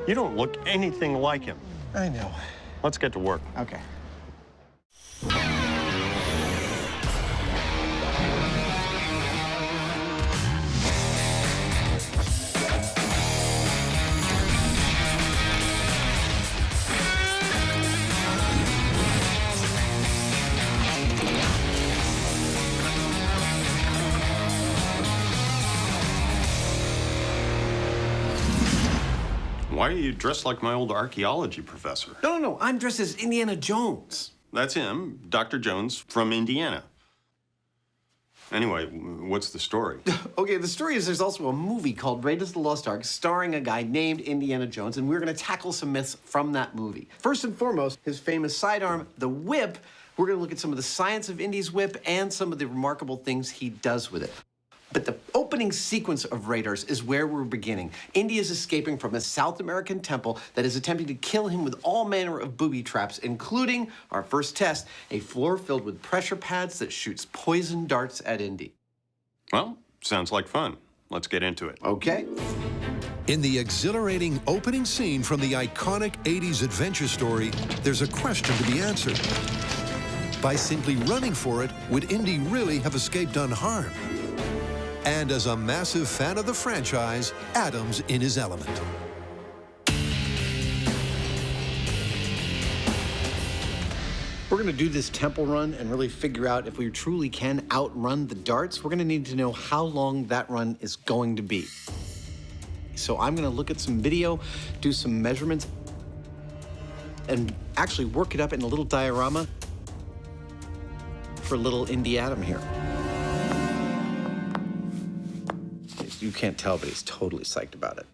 You don't look anything like him. I know. Let's get to work. Okay. Why are you dressed like my old archaeology professor? No. I'm dressed as Indiana Jones. That's him, Dr. Jones from Indiana. Anyway, what's the story? Okay, the story is there's also a movie called Raiders of the Lost Ark starring a guy named Indiana Jones, and we're going to tackle some myths from that movie. First and foremost, his famous sidearm, the whip. We're going to look at some of the science of Indy's whip and some of the remarkable things he does with it. But the opening sequence of Raiders is where we're beginning. Indy is escaping from a South American temple that is attempting to kill him with all manner of booby traps, including our first test, a floor filled with pressure pads that shoots poison darts at Indy. Well, sounds like fun. Let's get into it. Okay. In the exhilarating opening scene from the iconic 80s adventure story, there's a question to be answered. By simply running for it, would Indy really have escaped unharmed? And as a massive fan of the franchise, Adam's in his element. We're going to do this temple run and really figure out if we truly can outrun the darts. We're going to need to know how long that run is going to be. So I'm going to look at some video, do some measurements, and actually work it up in a little diorama for little Indy Adam here. You can't tell, but he's totally psyched about it.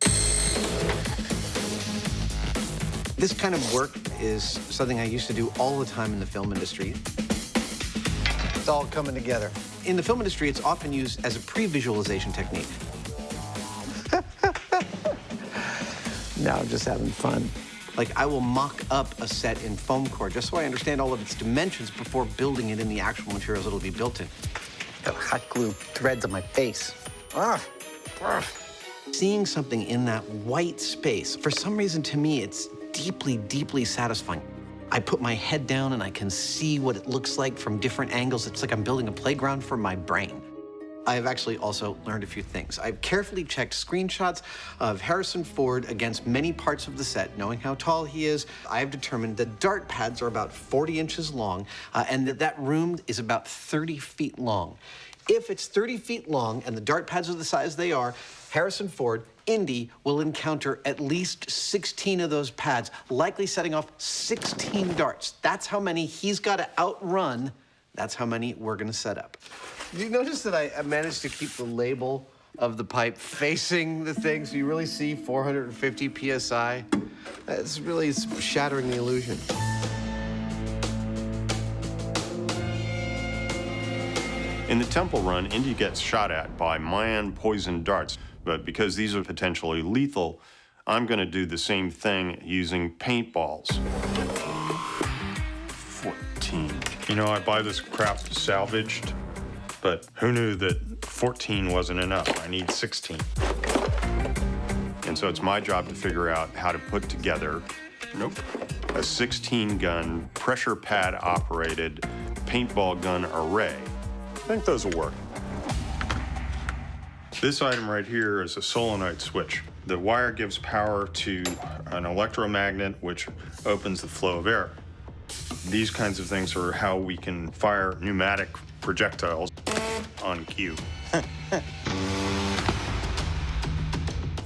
This kind of work is something I used to do all the time in the film industry. It's all coming together. In the film industry, it's often used as a pre-visualization technique. Now I'm just having fun. Like, I will mock up a set in foam core just so I understand all of its dimensions before building it in the actual materials it'll be built in. Got hot glue threads on my face. Seeing something in that white space, for some reason to me, it's deeply, deeply satisfying. I put my head down and I can see what it looks like from different angles. It's like I'm building a playground for my brain. I've actually also learned a few things. I've carefully checked screenshots of Harrison Ford against many parts of the set, knowing how tall he is. I've determined that dart pads are about 40 inches long, and that room is about 30 feet long. If it's 30 feet long and the dart pads are the size they are, Harrison Ford, Indy, will encounter at least 16 of those pads, likely setting off 16 darts. That's how many he's got to outrun. That's how many we're going to set up. Did you notice that I managed to keep the label of the pipe facing the thing, so you really see 450 PSI? It's really shattering the illusion. In the temple run, Indy gets shot at by Mayan poison darts, but because these are potentially lethal, I'm going to do the same thing using paintballs. 14. You know, I buy this crap salvaged, but who knew that 14 wasn't enough? I need 16. And so it's my job to figure out how to put together, a 16-gun, pressure pad-operated paintball gun array. I think those will work. This item right here is a solenoid switch. The wire gives power to an electromagnet, which opens the flow of air. These kinds of things are how we can fire pneumatic projectiles on cue.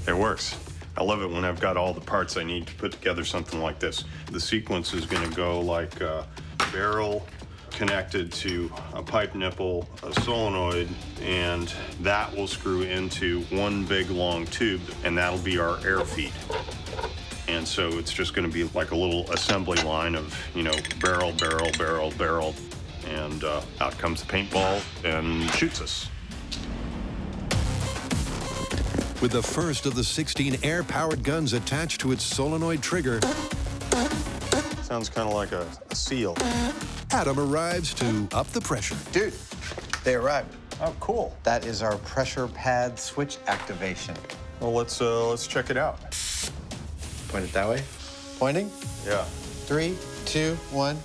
It works. I love it when I've got all the parts I need to put together something like this. The sequence is going to go like a barrel connected to a pipe nipple, a solenoid, and that will screw into one big long tube, and that'll be our air feed. And so it's just going to be like a little assembly line of, barrel, barrel, barrel, barrel, and out comes the paintball and shoots us. With the first of the 16 air-powered guns attached to its solenoid trigger, Sounds kind of like a seal. Adam arrives to up the pressure. Dude, they arrived. Oh, cool. That is our pressure pad switch activation. Well, let's check it out. Point it that way. Pointing. Yeah. 3, 2, 1.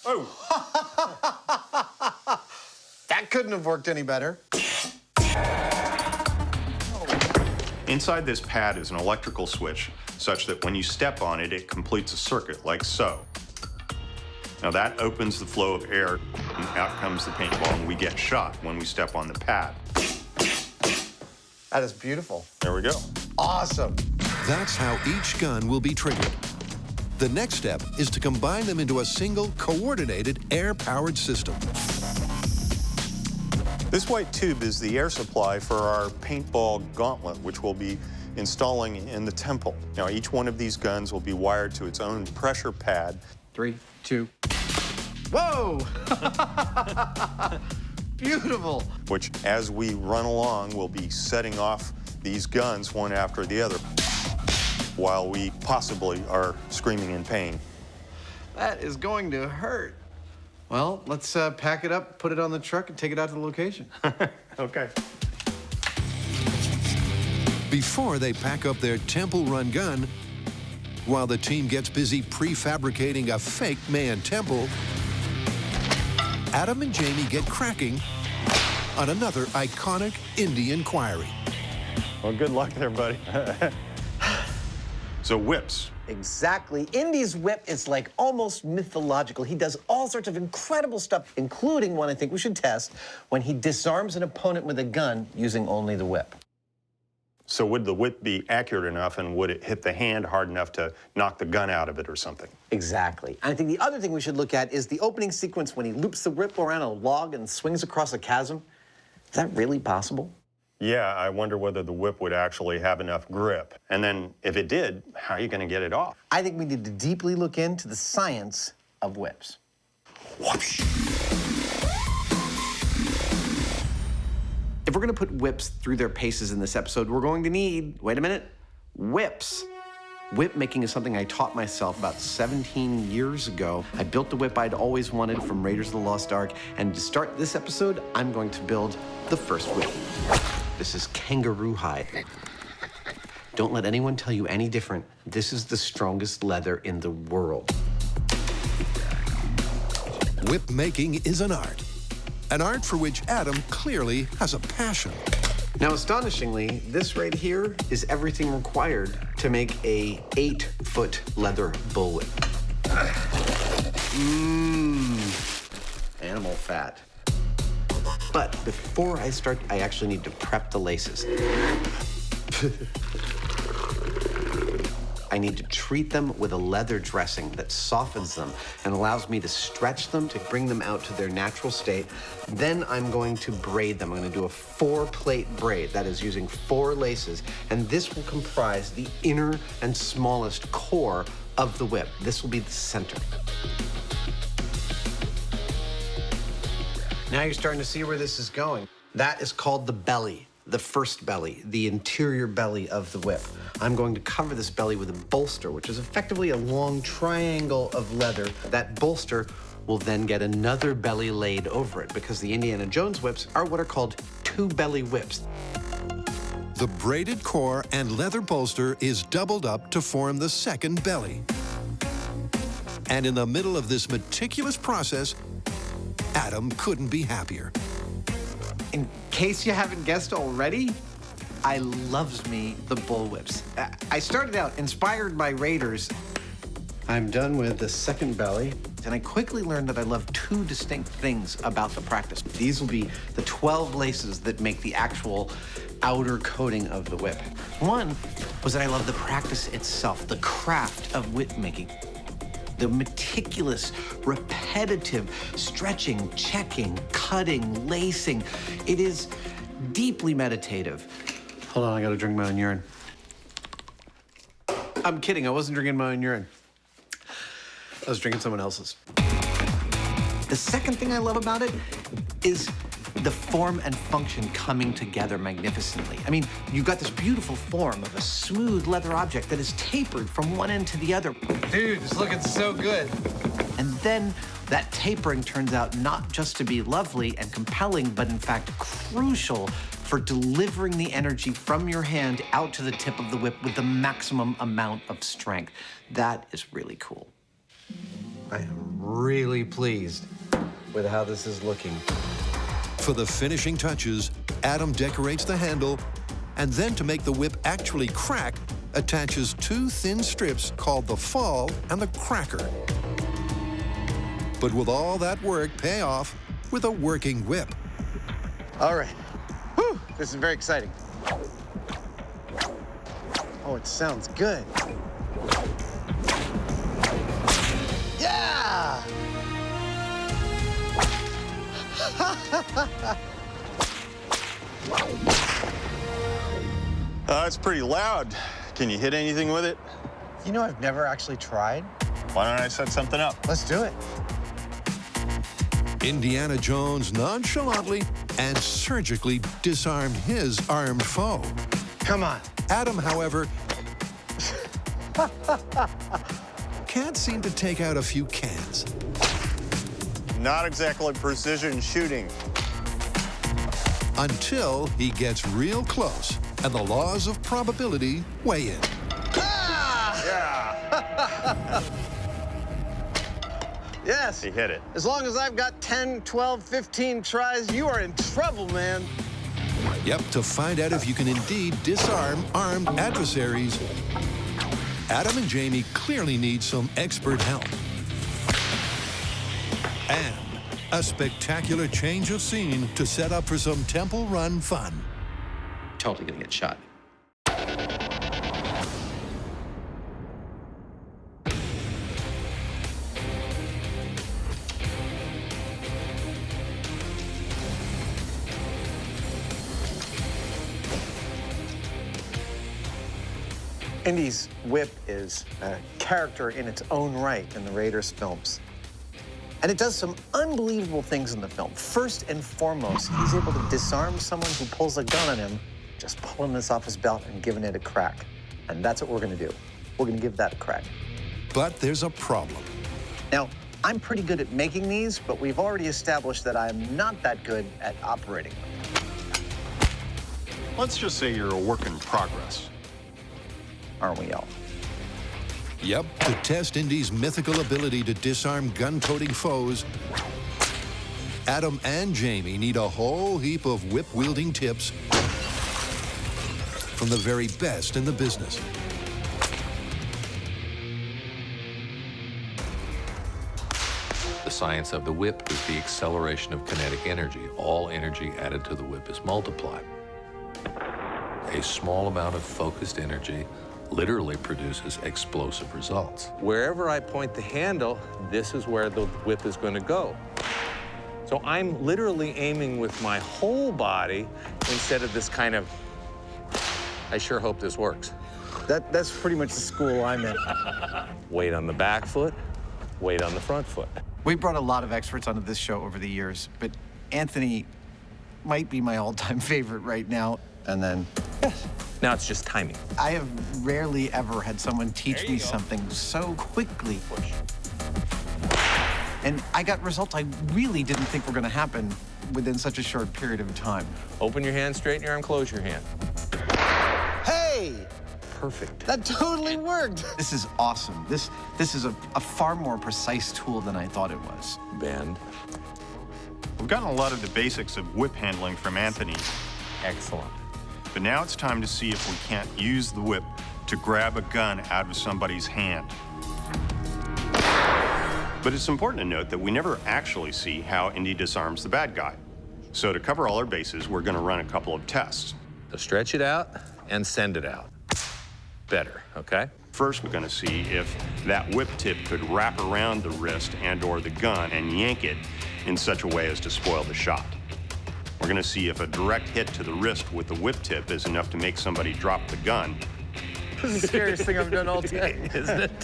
Oh! That couldn't have worked any better. Inside this pad is an electrical switch such that when you step on it, it completes a circuit like so. Now that opens the flow of air, and out comes the paintball, and we get shot when we step on the pad. That is beautiful. There we go. Awesome. That's how each gun will be triggered. The next step is to combine them into a single, coordinated, air-powered system. This white tube is the air supply for our paintball gauntlet, which we'll be installing in the temple. Now, each one of these guns will be wired to its own pressure pad. 3, 2. Whoa! Beautiful. Which, as we run along, will be setting off these guns one after the other while we possibly are screaming in pain. That is going to hurt. Well, let's pack it up, put it on the truck, and take it out to the location. Okay. Before they pack up their Temple Run gun, while the team gets busy prefabricating a fake man temple, Adam and Jamie get cracking on another iconic Indian quarry. Well, good luck there, buddy. So whips. Exactly. Indy's whip is like almost mythological. He does all sorts of incredible stuff, including one I think we should test, when he disarms an opponent with a gun using only the whip. So would the whip be accurate enough, and would it hit the hand hard enough to knock the gun out of it or something? Exactly. And I think the other thing we should look at is the opening sequence when he loops the whip around a log and swings across a chasm. Is that really possible? Yeah, I wonder whether the whip would actually have enough grip. And then if it did, how are you going to get it off? I think we need to deeply look into the science of whips. Whoosh. If we're going to put whips through their paces in this episode, we're going to need, wait a minute, whips. Whip making is something I taught myself about 17 years ago. I built the whip I'd always wanted from Raiders of the Lost Ark, and to start this episode, I'm going to build the first whip. This is kangaroo hide. Don't let anyone tell you any different. This is the strongest leather in the world. Whip making is an art for which Adam clearly has a passion. Now, astonishingly, this right here is everything required to make a 8-foot leather bullwhip. Animal fat. But before I start, I actually need to prep the laces. I need to treat them with a leather dressing that softens them and allows me to stretch them to bring them out to their natural state. Then I'm going to braid them. I'm going to do a 4-plate braid, that is using 4 laces, and this will comprise the inner and smallest core of the whip. This will be the center. Now you're starting to see where this is going. That is called the belly. The first belly, the interior belly of the whip. I'm going to cover this belly with a bolster, which is effectively a long triangle of leather. That bolster will then get another belly laid over it, because the Indiana Jones whips are what are called 2-belly whips. The braided core and leather bolster is doubled up to form the second belly. And in the middle of this meticulous process, Adam couldn't be happier. In case you haven't guessed already, I loves me the bullwhips. I started out inspired by Raiders. I'm done with the second belly, and I quickly learned that I love 2 distinct things about the practice. These will be the 12 laces that make the actual outer coating of the whip. One was that I love the practice itself, the craft of whip making. The meticulous, repetitive stretching, checking, cutting, lacing. It is deeply meditative. Hold on, I gotta drink my own urine. I'm kidding, I wasn't drinking my own urine. I was drinking someone else's. The second thing I love about it is the form and function coming together magnificently. I mean, you've got this beautiful form of a smooth leather object that is tapered from one end to the other. Dude, it's looking so good. And then That tapering turns out not just to be lovely and compelling, but in fact crucial for delivering the energy from your hand out to the tip of the whip with the maximum amount of strength. That is really cool. I am really pleased with how this is looking. For the finishing touches, Adam decorates the handle, and then to make the whip actually crack, attaches two thin strips called the fall and the cracker. But will all that work pay off with a working whip? All right. Whew, this is very exciting. Oh, it sounds good. Yeah! It's pretty loud. Can you hit anything with it? You know, I've never actually tried. Why don't I set something up? Let's do it. Indiana Jones nonchalantly and surgically disarmed his armed foe. Come on. Adam, however, can't seem to take out a few cans. Not exactly precision shooting. Until he gets real close and the laws of probability weigh in. Yeah. Yes. He hit it. As long as I've got 10, 12, 15 tries, you are in trouble, man. Yep, to find out if you can indeed disarm armed adversaries, Adam and Jamie clearly need some expert help. And a spectacular change of scene to set up for some Temple Run fun. Totally gonna get shot. Indy's whip is a character in its own right in the Raiders films. And it does some unbelievable things in the film. First and foremost, he's able to disarm someone who pulls a gun on him, just pulling this off his belt and giving it a crack. And that's what we're gonna do. We're gonna give that a crack. But there's a problem. Now, I'm pretty good at making these, but we've already established that I'm not that good at operating them. Let's just say you're a work in progress. Aren't we all? Yep, to test Indy's mythical ability to disarm gun-toting foes, Adam and Jamie need a whole heap of whip-wielding tips from the very best in the business. The science of the whip is the acceleration of kinetic energy. All energy added to the whip is multiplied. A small amount of focused energy literally produces explosive results. Wherever I point the handle, this is where the whip is going to go. So I'm literally aiming with my whole body instead of this kind of, I sure hope this works. That's pretty much the school I'm in. Weight on the back foot, weight on the front foot. We brought a lot of experts onto this show over the years, but Anthony might be my all-time favorite right now. And then, Now it's just timing. I have rarely ever had someone teach me something so quickly. Push. And I got results I really didn't think were gonna happen within such a short period of time. Open your hand, straighten your arm, close your hand. hey, Perfect. that totally worked. This is awesome. This is a far more precise tool than I thought it was. Bend. We've gotten a lot of the basics of whip handling from Anthony, Excellent. but now it's time to see if we can't use the whip to grab a gun out of somebody's hand. But it's important to note that we never actually see how Indy disarms the bad guy. So to cover all our bases, we're gonna run a couple of tests. So stretch it out and send it out. Better, okay? First, we're gonna see if that whip tip could wrap around the wrist and/or the gun and yank it in such a way as to spoil the shot. We're gonna see if a direct hit to the wrist with the whip tip is enough to make somebody drop the gun. This is the scariest thing I've done all day. Isn't it?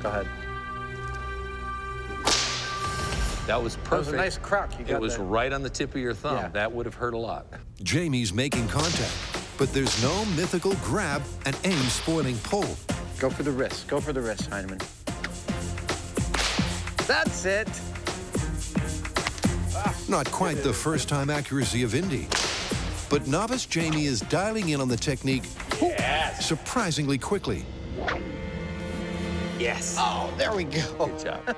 Go ahead. That was perfect. That was a nice crack. You got It was that. right on the tip of your thumb. Yeah. That would have hurt a lot. Jamie's making contact, but there's no mythical grab and aim spoiling pull. Go for the wrist. Go for the wrist, Heineman. That's it. Not quite the first-time accuracy of Indy. But novice Jamie is dialing in on the technique surprisingly quickly. Yes. Oh, there we go. Good job.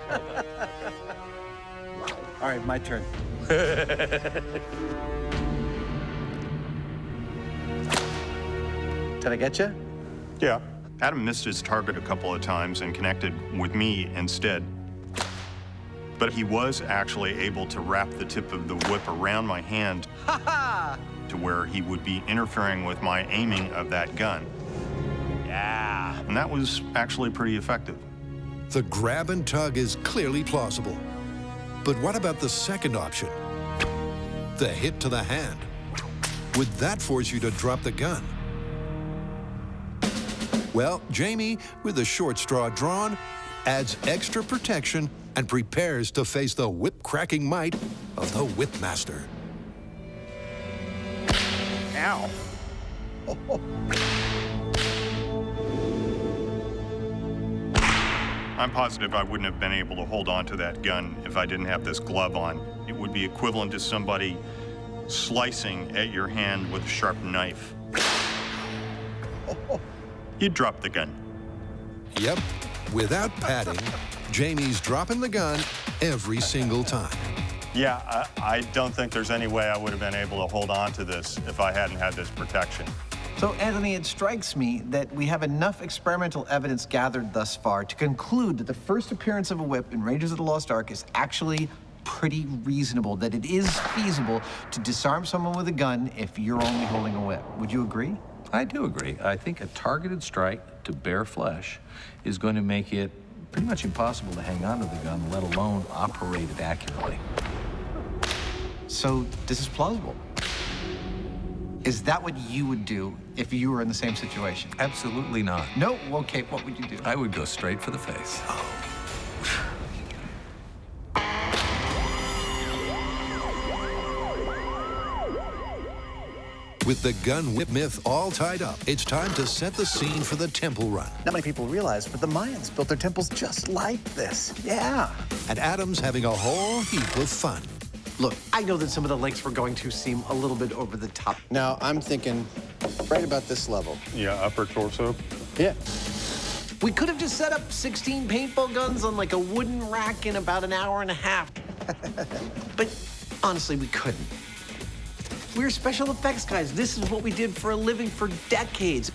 All right, my turn. Did I get you? Yeah. Adam missed his target a couple of times and connected with me instead. But he was actually able to wrap the tip of the whip around my hand to where he would be interfering with my aiming of that gun. Yeah. And that was actually pretty effective. The grab and tug is clearly plausible. But what about the second option? The hit to the hand. Would that force you to drop the gun? Well, Jamie, with the short straw drawn, adds extra protection and prepares to face the whip-cracking might of the Whipmaster. Ow. I'm positive I wouldn't have been able to hold on to that gun if I didn't have this glove on. It would be equivalent to somebody slicing at your hand with a sharp knife. You'd drop the gun. Yep, without padding, Jamie's dropping the gun every single time. Yeah, I don't think there's any way I would have been able to hold on to this if I hadn't had this protection. So, Anthony, it strikes me that we have enough experimental evidence gathered thus far to conclude that the first appearance of a whip in Raiders of the Lost Ark is actually pretty reasonable, that it is feasible to disarm someone with a gun if you're only holding a whip. Would you agree? I do agree. I think a targeted strike to bare flesh is going to make it pretty much impossible to hang on to the gun, let alone operate it accurately. So, this is plausible. Is that what you would do if you were in the same situation? Absolutely not. No? Okay, what would you do? I would go straight for the face. With the gun whip myth all tied up, it's time to set the scene for the temple run. Not many people realize, but the Mayans built their temples just like this. Yeah. And Adam's having a whole heap of fun. Look, I know that some of the lengths we're going to seem a little bit over the top. Now, I'm thinking right about this level. Yeah, upper torso. Yeah. We could have just set up 16 paintball guns on like a wooden rack in about an hour and a half. But honestly, we couldn't. We're special effects guys. This is what we did for a living for decades.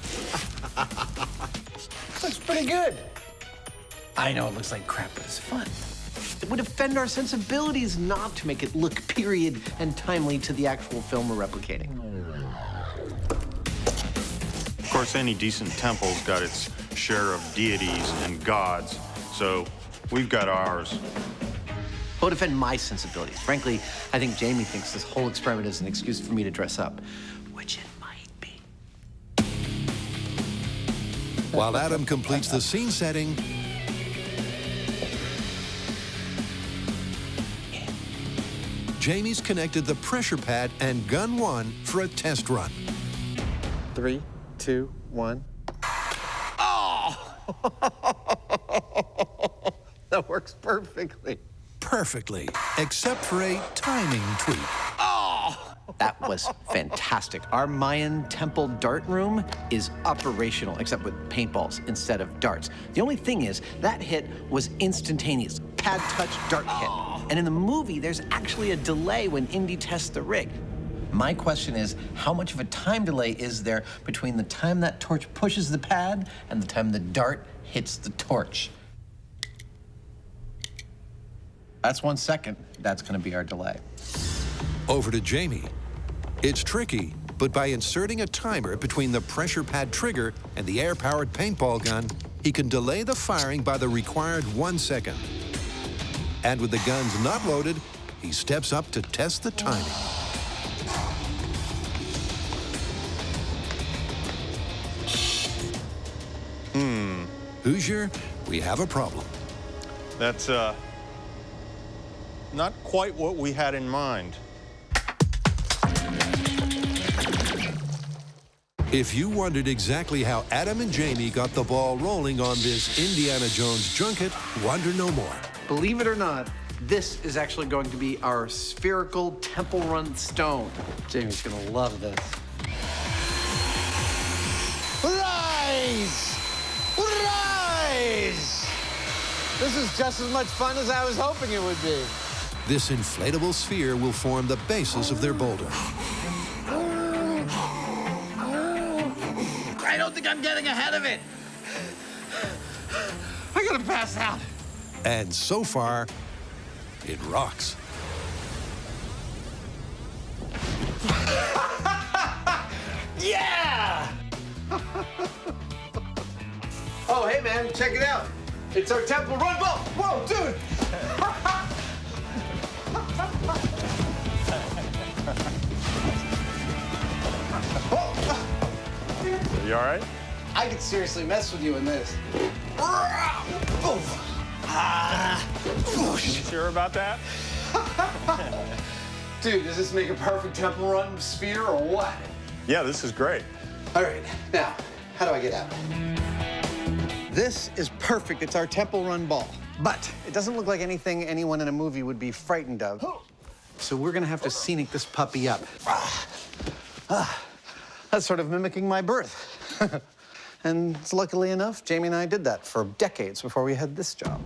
Looks pretty good. I know it looks like crap, but it's fun. It would offend our sensibilities not to make it look period and timely to the actual film we're replicating. Of course, any decent temple's got its share of deities and gods, so we've got ours. It would offend my sensibilities. Frankly, I think Jamie thinks this whole experiment is an excuse for me to dress up, which it might be. While Adam completes the scene setting, Jamie's connected the pressure pad and gun one for a test run. 3, 2, 1. That works perfectly. Perfectly, except for a timing tweak. That was fantastic. Our Mayan temple dart room is operational, except with paintballs instead of darts. The only thing is, that hit was instantaneous. Pad touch, dart hit. And in the movie, there's actually a delay when Indy tests the rig. My question is, how much of a time delay is there between the time that torch pushes the pad and the time the dart hits the torch? That's 1 second. That's gonna be our delay. Over to Jamie. It's tricky, but by inserting a timer between the pressure pad trigger and the air-powered paintball gun, he can delay the firing by the required 1 second. And with the guns not loaded, he steps up to test the timing. Hoosier, we have a problem. That's, not quite what we had in mind. If you wondered exactly how Adam and Jamie got the ball rolling on this Indiana Jones junket, wonder no more. believe it or not, this is actually going to be our spherical Temple Run stone. Jamie's gonna love this. Rise! Rise! This is just as much fun as I was hoping it would be. This inflatable sphere will form the basis of their boulder. I don't think I'm getting ahead of it. I'm gonna pass out. And so far, it rocks. Yeah! Oh, hey, man, check it out. It's our Temple Run ball. Whoa, dude! You all right? I could seriously mess with you in this. You sure about that? Dude, does this make a perfect Temple Run sphere or what? Yeah, this is great. All right, now, how do I get out? This is perfect. It's our Temple Run ball. But it doesn't look like anything anyone in a movie would be frightened of. So we're gonna have to scenic this puppy up. That's sort of mimicking my birth. And luckily enough, Jamie and I did that for decades before we had this job.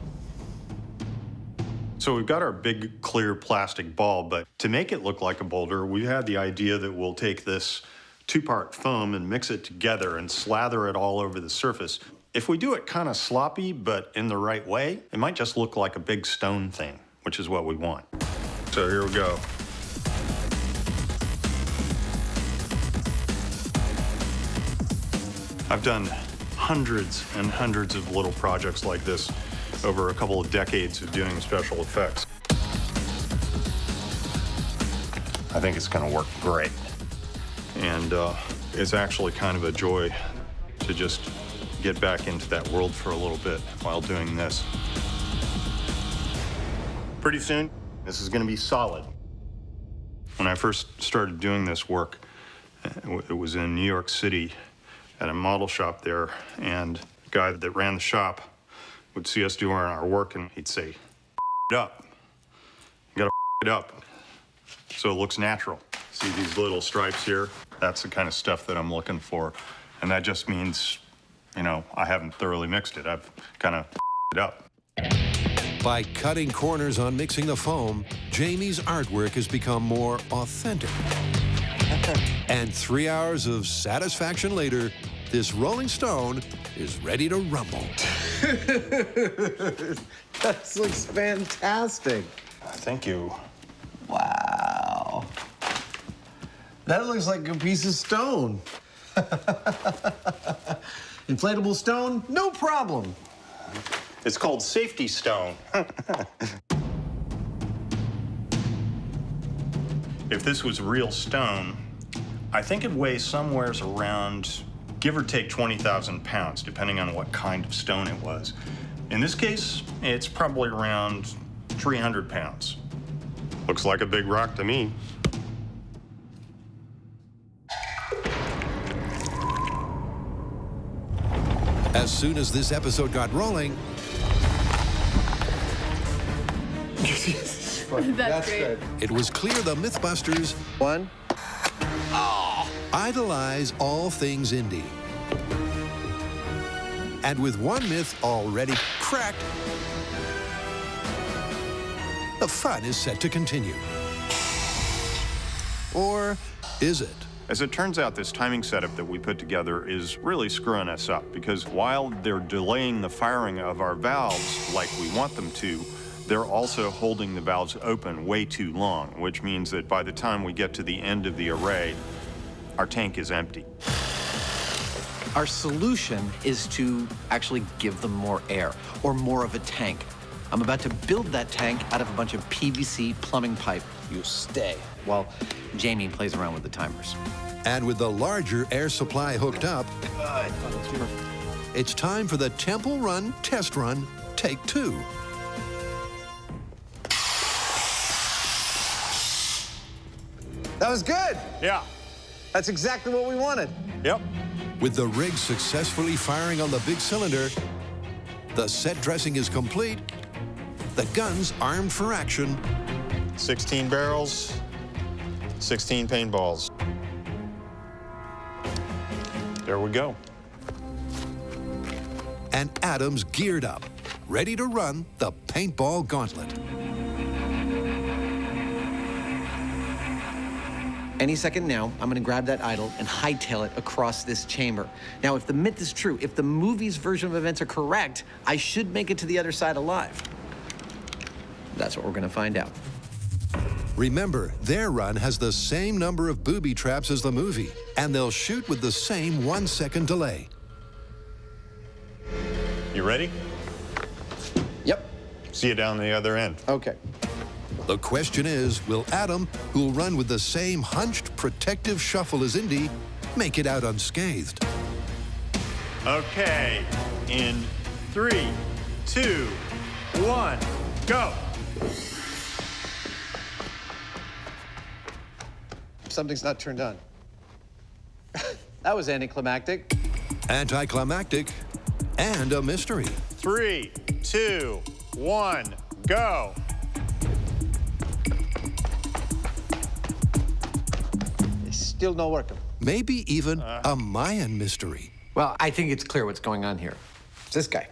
So we've got our big clear plastic ball, but to make it look like a boulder, we had the idea that we'll take this two-part foam and mix it together and slather it all over the surface. If we do it kind of sloppy, but in the right way, it might just look like a big stone thing, which is what we want. So here we go. I've done hundreds and hundreds of little projects like this over a couple of decades of doing special effects. I think it's gonna work great. And it's actually kind of a joy to just get back into that world for a little bit while doing this. Pretty soon, this is gonna be solid. When I first started doing this work, it was in New York City at a model shop there, and the guy that ran the shop would see us doing our work, and he'd say, "It up. You gotta it up so it looks natural." See these little stripes here? That's the kind of stuff that I'm looking for. And that just means, you know, I haven't thoroughly mixed it. I've kind of it up. By cutting corners on mixing the foam, Jamie's artwork has become more authentic. And 3 hours of satisfaction later, this Rolling Stone is ready to rumble. That looks fantastic. Thank you. Wow. That looks like a piece of stone. Inflatable stone, no problem. It's called safety stone. If this was real stone, I think it weighs somewhere around, give or take 20,000 pounds, depending on what kind of stone it was. In this case, it's probably around 300 pounds. Looks like a big rock to me. As soon as this episode got rolling, That's great. it was clear the MythBusters One. idolize all things indie. And with one myth already cracked, the fun is set to continue. Or is it? As it turns out, this timing setup that we put together is really screwing us up, because while they're delaying the firing of our valves like we want them to, they're also holding the valves open way too long, which means that by the time we get to the end of the array, our tank is empty. Our solution is to actually give them more air, or more of a tank. I'm about to build that tank out of a bunch of PVC plumbing pipe. You stay while Jamie plays around with the timers. And with the larger air supply hooked up, it's time for the Temple Run test run, take 2. That was good. Yeah. That's exactly what we wanted. Yep. With the rig successfully firing on the big cylinder, the set dressing is complete, The guns armed for action. 16 barrels, 16 paintballs. There we go. And Adam's geared up, ready to run the paintball gauntlet. Any second now, I'm gonna grab that idol and hightail it across this chamber. Now, if the myth is true, if the movie's version of events are correct, I should make it to the other side alive. That's what we're gonna find out. Remember, their run has the same number of booby traps as the movie, and they'll shoot with the same 1-second delay. You ready? Yep. See you down the other end. Okay. The question is, will Adam, who'll run with the same hunched, protective shuffle as Indy, make it out unscathed? Okay, in 3, 2, 1, go. Something's not turned on. That was anticlimactic. Anticlimactic and a mystery. 3, 2, 1, go. It's still not working. Maybe even a Mayan mystery. Well, I think it's clear what's going on here. It's this guy.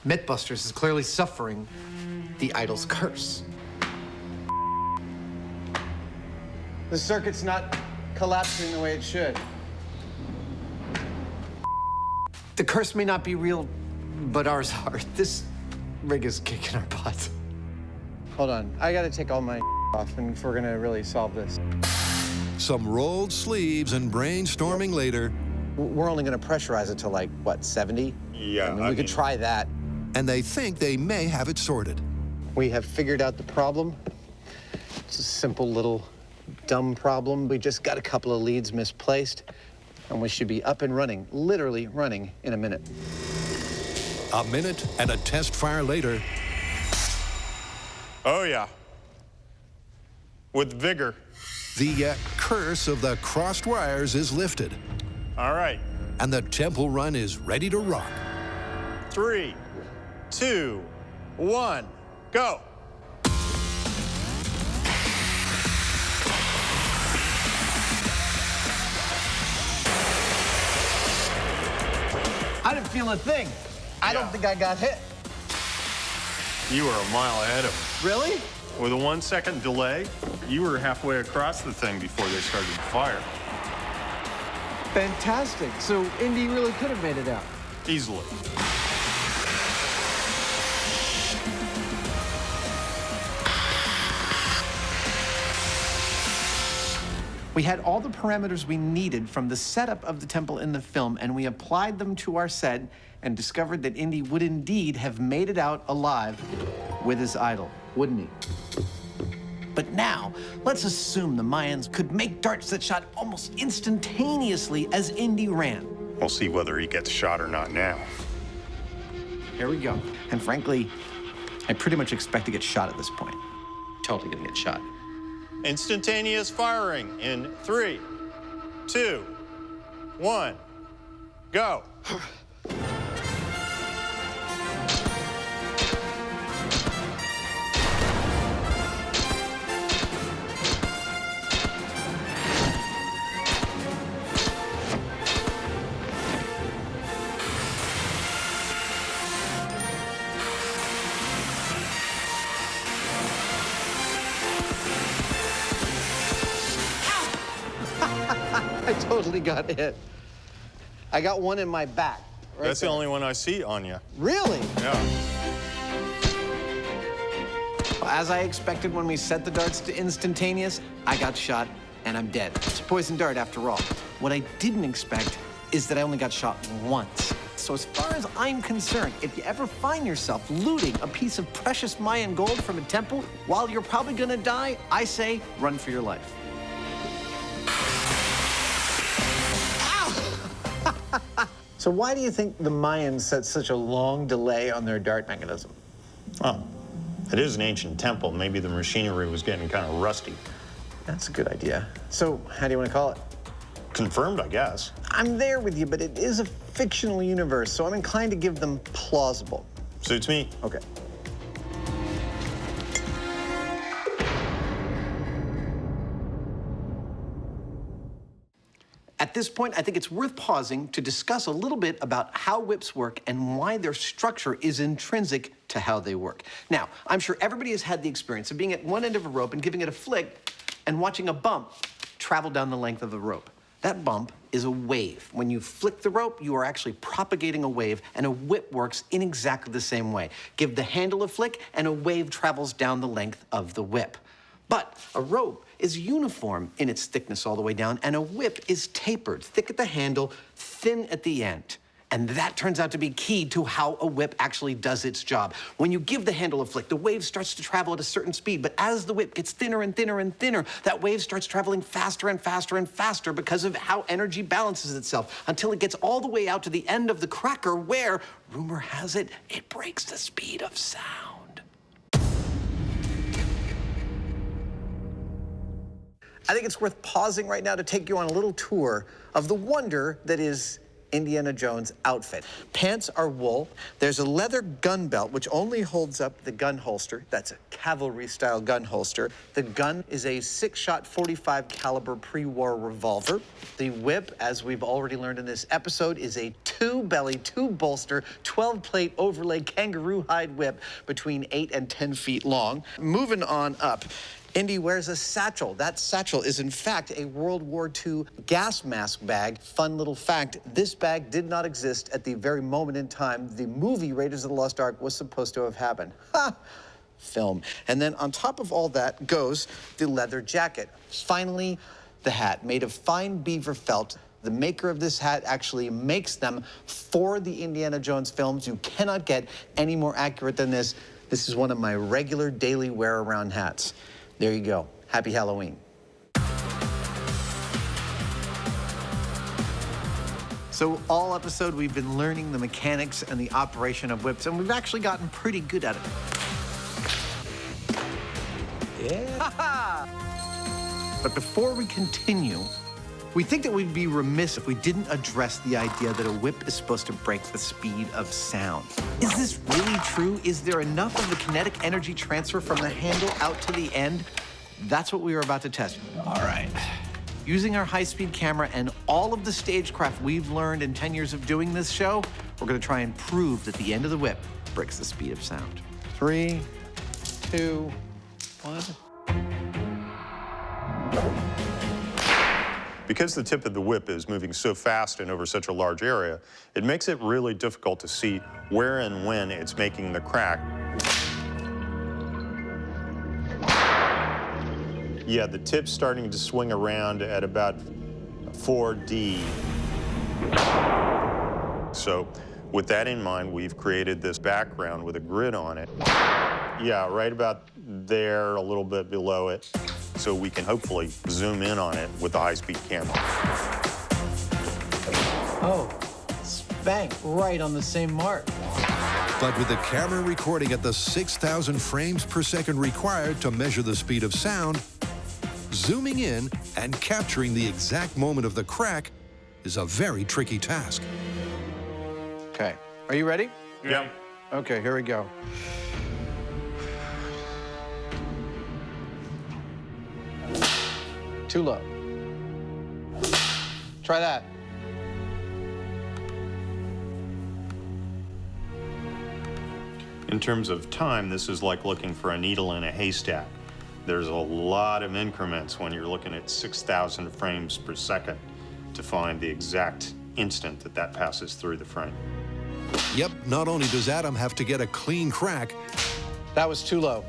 MythBusters is clearly suffering the idol's curse. The circuit's not collapsing the way it should. The curse may not be real, but ours are. This rig is kicking our butts. Hold on, I gotta take all my off if we're gonna really solve this. Some rolled sleeves and brainstorming later, We're only gonna pressurize it to like, what, 70? Yeah, I mean, we could try that. and they think they may have it sorted. We have figured out the problem. It's a simple little dumb problem. We just got a couple of leads misplaced, and we should be up and running, literally running, in a minute. A minute and a test fire later, Oh, yeah. With vigor. the curse of the crossed wires is lifted, All right. and the temple run is ready to rock. 3, 2, 1, go. I didn't feel a thing. I don't think I got hit. You were a mile ahead of him. Really? With a 1-second delay, you were halfway across the thing before they started to fire. Fantastic. So Indy really could have made it out. Easily. We had all the parameters we needed from the setup of the temple in the film, and we applied them to our set and discovered that Indy would indeed have made it out alive with his idol, wouldn't he? But now, let's assume the Mayans could make darts that shot almost instantaneously as Indy ran. We'll see whether he gets shot or not now. Here we go. And frankly, I pretty much expect to get shot at this point. Totally gonna get shot. Instantaneous firing in 3, 2, 1, go. I totally got hit. I got one in my back. Right That's the there. only one I see on you. Really? Yeah. As I expected when we set the darts to instantaneous, I got shot and I'm dead. It's a poison dart after all. What I didn't expect is that I only got shot once. So as far as I'm concerned, if you ever find yourself looting a piece of precious Mayan gold from a temple while you're probably gonna die, I say run for your life. So why do you think the Mayans set such a long delay on their dart mechanism? Well, it is an ancient temple. Maybe the machinery was getting kind of rusty. That's a good idea. So how do you want to call it? Confirmed, I guess. I'm there with you, but it is a fictional universe, so I'm inclined to give them plausible. Suits me. Okay. At this point, I think it's worth pausing to discuss a little bit about how whips work and why their structure is intrinsic to how they work. Now, I'm sure everybody has had the experience of being at one end of a rope and giving it a flick and watching a bump travel down the length of the rope. That bump is a wave. When you flick the rope, you are actually propagating a wave, and a whip works in exactly the same way. Give the handle a flick, and a wave travels down the length of the whip. But a rope is uniform in its thickness all the way down, and a whip is tapered, thick at the handle, thin at the end. And that turns out to be key to how a whip actually does its job. When you give the handle a flick, the wave starts to travel at a certain speed, but as the whip gets thinner and thinner and thinner, that wave starts traveling faster and faster and faster because of how energy balances itself until it gets all the way out to the end of the cracker where, rumor has it, it breaks the speed of sound. I think it's worth pausing right now to take you on a little tour of the wonder that is Indiana Jones' outfit. Pants are wool. There's a leather gun belt, which only holds up the gun holster. That's a cavalry-style gun holster. The gun is a 6-shot 45 caliber pre-war revolver. The whip, as we've already learned in this episode, is a 2-belly, 2-bolster, 12-plate overlay kangaroo hide whip between 8 and 10 feet long. Moving on up. Indy wears a satchel. That satchel is, in fact, a World War II gas mask bag. Fun little fact, this bag did not exist at the very moment in time the movie Raiders of the Lost Ark was supposed to have happened. Ha! Film. And then on top of all that goes the leather jacket. Finally, the hat, made of fine beaver felt. The maker of this hat actually makes them for the Indiana Jones films. You cannot get any more accurate than this. This is one of my regular daily wear-around hats. There you go. Happy Halloween. So all episode, we've been learning the mechanics and the operation of whips, and we've actually gotten pretty good at it. Yeah. But before we continue, we think that we'd be remiss if we didn't address the idea that a whip is supposed to break the speed of sound. Is this really true? Is there enough of the kinetic energy transfer from the handle out to the end? That's what we are about to test. All right. Using our high-speed camera and all of the stagecraft we've learned in 10 years of doing this show, we're gonna try and prove that the end of the whip breaks the speed of sound. 3, 2, 1. Because the tip of the whip is moving so fast and over such a large area, it makes it really difficult to see where and when it's making the crack. Yeah, the tip's starting to swing around at about 4D. So with that in mind, we've created this background with a grid on it. Yeah, right about there, a little bit below it, so we can hopefully zoom in on it with the high-speed camera. Oh, spank, right on the same mark. But with the camera recording at the 6,000 frames per second required to measure the speed of sound, zooming in and capturing the exact moment of the crack is a very tricky task. Okay, are you ready? Yeah. Okay, here we go. Too low. Try that. In terms of time, this is like looking for a needle in a haystack. There's a lot of increments when you're looking at 6,000 frames per second to find the exact instant that that passes through the frame. Yep, not only does Adam have to get a clean crack That was too low.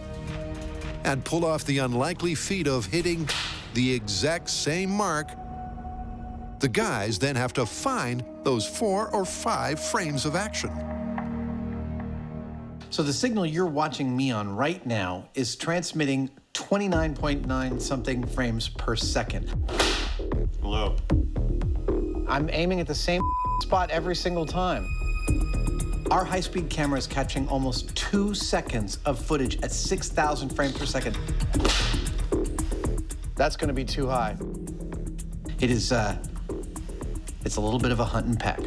and pull off the unlikely feat of hitting the exact same mark, the guys then have to find those 4 or 5 frames of action. So the signal you're watching me on right now is transmitting 29.9 something frames per second. Hello. I'm aiming at the same spot every single time. Our high-speed camera is catching almost 2 seconds of footage at 6,000 frames per second. That's gonna be too high. It is, it's a little bit of a hunt and peck.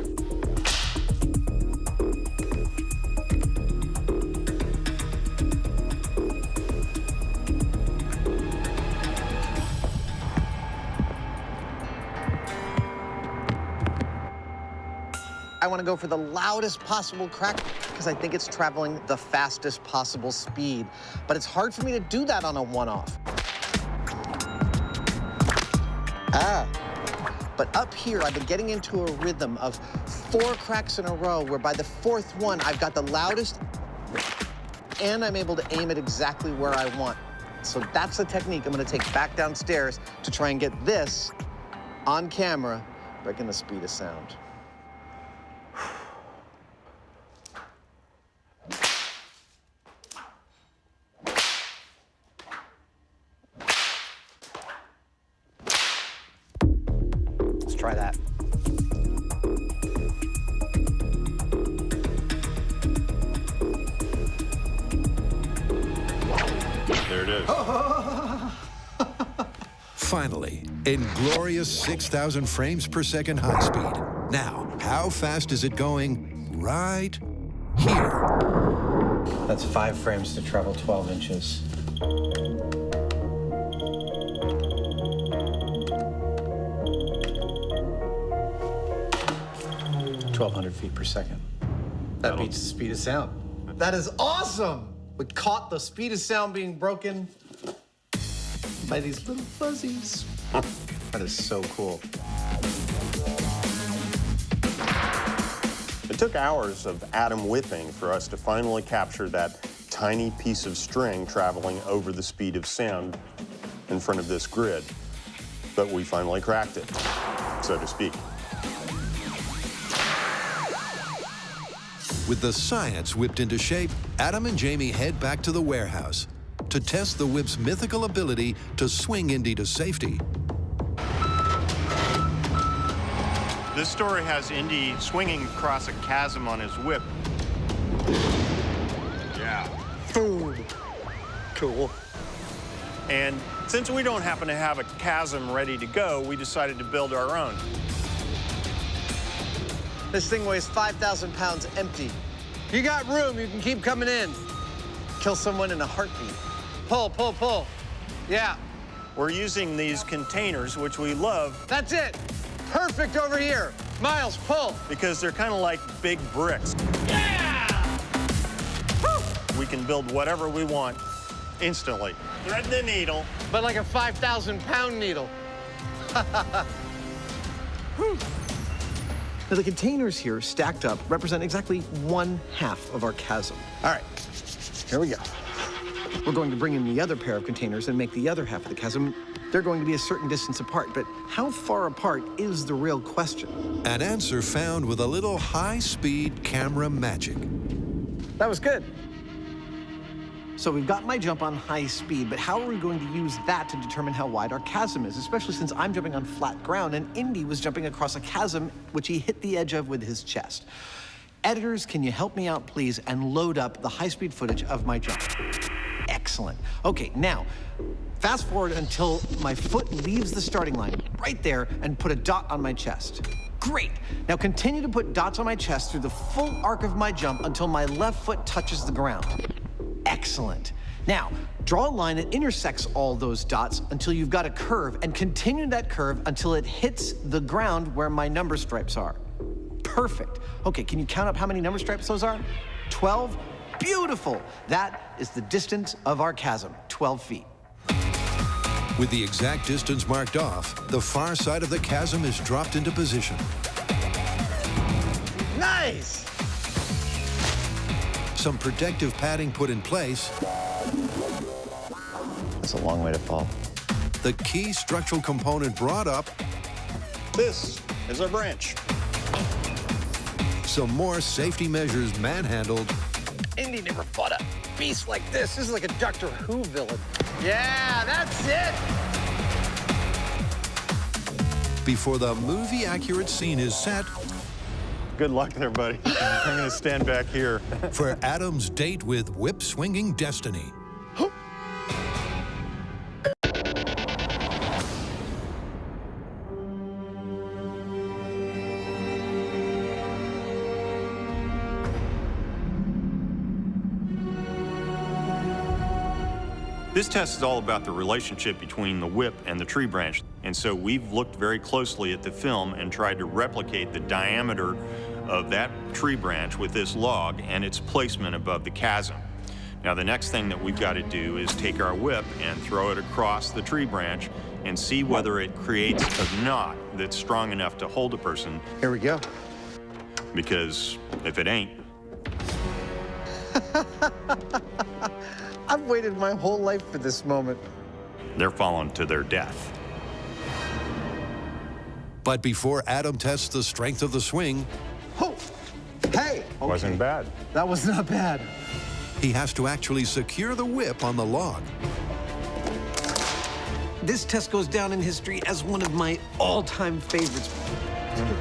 I want to go for the loudest possible crack because I think it's traveling the fastest possible speed. But it's hard for me to do that on a one-off. But up here, I've been getting into a rhythm of 4 cracks in a row where by the 4th one, I've got the loudest and I'm able to aim it exactly where I want. So that's the technique I'm gonna take back downstairs to try and get this on camera, breaking the speed of sound. Let's try that. There it is. Finally, in glorious 6,000 frames per second high speed. Now, how fast is it going right here? That's 5 frames to travel 12 inches. .200 feet per second. That beats the speed of sound. That is awesome! We caught the speed of sound being broken by these little fuzzies. That is so cool. It took hours of atom whipping for us to finally capture that tiny piece of string traveling over the speed of sound in front of this grid. But we finally cracked it, so to speak. With the science whipped into shape, Adam and Jamie head back to the warehouse to test the whip's mythical ability to swing Indy to safety. This story has Indy swinging across a chasm on his whip. Yeah. Boom. Cool. And since we don't happen to have a chasm ready to go, we decided to build our own. This thing weighs 5,000 pounds empty. You got room, you can keep coming in. Kill someone in a heartbeat. Pull, pull, pull. Yeah, We're using these containers, which we love, that's it. Perfect over here. Miles, pull. because they're kind of like big bricks. Yeah! Woo! We can build whatever we want instantly. Thread the needle. But like a 5,000-pound needle. Whew. Now, the containers here stacked up represent exactly 1/2 of our chasm. All right, here we go. We're going to bring in the other pair of containers and make the other half of the chasm. They're going to be a certain distance apart, but how far apart is the real question? An answer found with a little high-speed camera magic. That was good. So we've got my jump on high speed, but how are we going to use that to determine how wide our chasm is, especially since I'm jumping on flat ground and Indy was jumping across a chasm which he hit the edge of with his chest. Editors, can you help me out, please, and load up the high-speed footage of my jump? Excellent. Okay, now, fast forward until my foot leaves the starting line, right there, and put a dot on my chest. Great. Now continue to put dots on my chest through the full arc of my jump until my left foot touches the ground. Excellent. Now, draw a line that intersects all those dots until you've got a curve, and continue that curve until it hits the ground where my number stripes are. Perfect. Okay, can you count up how many number stripes those are? 12? Beautiful. That is the distance of our chasm, 12 feet. With the exact distance marked off, the far side of the chasm is dropped into position. Nice! Some protective padding put in place. That's a long way to fall. The key structural component brought up. This is a branch. Some more safety measures manhandled. Indy never fought a beast like this. This is like a Doctor Who villain. Yeah, that's it! Before the movie-accurate scene is set Good luck there, buddy. I'm going to stand back here. for Adam's date with whip-swinging destiny. This test is all about the relationship between the whip and the tree branch. And so we've looked very closely at the film and tried to replicate the diameter of that tree branch with this log and its placement above the chasm. Now, the next thing that we've got to do is take our whip and throw it across the tree branch and see whether it creates a knot that's strong enough to hold a person. Here we go. Because if it ain't, I've waited my whole life for this moment. they're falling to their death. But before Adam tests the strength of the swing, Oh, hey. Wasn't bad. That was not bad. he has to actually secure the whip on the log. This test goes down in history as one of my all-time favorites.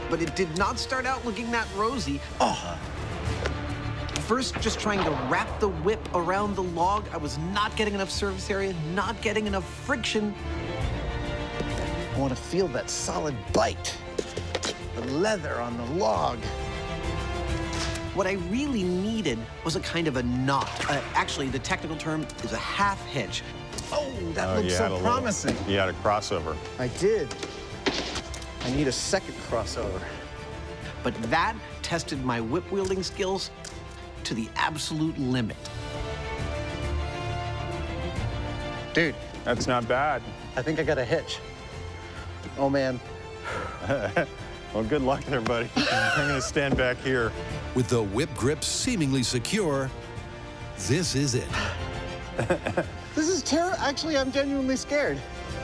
But it did not start out looking that rosy. First, just trying to wrap the whip around the log, I was not getting enough surface area, not getting enough friction. I want to feel that solid bite. The leather on the log. What I really needed was a kind of a knot. Actually, the technical term is a half hitch. Oh, that looks so promising. You had a crossover. I did. I need a second crossover. But that tested my whip wielding skills to the absolute limit. Dude, That's not bad. I think I got a hitch. Oh, man. Well, good luck there, buddy. I'm going to stand back here. With the whip grip seemingly secure, this is it. This is terrible. Actually, I'm genuinely scared.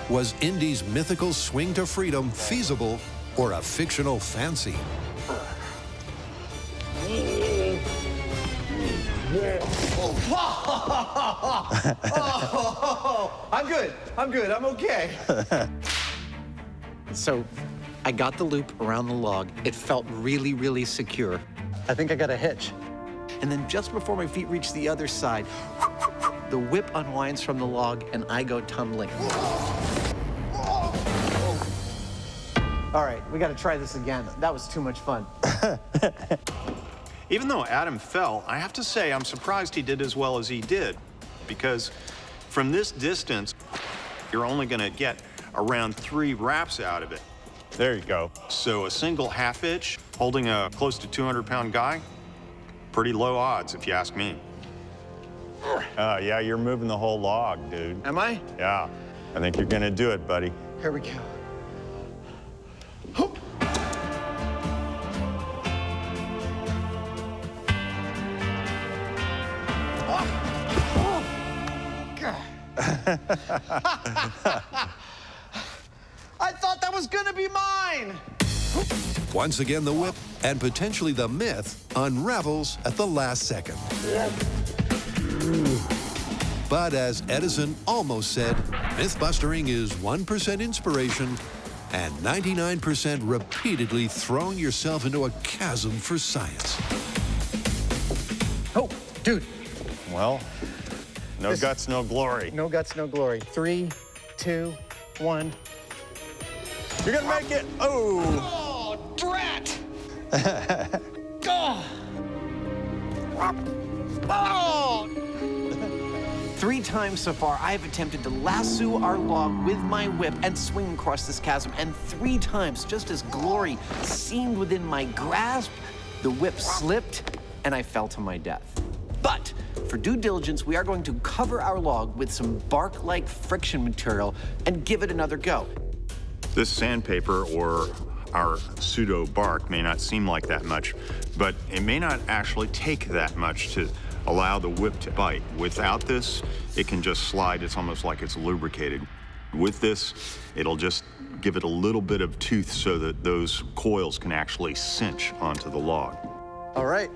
Was Indy's mythical swing to freedom feasible or a fictional fancy? I'm good. I'm good. I'm okay. So I got the loop around the log. It felt really, really secure. I think I got a hitch. And then just before my feet reach the other side, the whip unwinds from the log and I go tumbling. All right, we got to try this again. That was too much fun. Even though Adam fell, I have to say I'm surprised he did as well as he did, because from this distance, you're only going to get around 3 wraps out of it. There you go. So a single half hitch holding a close to 200-pound guy, pretty low odds if you ask me. Yeah, you're moving the whole log, dude. Am I? Yeah, I think you're going to do it, buddy. Here we go. I thought that was gonna be mine. Once again, the whip and potentially the myth unravels at the last second. But as Edison almost said, mythbustering is 1% inspiration and 99% repeatedly throwing yourself into a chasm for science. Oh, dude. Well, no guts, no glory. No guts, no glory. 3, 2, 1. You're going to make it. Oh. Oh, drat! Oh! 3 times so far, I have attempted to lasso our log with my whip and swing across this chasm, and 3 times, just as glory seemed within my grasp, the whip slipped and I fell to my death. But for due diligence, we are going to cover our log with some bark-like friction material and give it another go. This sandpaper or our pseudo bark may not seem like that much, but it may not actually take that much to allow the whip to bite. Without this, it can just slide. It's almost like it's lubricated. With this, it'll just give it a little bit of tooth so that those coils can actually cinch onto the log. All right.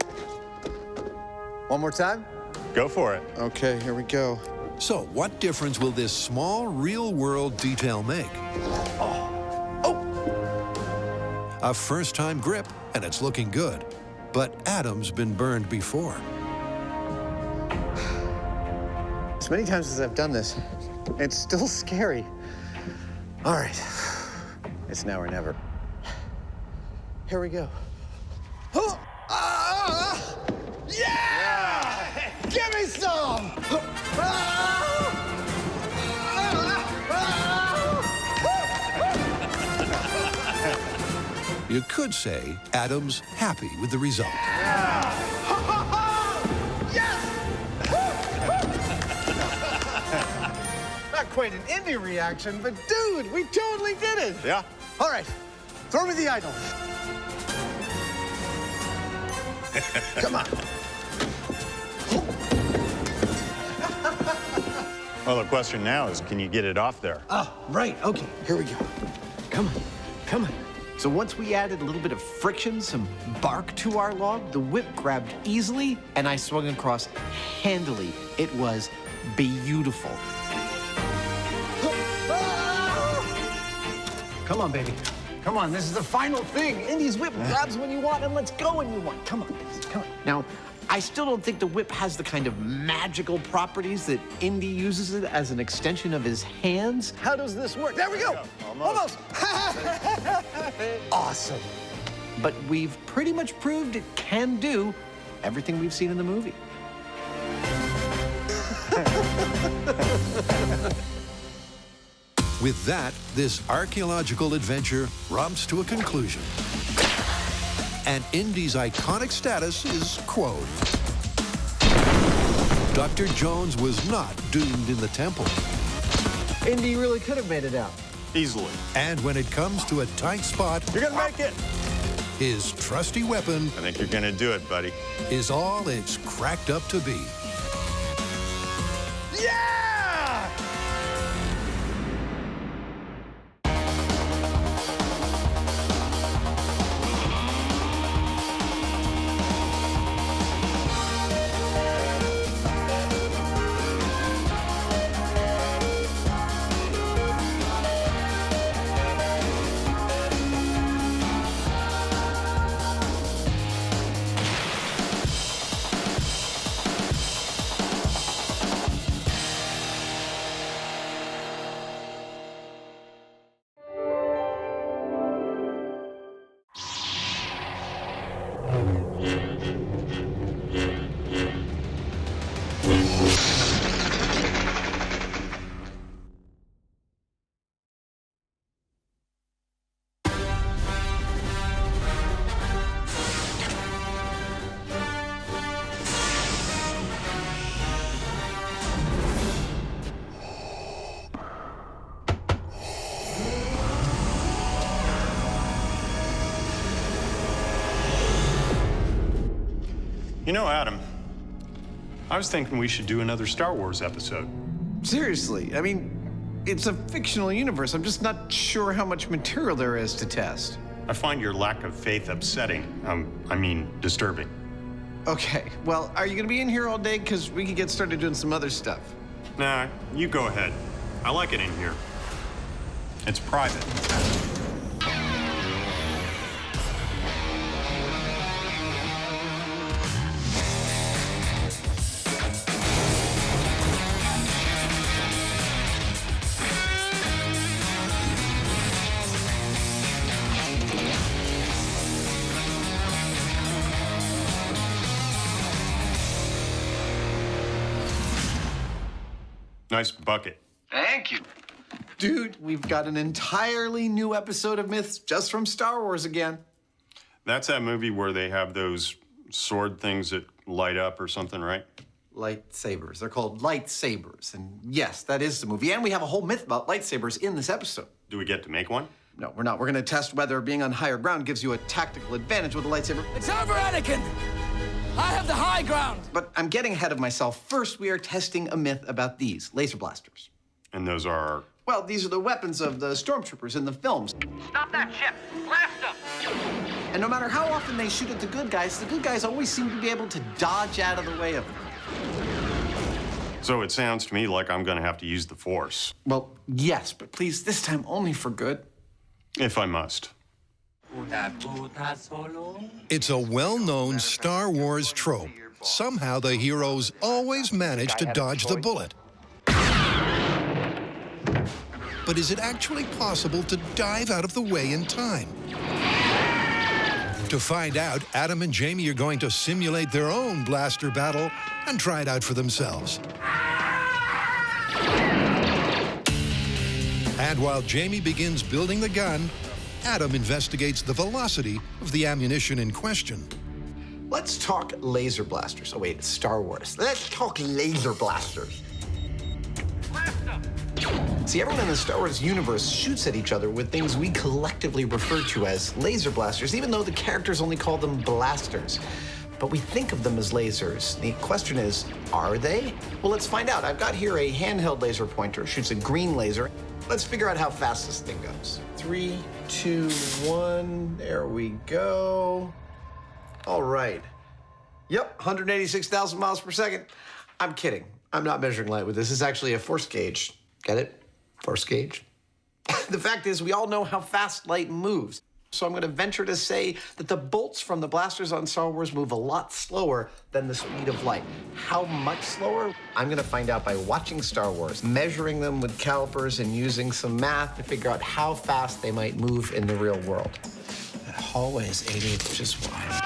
One more time? Go for it. Okay, here we go. So what difference will this small real-world detail make? A first-time grip, and it's looking good. But Adam's been burned before. As many times as I've done this, it's still scary. All right. It's now or never. Here we go. Yeah! Give me some! You could say Adam's happy with the result. Not quite an indie reaction, but dude, we totally did it. Yeah. All right, throw me the idol. Come on. Well, the question now is, can you get it off there? Oh, right, okay, here we go. Come on, come on. So once we added a little bit of friction, some bark to our log, the whip grabbed easily, and I swung across handily. It was beautiful. Come on, baby. Come on, this is the final thing. Indy's whip grabs when you want and lets go when you want. Come on, come on. Now, I still don't think the whip has the kind of magical properties that Indy uses it as an extension of his hands. How does this work? There we go. Almost. Awesome. But we've pretty much proved it can do everything we've seen in the movie. With that, this archaeological adventure romps to a conclusion. And Indy's iconic status is quoed. Dr. Jones was not doomed in the temple. Indy really could have made it out. Easily. And when it comes to a tight spot, You're gonna make it. his trusty weapon I think you're gonna do it, buddy. is all it's cracked up to be. Yeah! You know, Adam, I was thinking we should do another Star Wars episode. Seriously, I mean, it's a fictional universe. I'm just not sure how much material there is to test. I find your lack of faith upsetting. I mean, disturbing. Okay, well, are you gonna be in here all day? Because we could get started doing some other stuff. Nah, you go ahead. I like it in here. It's private. Nice bucket. Thank you. Dude, we've got an entirely new episode of Myths just from Star Wars again. That's that movie where they have those sword things that light up or something, right? Lightsabers. They're called lightsabers. And yes, that is the movie. And we have a whole myth about lightsabers in this episode. Do we get to make one? No, we're not. We're going to test whether being on higher ground gives you a tactical advantage with a lightsaber. It's over, Anakin! I have the high ground! But I'm getting ahead of myself. First, we are testing a myth about these laser blasters. And those are... Well, these are the weapons of the stormtroopers in the films. Stop that ship! Blast them! And no matter how often they shoot at the good guys always seem to be able to dodge out of the way of them. So it sounds to me like I'm gonna have to use the Force. Well, yes, but please, this time only for good. If I must. It's a well-known Star Wars trope. Somehow the heroes always manage to dodge the bullet. But is it actually possible to dive out of the way in time? To find out, Adam and Jamie are going to simulate their own blaster battle and try it out for themselves. And while Jamie begins building the gun, Adam investigates the velocity of the ammunition in question. Let's talk laser blasters. Oh, wait, it's Star Wars. Let's talk laser blasters. Blast them! See, everyone in the Star Wars universe shoots at each other with things we collectively refer to as laser blasters, even though the characters only call them blasters. But we think of them as lasers. The question is, are they? Well, let's find out. I've got here a handheld laser pointer, shoots a green laser. Let's figure out how fast this thing goes. 3, 2, 1, there we go. All right. Yep, 186,000 miles per second. I'm kidding. I'm not measuring light with this. This is actually a force gauge. Get it? Force gauge. The fact is, we all know how fast light moves. So I'm going to venture to say that the bolts from the blasters on Star Wars move a lot slower than the speed of light. How much slower? I'm going to find out by watching Star Wars, measuring them with calipers, and using some math to figure out how fast they might move in the real world. That hallway is 88 inches wide.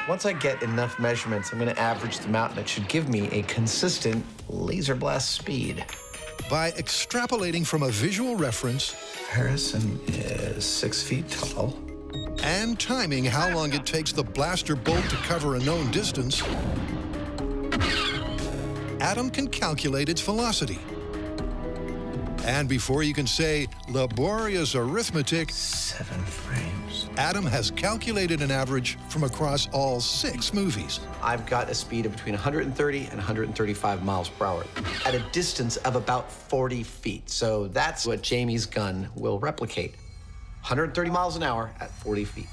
Once I get enough measurements, I'm going to average them out, and it should give me a consistent laser blast speed. By extrapolating from a visual reference Harrison is 6 feet tall. and timing how long it takes the blaster bolt to cover a known distance, Adam can calculate its velocity. And before you can say laborious arithmetic, 7 frames. Adam has calculated an average from across all 6 movies. I've got a speed of between 130 and 135 miles per hour at a distance of about 40 feet. So that's what Jamie's gun will replicate. 130 miles an hour at 40 feet.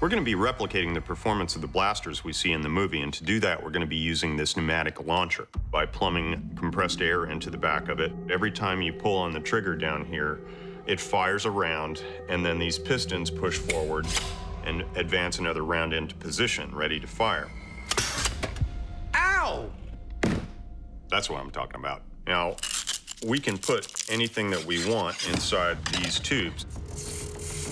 We're going to be replicating the performance of the blasters we see in the movie, and to do that, we're going to be using this pneumatic launcher by plumbing compressed air into the back of it. Every time you pull on the trigger down here, it fires a round, and then these pistons push forward and advance another round into position, ready to fire. Ow! That's what I'm talking about. Now, we can put anything that we want inside these tubes.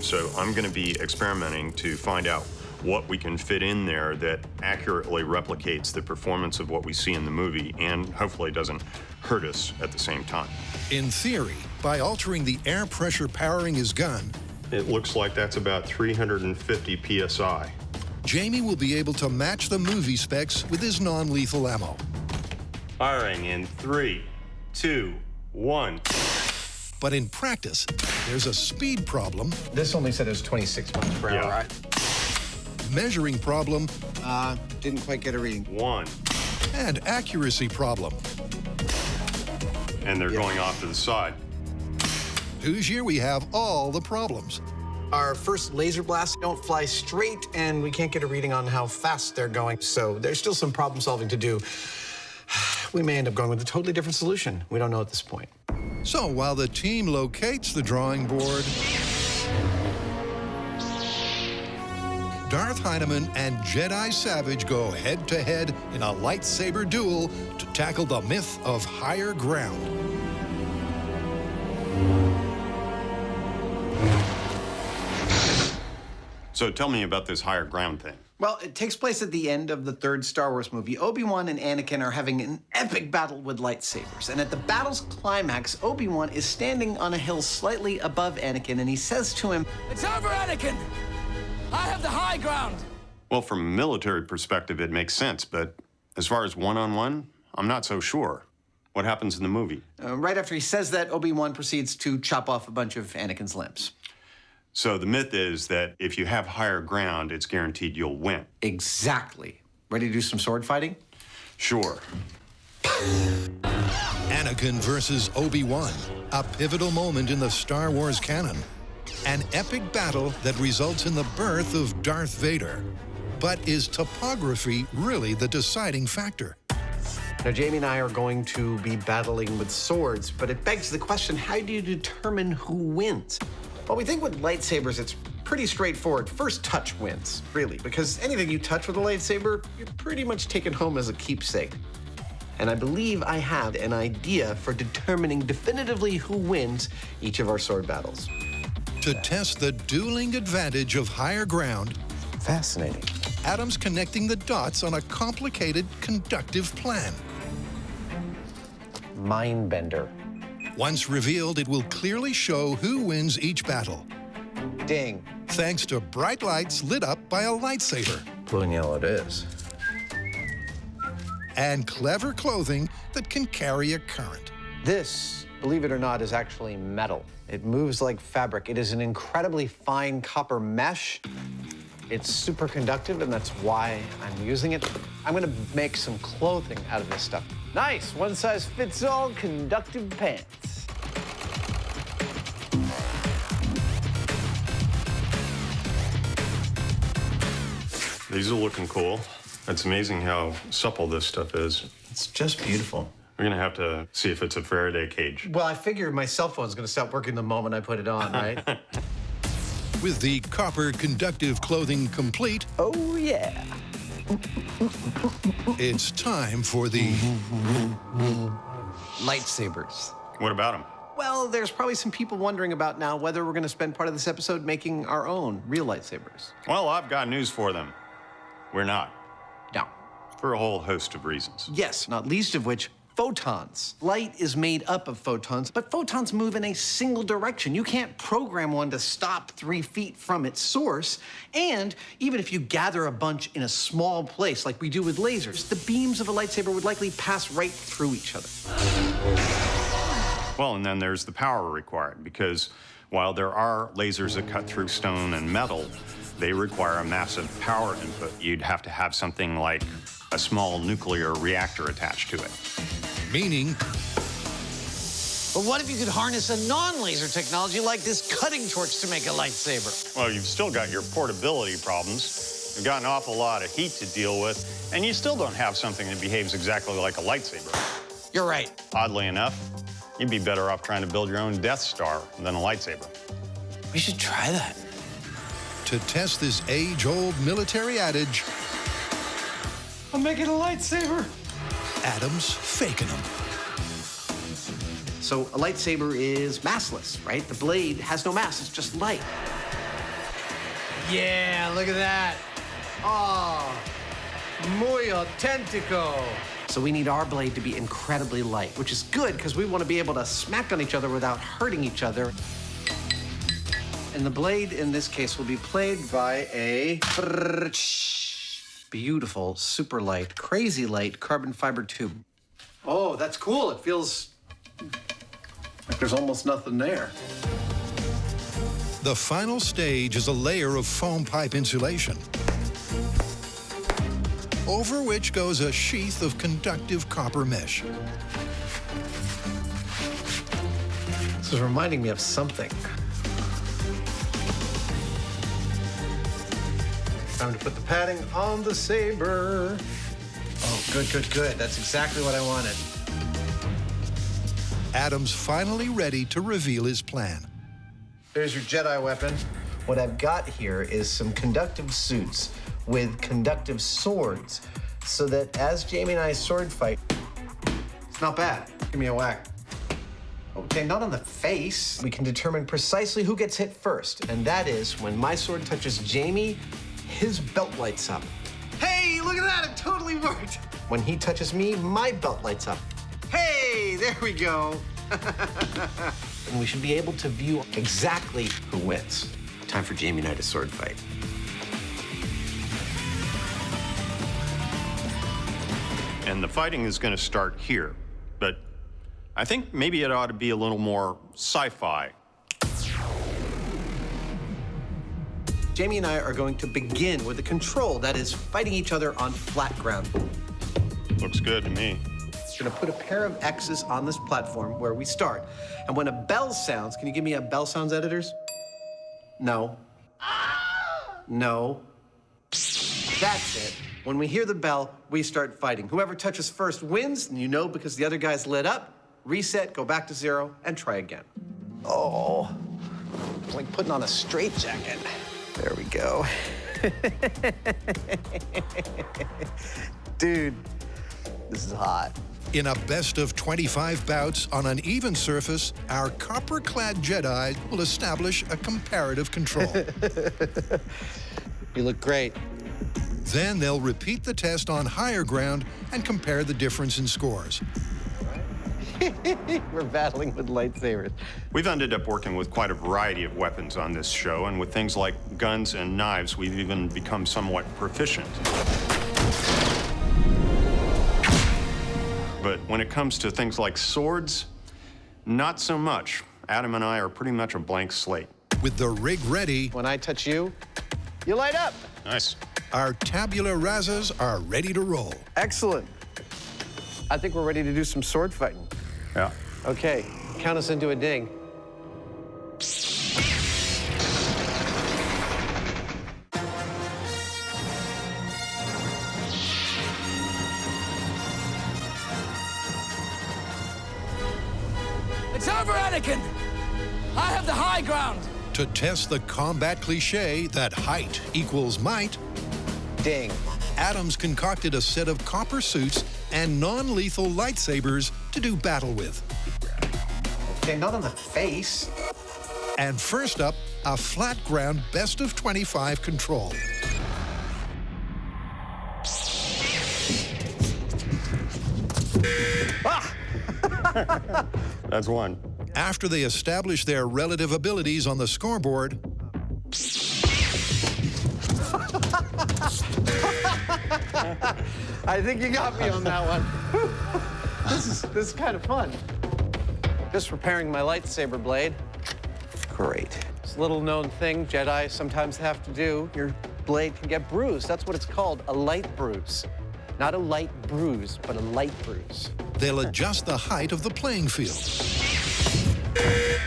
So I'm going to be experimenting to find out what we can fit in there that accurately replicates the performance of what we see in the movie and hopefully doesn't hurt us at the same time. In theory, by altering the air pressure powering his gun, It looks like that's about 350 PSI. Jamie will be able to match the movie specs with his non-lethal ammo. Firing in 3, 2, 1. But in practice, there's a speed problem, This only said it was 26 miles per Yeah. hour. measuring problem, Didn't quite get a reading. 1. and accuracy problem. And they're going off to the side. Whose year we have all the problems. Our first laser blasts don't fly straight, and we can't get a reading on how fast they're going, so there's still some problem solving to do. We may end up going with a totally different solution. We don't know at this point. So while the team locates the drawing board, Darth Heineman and Jedi Savage go head-to-head in a lightsaber duel to tackle the myth of higher ground. So tell me about this higher ground thing. Well, it takes place at the end of the third Star Wars movie. Obi-Wan and Anakin are having an epic battle with lightsabers. And at the battle's climax, Obi-Wan is standing on a hill slightly above Anakin, and he says to him, It's over, Anakin! I have the high ground! Well, from a military perspective, it makes sense, but as far as one-on-one, I'm not so sure. What happens in the movie? right after he says that, Obi-Wan proceeds to chop off a bunch of Anakin's limbs. So the myth is that if you have higher ground, it's guaranteed you'll win. Exactly. Ready to do some sword fighting? Sure. Anakin versus Obi-Wan, a pivotal moment in the Star Wars canon. An epic battle that results in the birth of Darth Vader. But is topography really the deciding factor? Now, Jamie and I are going to be battling with swords, but it begs the question, how do you determine who wins? Well, we think with lightsabers, it's pretty straightforward. First touch wins, really, because anything you touch with a lightsaber, you're pretty much taken home as a keepsake. And I believe I have an idea for determining definitively who wins each of our sword battles. To test the dueling advantage of higher ground, Fascinating. Adam's connecting the dots on a complicated conductive plan. Mindbender. Once revealed, it will clearly show who wins each battle, Ding. thanks to bright lights lit up by a lightsaber Blue and yellow it is. and clever clothing that can carry a current. This, believe it or not, is actually metal. It moves like fabric. It is an incredibly fine copper mesh. It's super conductive, and that's why I'm using it. I'm gonna make some clothing out of this stuff. Nice, one size fits all conductive pants. These are looking cool. It's amazing how supple this stuff is. It's just beautiful. We're gonna have to see if it's a Faraday cage. Well, I figured my cell phone's gonna stop working the moment I put it on, right? With the copper conductive clothing complete, Oh, yeah. it's time for the Lightsabers. What about them? Well, there's probably some people wondering about now whether we're gonna spend part of this episode making our own real lightsabers. Well, I've got news for them. We're not, No. for a whole host of reasons. Yes, not least of which, photons. Light is made up of photons, but photons move in a single direction. You can't program one to stop 3 feet from its source. And even if you gather a bunch in a small place, like we do with lasers, the beams of a lightsaber would likely pass right through each other. Well, and then there's the power required, because while there are lasers that cut through stone and metal, they require a massive power input. You'd have to have something like a small nuclear reactor attached to it. meaning But what if you could harness a non-laser technology like this cutting torch to make a lightsaber? Well, you've still got your portability problems. You've got an awful lot of heat to deal with, and you still don't have something that behaves exactly like a lightsaber. You're right. Oddly enough, you'd be better off trying to build your own Death Star than a lightsaber. We should try that. to test this age-old military adage, I'm making a lightsaber. Adam's faking them. So a lightsaber is massless, right? The blade has no mass, it's just light. Yeah, look at that. Oh, muy auténtico. So we need our blade to be incredibly light, which is good because we want to be able to smack on each other without hurting each other. And the blade in this case will be played by a beautiful, super light, crazy light carbon fiber tube. Oh, that's cool. It feels like there's almost nothing there. The final stage is a layer of foam pipe insulation, over which goes a sheath of conductive copper mesh. This is reminding me of something. Time to put the padding on the saber. Oh, good, good, good. That's exactly what I wanted. Adam's finally ready to reveal his plan. There's your Jedi weapon. What I've got here is some conductive suits with conductive swords, so that as Jamie and I sword fight, it's not bad. Give me a whack. Okay, not on the face. We can determine precisely who gets hit first, and that is when my sword touches Jamie, his belt lights up. Hey, look at that, it totally worked. When he touches me, my belt lights up. Hey, there we go. And we should be able to view exactly who wins. Time for Jamie and I to sword fight. And the fighting is going to start here, but I think maybe it ought to be a little more sci-fi. Jamie and I are going to begin with a control that is fighting each other on flat ground. Looks good to me. We're gonna put a pair of X's on this platform where we start. And when a bell sounds, can you give me a bell sounds, editors? No. No. That's it. When we hear the bell, we start fighting. Whoever touches first wins, and you know because the other guy's lit up. Reset, go back to 0, and try again. Oh, it's like putting on a straitjacket. There we go. Dude, this is hot. In a best of 25 bouts on an even surface, our copper-clad Jedi will establish a comparative control. You look great. Then they'll repeat the test on higher ground and compare the difference in scores. We're battling with lightsabers. We've ended up working with quite a variety of weapons on this show, and with things like guns and knives, we've even become somewhat proficient. But when it comes to things like swords, not so much. Adam and I are pretty much a blank slate. With the rig ready, When I touch you, you light up. Nice. our tabula rasas are ready to roll. Excellent. I think we're ready to do some sword fighting. Yeah. Okay, count us into a ding. It's over, Anakin! I have the high ground! To test the combat cliche that height equals might, Ding. Adams concocted a set of copper suits and non-lethal lightsabers to do battle with. Okay, not on the face. And first up, a flat ground best of 25 control. That's one. After they establish their relative abilities on the scoreboard, I think you got me on that one. This is kind of fun. Just repairing my lightsaber blade. Great. It's a little known thing Jedi sometimes have to do. Your blade can get bruised. That's what it's called, a light bruise. Not a light bruise, but a light bruise. they'll adjust the height of the playing field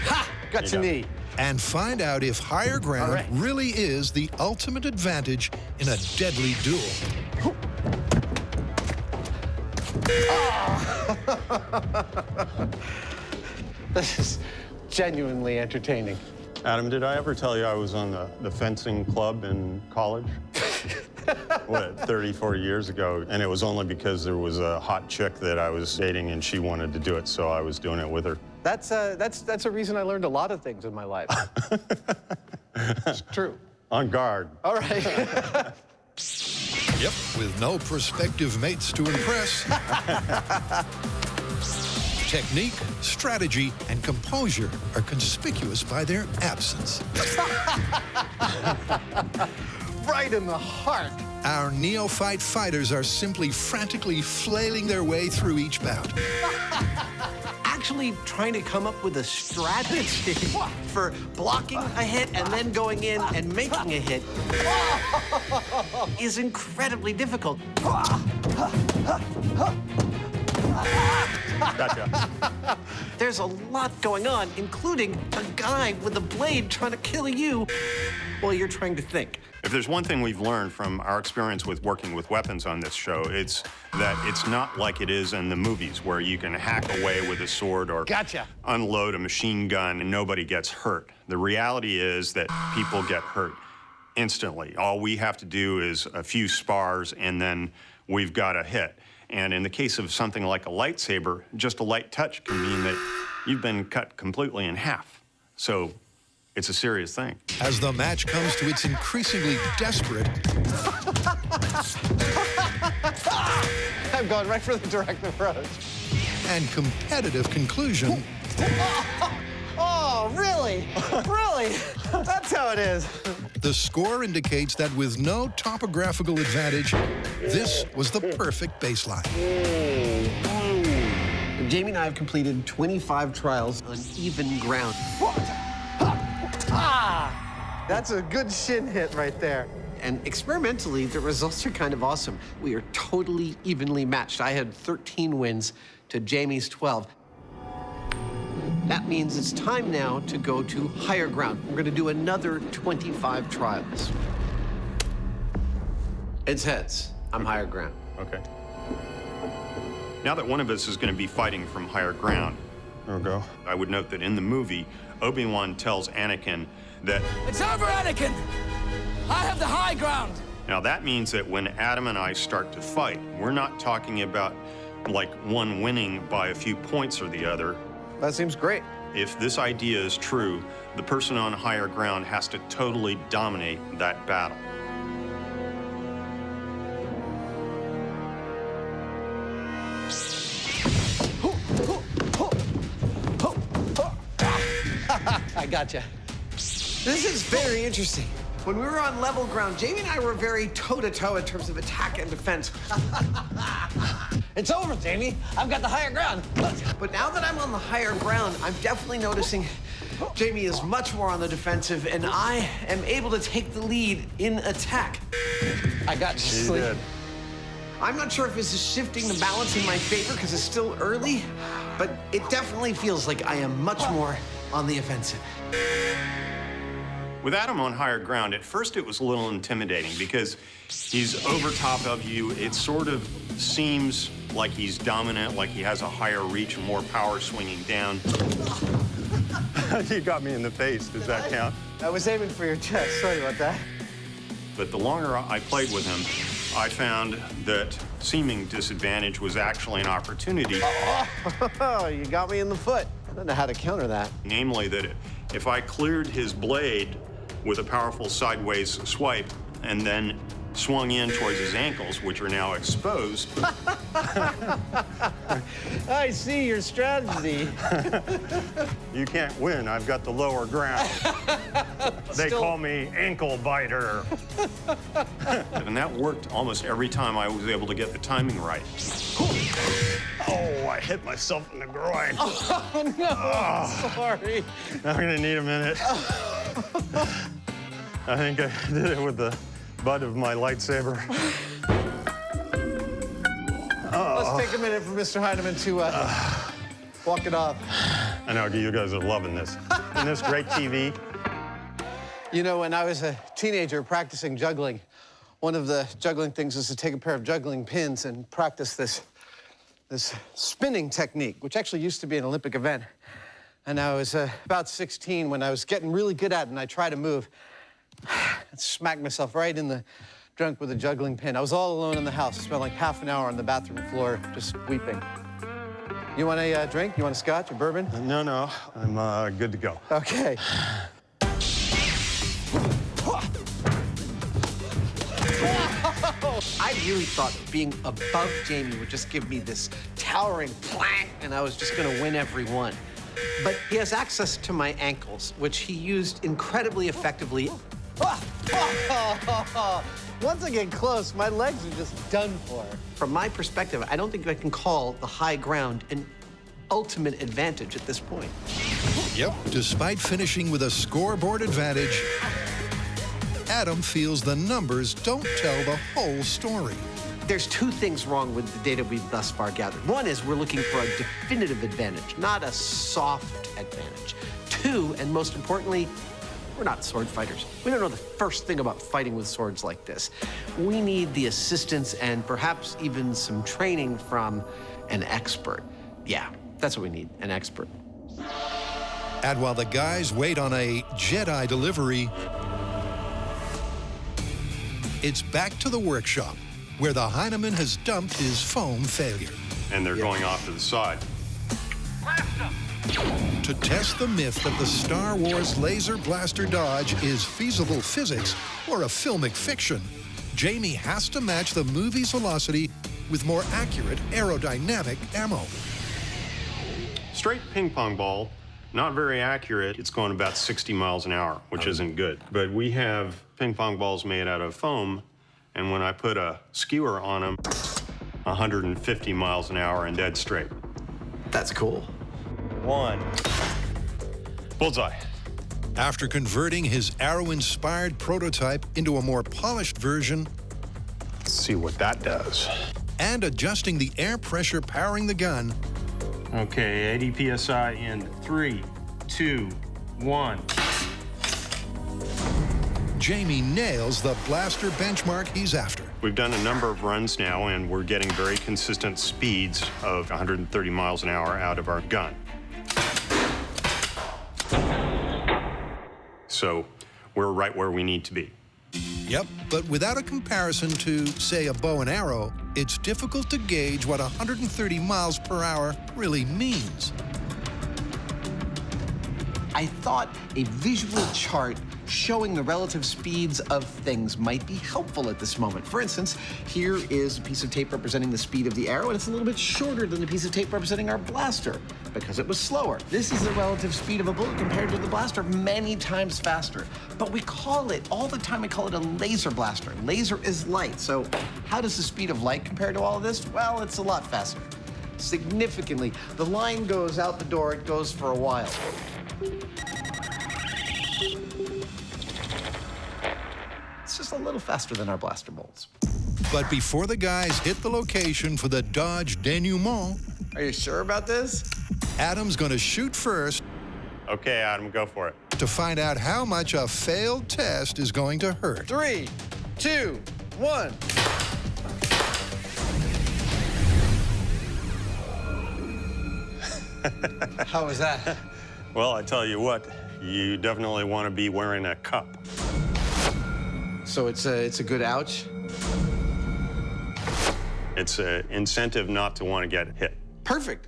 Ha! Got your knee. and find out if higher ground All right. really is the ultimate advantage in a deadly duel. This is genuinely entertaining. Adam, did I ever tell you I was on the fencing club in college? What, 34 years ago? And it was only because there was a hot chick that I was dating and she wanted to do it, so I was doing it with her. That's a reason I learned a lot of things in my life. It's true. On guard. All right. Yep, with no prospective mates to impress. Technique, strategy, and composure are conspicuous by their absence. Right in the heart. Our neophyte fighters are simply frantically flailing their way through each bout. Actually trying to come up with a strategy for blocking a hit and then going in and making a hit is incredibly difficult. Gotcha. There's a lot going on, including a guy with a blade trying to kill you while you're trying to think. If there's one thing we've learned from our experience with working with weapons on this show, it's that it's not like it is in the movies where you can hack away with a sword or Gotcha. unload a machine gun and nobody gets hurt. The reality is that people get hurt instantly. All we have to do is a few spars and then we've got a hit. And in the case of something like a lightsaber, just a light touch can mean that you've been cut completely in half. So it's a serious thing. As the match comes to its increasingly desperate I'm going right for the direct approach. and competitive conclusion, Oh, really? Really? That's how it is. the score indicates that with no topographical advantage, this was the perfect baseline. Jamie and I have completed 25 trials on even ground. That's a good shin hit right there. And experimentally, the results are kind of awesome. We are totally evenly matched. I had 13 wins to Jamie's 12. That means it's time now to go to higher ground. We're going to do another 25 trials. It's heads. I'm higher ground. Okay. Now that one of us is going to be fighting from higher ground, there we go. I would note that in the movie, Obi-Wan tells Anakin that, It's over, Anakin! I have the high ground! now that means that when Adam and I start to fight, we're not talking about like one winning by a few points or the other. That seems great. If this idea is true, the person on higher ground has to totally dominate that battle. I gotcha. This is very interesting. When we were on level ground, Jamie and I were very toe-to-toe in terms of attack and defense. It's over, Jamie. I've got the higher ground. But now that I'm on the higher ground, I'm definitely noticing Jamie is much more on the defensive, and I am able to take the lead in attack. I got you, Sleep. I'm not sure if this is shifting the balance in my favor because it's still early, but it definitely feels like I am much more on the offensive. With Adam on higher ground, at first it was a little intimidating because he's over top of you. It sort of seems like he's dominant, like he has a higher reach and more power swinging down. You got me in the face. Does that count? I was aiming for your chest. Sorry about that. But the longer I played with him, I found that seeming disadvantage was actually an opportunity. Oh, you got me in the foot. I don't know how to counter that. Namely that if I cleared his blade with a powerful sideways swipe and then swung in towards his ankles, which are now exposed. I see your strategy. You can't win. I've got the lower ground. They call me ankle biter. And that worked almost every time I was able to get the timing right. Oh, I hit myself in the groin. Oh, no, sorry. I'm gonna need a minute. I think I did it with the butt of my lightsaber. Let's take a minute for Mr. Heineman to walk it off. I know, you guys are loving this. Isn't this great TV? You know, when I was a teenager practicing juggling, one of the juggling things is to take a pair of juggling pins and practice this spinning technique, which actually used to be an Olympic event. And I was about 16 when I was getting really good at it, and I tried to move. I smacked myself right in the trunk with a juggling pin. I was all alone in the house. I spent like half an hour on the bathroom floor just weeping. You want a drink? You want a scotch or bourbon? No, I'm good to go. Okay. I really thought being above Jamie would just give me this towering plank, and I was just gonna win every one. But he has access to my ankles, which he used incredibly effectively. Once I get close, my legs are just done for. From my perspective, I don't think I can call the high ground an ultimate advantage at this point. Yep, despite finishing with a scoreboard advantage, Adam feels the numbers don't tell the whole story. There's two things wrong with the data we've thus far gathered. One is we're looking for a definitive advantage, not a soft advantage. Two, and most importantly, we're not sword fighters. We don't know the first thing about fighting with swords like this. We need the assistance and perhaps even some training from an expert. Yeah, that's what we need, an expert. And while the guys wait on a Jedi delivery, it's back to the workshop, where the Heineman has dumped his foam failure. And they're going off to the side. To test the myth that the Star Wars laser blaster dodge is feasible physics or a filmic fiction, Jamie has to match the movie's velocity with more accurate aerodynamic ammo. Straight ping pong ball, not very accurate. It's going about 60 miles an hour, which isn't good. But we have ping pong balls made out of foam, and when I put a skewer on them, 150 miles an hour and dead straight. That's cool. One. Bullseye. After converting his arrow-inspired prototype into a more polished version Let's see what that does. and adjusting the air pressure powering the gun, Okay, 80 PSI in 3, 2, 1. Jamie nails the blaster benchmark he's after. We've done a number of runs now, and we're getting very consistent speeds of 130 miles an hour out of our gun. So we're right where we need to be. Yep, but without a comparison to, say, a bow and arrow, it's difficult to gauge what 130 miles per hour really means. I thought a visual chart showing the relative speeds of things might be helpful at this moment. For instance, here is a piece of tape representing the speed of the arrow, and it's a little bit shorter than the piece of tape representing our blaster. because it was slower. This is the relative speed of a bullet compared to the blaster, many times faster. But we call it, all the time, we call it a laser blaster. Laser is light, so how does the speed of light compare to all of this? Well, it's a lot faster. Significantly. The line goes out the door, it goes for a while. It's just a little faster than our blaster bolts. But before the guys hit the location for the Dodge denouement, Are you sure about this? Adam's gonna shoot first Okay, Adam, go for it. to find out how much a failed test is going to hurt. 3, 2, 1. How was that? Well, I tell you what, you definitely want to be wearing a cup. So it's a good ouch? It's an incentive not to want to get hit. Perfect.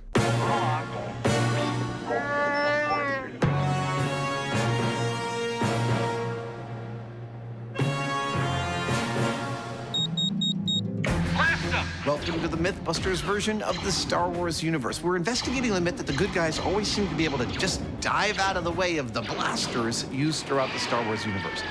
Welcome to the MythBusters version of the Star Wars universe. We're investigating the myth that the good guys always seem to be able to just dive out of the way of the blasters used throughout the Star Wars universe.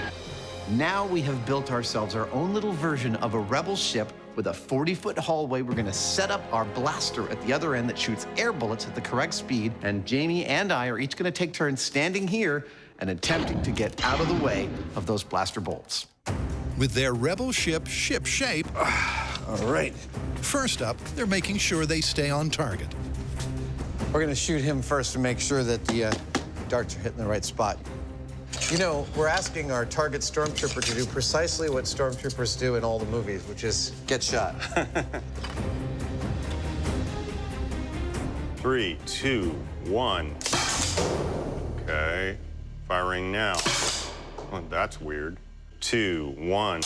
Now we have built ourselves our own little version of a rebel ship with a 40-foot hallway. We're gonna set up our blaster at the other end that shoots air bullets at the correct speed, and Jamie and I are each gonna take turns standing here and attempting to get out of the way of those blaster bolts. With their rebel ship ship-shape, All right. first up, they're making sure they stay on target. We're gonna shoot him first to make sure that the darts are hitting the right spot. You know, we're asking our target stormtrooper to do precisely what stormtroopers do in all the movies, which is get shot. 3, 2, 1. Okay, firing now. Well, that's weird. 2, 1.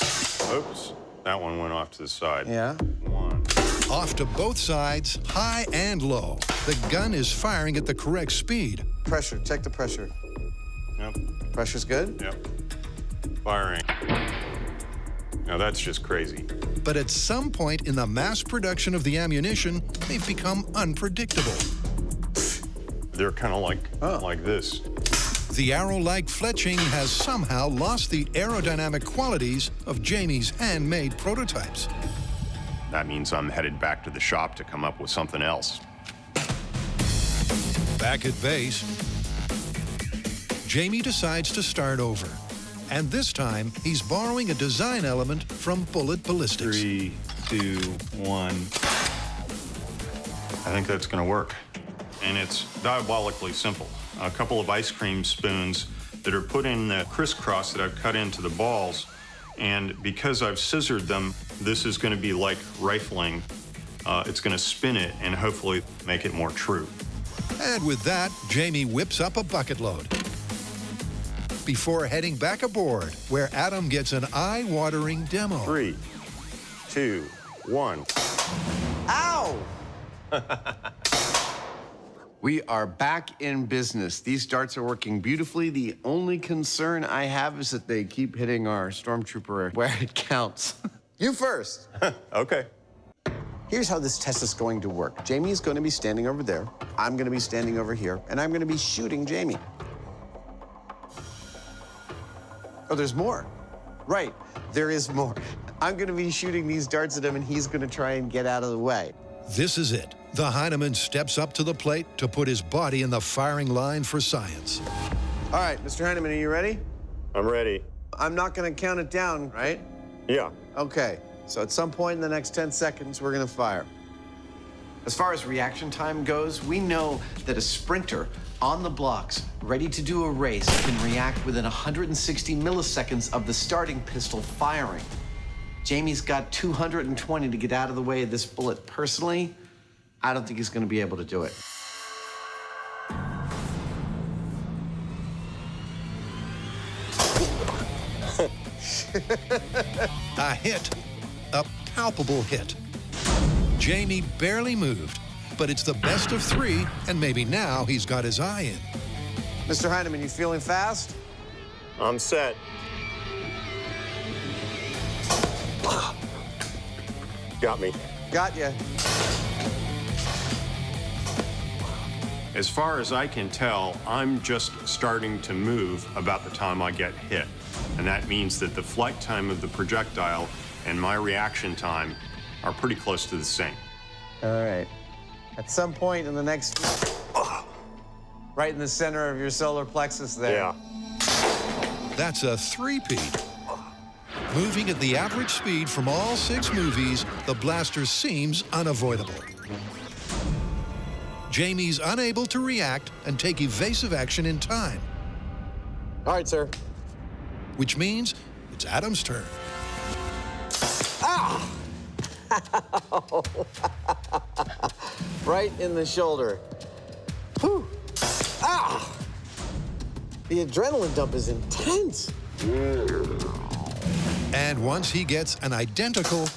Oops, that one went off to the side. Yeah? 1. Off to both sides, high and low. The gun is firing at the correct speed. Pressure, check the pressure. Yep, Pressure's good? yep. Firing. Now that's just crazy. But at some point in the mass production of the ammunition, they've become unpredictable. They're kind of like this. The arrow-like fletching has somehow lost the aerodynamic qualities of Jamie's handmade prototypes. That means I'm headed back to the shop to come up with something else. Back at base, Jamie decides to start over. And this time, he's borrowing a design element from Bullet Ballistics. 3, 2, 1. I think that's gonna work. And it's diabolically simple. A couple of ice cream spoons that are put in the crisscross that I've cut into the balls. And because I've scissored them, this is gonna be like rifling. It's gonna spin it and hopefully make it more true. And with that, Jamie whips up a bucket load. Before heading back aboard, where Adam gets an eye-watering demo. 3, 2, 1. Ow! We are back in business. These darts are working beautifully. The only concern I have is that they keep hitting our stormtrooper where it counts. You first. Okay. Here's how this test is going to work. Jamie is going to be standing over there. I'm going to be standing over here, and I'm going to be shooting Jamie. Oh, there's more. Right, there is more. I'm going to be shooting these darts at him, and he's going to try and get out of the way. This is it. The Heineman steps up to the plate to put his body in the firing line for science. All right, Mr. Heineman, are you ready? I'm ready. I'm not gonna count it down, right? Yeah. Okay, so at some point in the next 10 seconds, we're gonna fire. As far as reaction time goes, we know that a sprinter on the blocks, ready to do a race, can react within 160 milliseconds of the starting pistol firing. Jamie's got 220 to get out of the way of this bullet. Personally, I don't think he's going to be able to do it. A hit. A palpable hit. Jamie barely moved, but it's the best of 3, and maybe now he's got his eye in. Mr. Heineman, you feeling fast? I'm set. Got me. Got ya. As far as I can tell, I'm just starting to move about the time I get hit. And that means that the flight time of the projectile and my reaction time are pretty close to the same. All right. At some point in the next... right in the center of your solar plexus there. Yeah. That's a three-peat. Moving at the average speed from all 6 movies, the blaster seems unavoidable. Jamie's unable to react and take evasive action in time, All right, sir. which means it's Adam's turn. Right in the shoulder. Whew. Ah! The adrenaline dump is intense. And once he gets an identical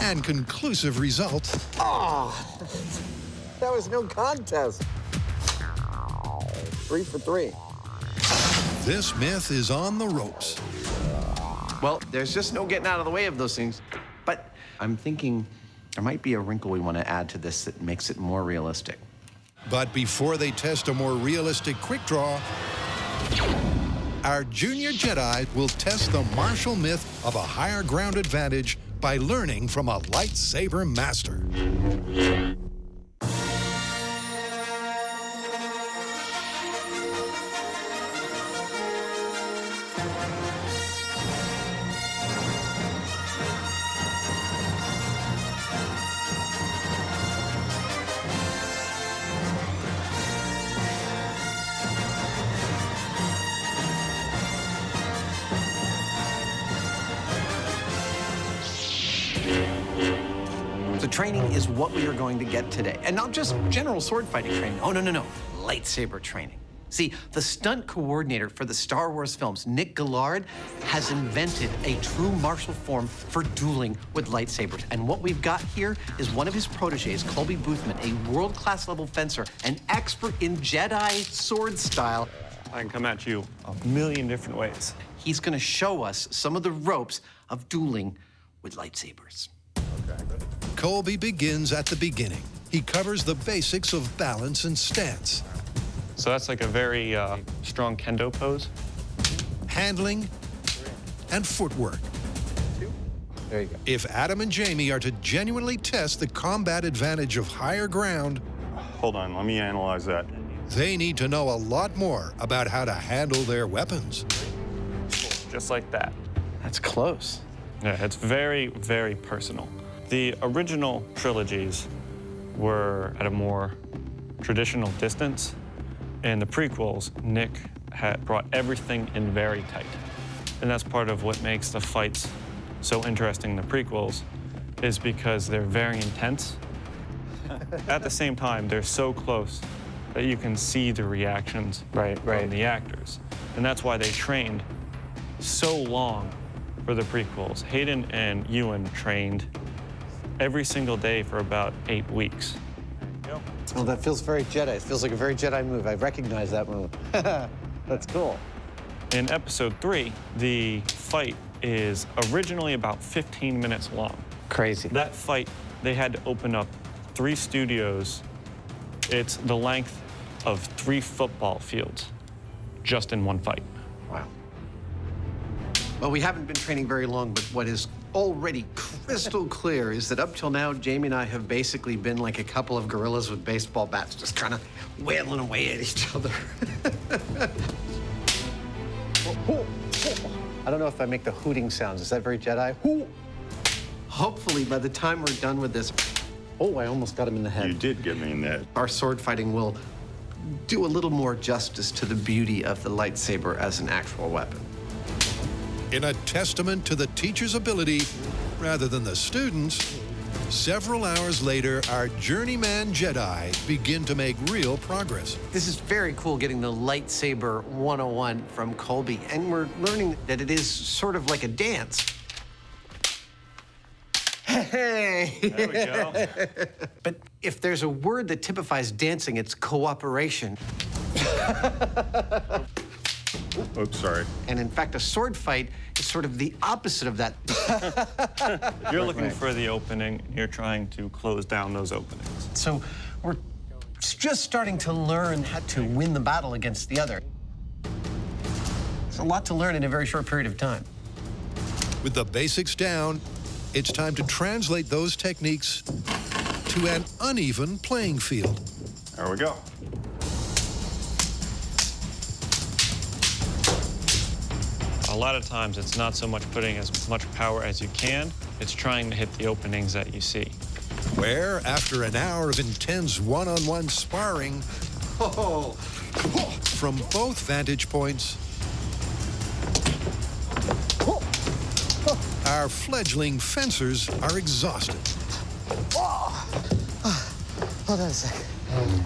and conclusive result, That was no contest. 3 for 3. this myth is on the ropes. Well, there's just no getting out of the way of those things. But I'm thinking there might be a wrinkle we want to add to this that makes it more realistic. But before they test a more realistic quick draw, our junior Jedi will test the martial myth of a higher ground advantage by learning from a lightsaber master. The training is what we are going to get today. And not just general sword fighting training. Oh, no. Lightsaber training. See, the stunt coordinator for the Star Wars films, Nick Gillard, has invented a true martial form for dueling with lightsabers. And what we've got here is one of his proteges, Colby Boothman, a world-class level fencer, an expert in Jedi sword style. I can come at you a million different ways. He's gonna show us some of the ropes of dueling with lightsabers. Colby begins at the beginning. He covers the basics of balance and stance, So that's like a very strong kendo pose. handling, and footwork. There you go. If Adam and Jamie are to genuinely test the combat advantage of higher ground, Hold on, let me analyze that. they need to know a lot more about how to handle their weapons. Just like that. That's close. Yeah, it's very, very personal. The original trilogies were at a more traditional distance. In the prequels, Nick had brought everything in very tight. And that's part of what makes the fights so interesting in the prequels, is because they're very intense. At the same time, they're so close that you can see the reactions from the actors. And that's why they trained so long for the prequels. Hayden and Ewan trained every single day for about 8 weeks. Oh, that feels very Jedi. It feels like a very Jedi move. I recognize that move. That's cool. In episode 3, the fight is originally about 15 minutes long. Crazy. That fight, they had to open up 3 studios. It's the length of 3 football fields just in one fight. Wow. Well, we haven't been training very long, but what is already crystal clear is that up till now, Jamie and I have basically been like a couple of gorillas with baseball bats, just kind of wailing away at each other. I don't know if I make the hooting sounds. Is that very Jedi? Hopefully, by the time we're done with this, Oh, I almost got him in the head. You did get me in that. our sword fighting will do a little more justice to the beauty of the lightsaber as an actual weapon. In a testament to the teacher's ability rather than the students, several hours later, our journeyman Jedi begin to make real progress. This is very cool getting the lightsaber 101 from Colby, and we're learning that it is sort of like a dance. Hey! There we go. But if there's a word that typifies dancing, it's cooperation. Oops, sorry. And in fact, a sword fight is sort of the opposite of that. You're looking for the opening. You're trying to close down those openings. So we're just starting to learn how to win the battle against the other. It's a lot to learn in a very short period of time. With the basics down, it's time to translate those techniques to an uneven playing field. There we go. A lot of times, it's not so much putting as much power as you can. It's trying to hit the openings that you see. Where, after an hour of intense one-on-one sparring, from both vantage points, our fledgling fencers are exhausted. Hold on a second.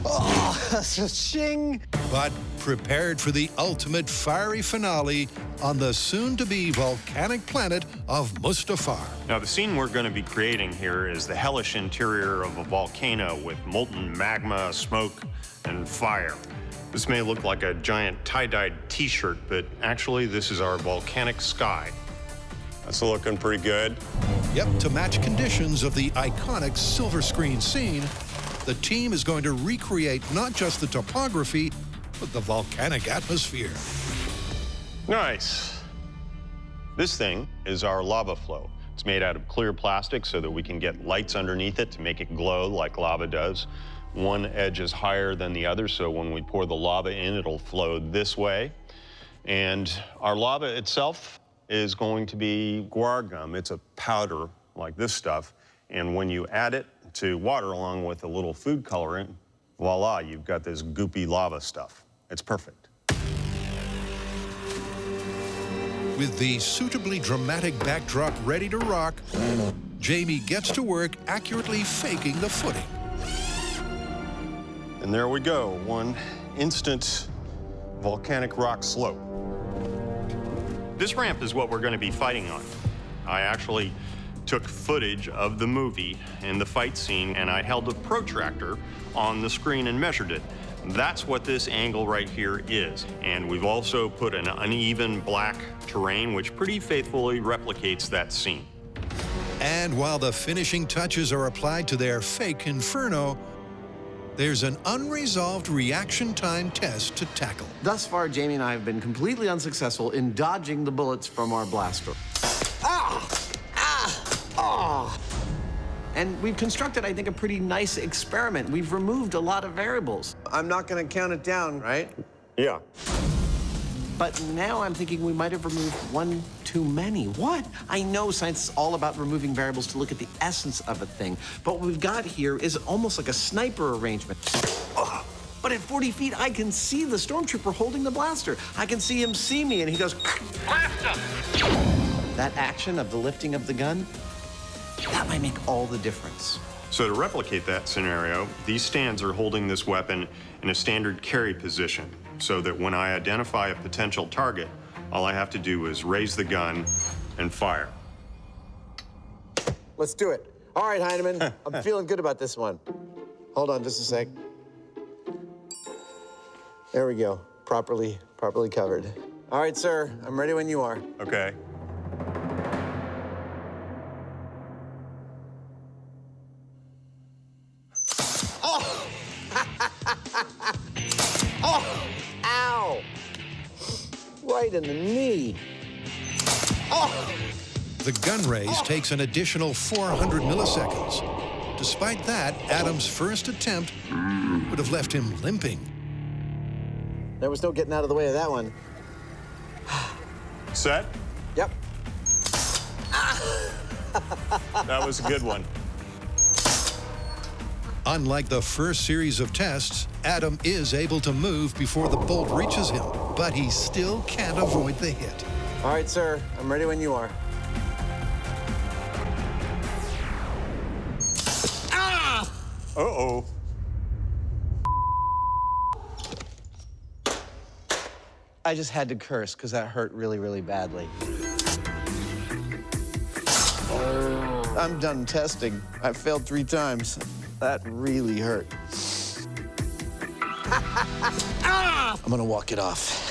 Oh, shing! But prepared for the ultimate fiery finale on the soon-to-be volcanic planet of Mustafar. Now, the scene we're going to be creating here is the hellish interior of a volcano with molten magma, smoke, and fire. This may look like a giant tie-dyed t-shirt, but actually this is our volcanic sky. That's looking pretty good. Yep, to match conditions of the iconic silver screen scene, the team is going to recreate not just the topography, but the volcanic atmosphere. Nice. This thing is our lava flow. It's made out of clear plastic so that we can get lights underneath it to make it glow like lava does. One edge is higher than the other, so when we pour the lava in, it'll flow this way. And our lava itself is going to be guar gum. It's a powder like this stuff. And when you add it to water along with a little food colorant, voila, you've got this goopy lava stuff. It's perfect. With the suitably dramatic backdrop ready to rock, Jamie gets to work accurately faking the footing. And there we go, one instant volcanic rock slope. This ramp is what we're going to be fighting on. I actually took footage of the movie and the fight scene, and I held a protractor on the screen and measured it. That's what this angle right here is. And we've also put an uneven black terrain, which pretty faithfully replicates that scene. And while the finishing touches are applied to their fake inferno, there's an unresolved reaction time test to tackle. Thus far, Jamie and I have been completely unsuccessful in dodging the bullets from our blaster. And we've constructed, I think, a pretty nice experiment. We've removed a lot of variables. I'm not going to count it down, right? Yeah. But now I'm thinking we might have removed one too many. What? I know science is all about removing variables to look at the essence of a thing, but what we've got here is almost like a sniper arrangement. But at 40 feet, I can see the stormtrooper holding the blaster. I can see him see me, and he goes, "Blaster!" That action of the lifting of the gun, that might make all the difference. So to replicate that scenario, these stands are holding this weapon in a standard carry position, so that when I identify a potential target, all I have to do is raise the gun and fire. Let's do it. All right, Heineman, I'm feeling good about this one. Hold on just a sec. There we go, properly covered. All right, sir, I'm ready when you are. Okay. Oh, ow! Right in the knee. Oh! The gun raise takes an additional 400 milliseconds. Despite that, Adam's first attempt would have left him limping. There was no getting out of the way of that one. Set? Yep. That was a good one. Unlike the first series of tests, Adam is able to move before the bolt reaches him, but he still can't avoid the hit. All right, sir, I'm ready when you are. Uh-oh. I just had to curse because that hurt really, really badly. I'm done testing. I failed 3 times. That really hurt. I'm gonna walk it off.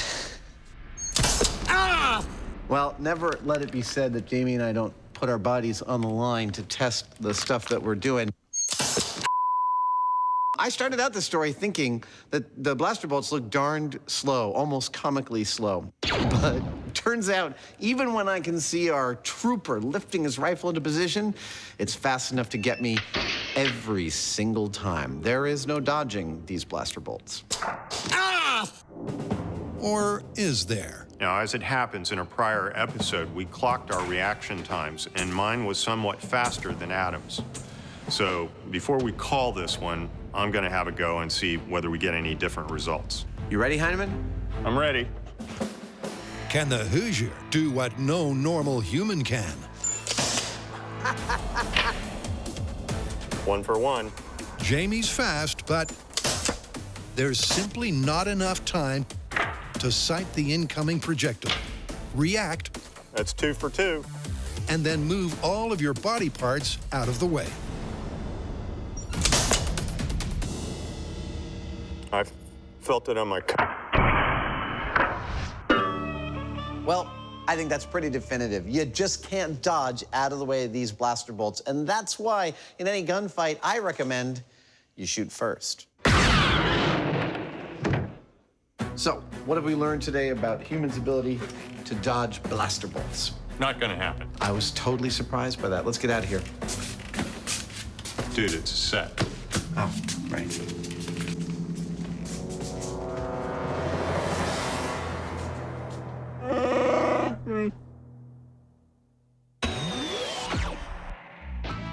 Well, never let it be said that Jamie and I don't put our bodies on the line to test the stuff that we're doing. I started out the story thinking that the blaster bolts look darned slow, almost comically slow. But turns out, even when I can see our trooper lifting his rifle into position, it's fast enough to get me every single time. There is no dodging these blaster bolts. Or is there? Now, as it happens, in a prior episode, we clocked our reaction times, and mine was somewhat faster than Adam's. So before we call this one, I'm going to have a go and see whether we get any different results. You ready, Heineman? I'm ready. Can the Hoosier do what no normal human can? 1 for 1. Jamie's fast, but there's simply not enough time to sight the incoming projectile, react, That's 2 for 2. and then move all of your body parts out of the way. I felt it on my... Well, I think that's pretty definitive. You just can't dodge out of the way of these blaster bolts. And that's why, in any gunfight, I recommend you shoot first. So, what have we learned today about humans' ability to dodge blaster bolts? Not going to happen. I was totally surprised by that. Let's get out of here. Dude, it's a set. Oh, right.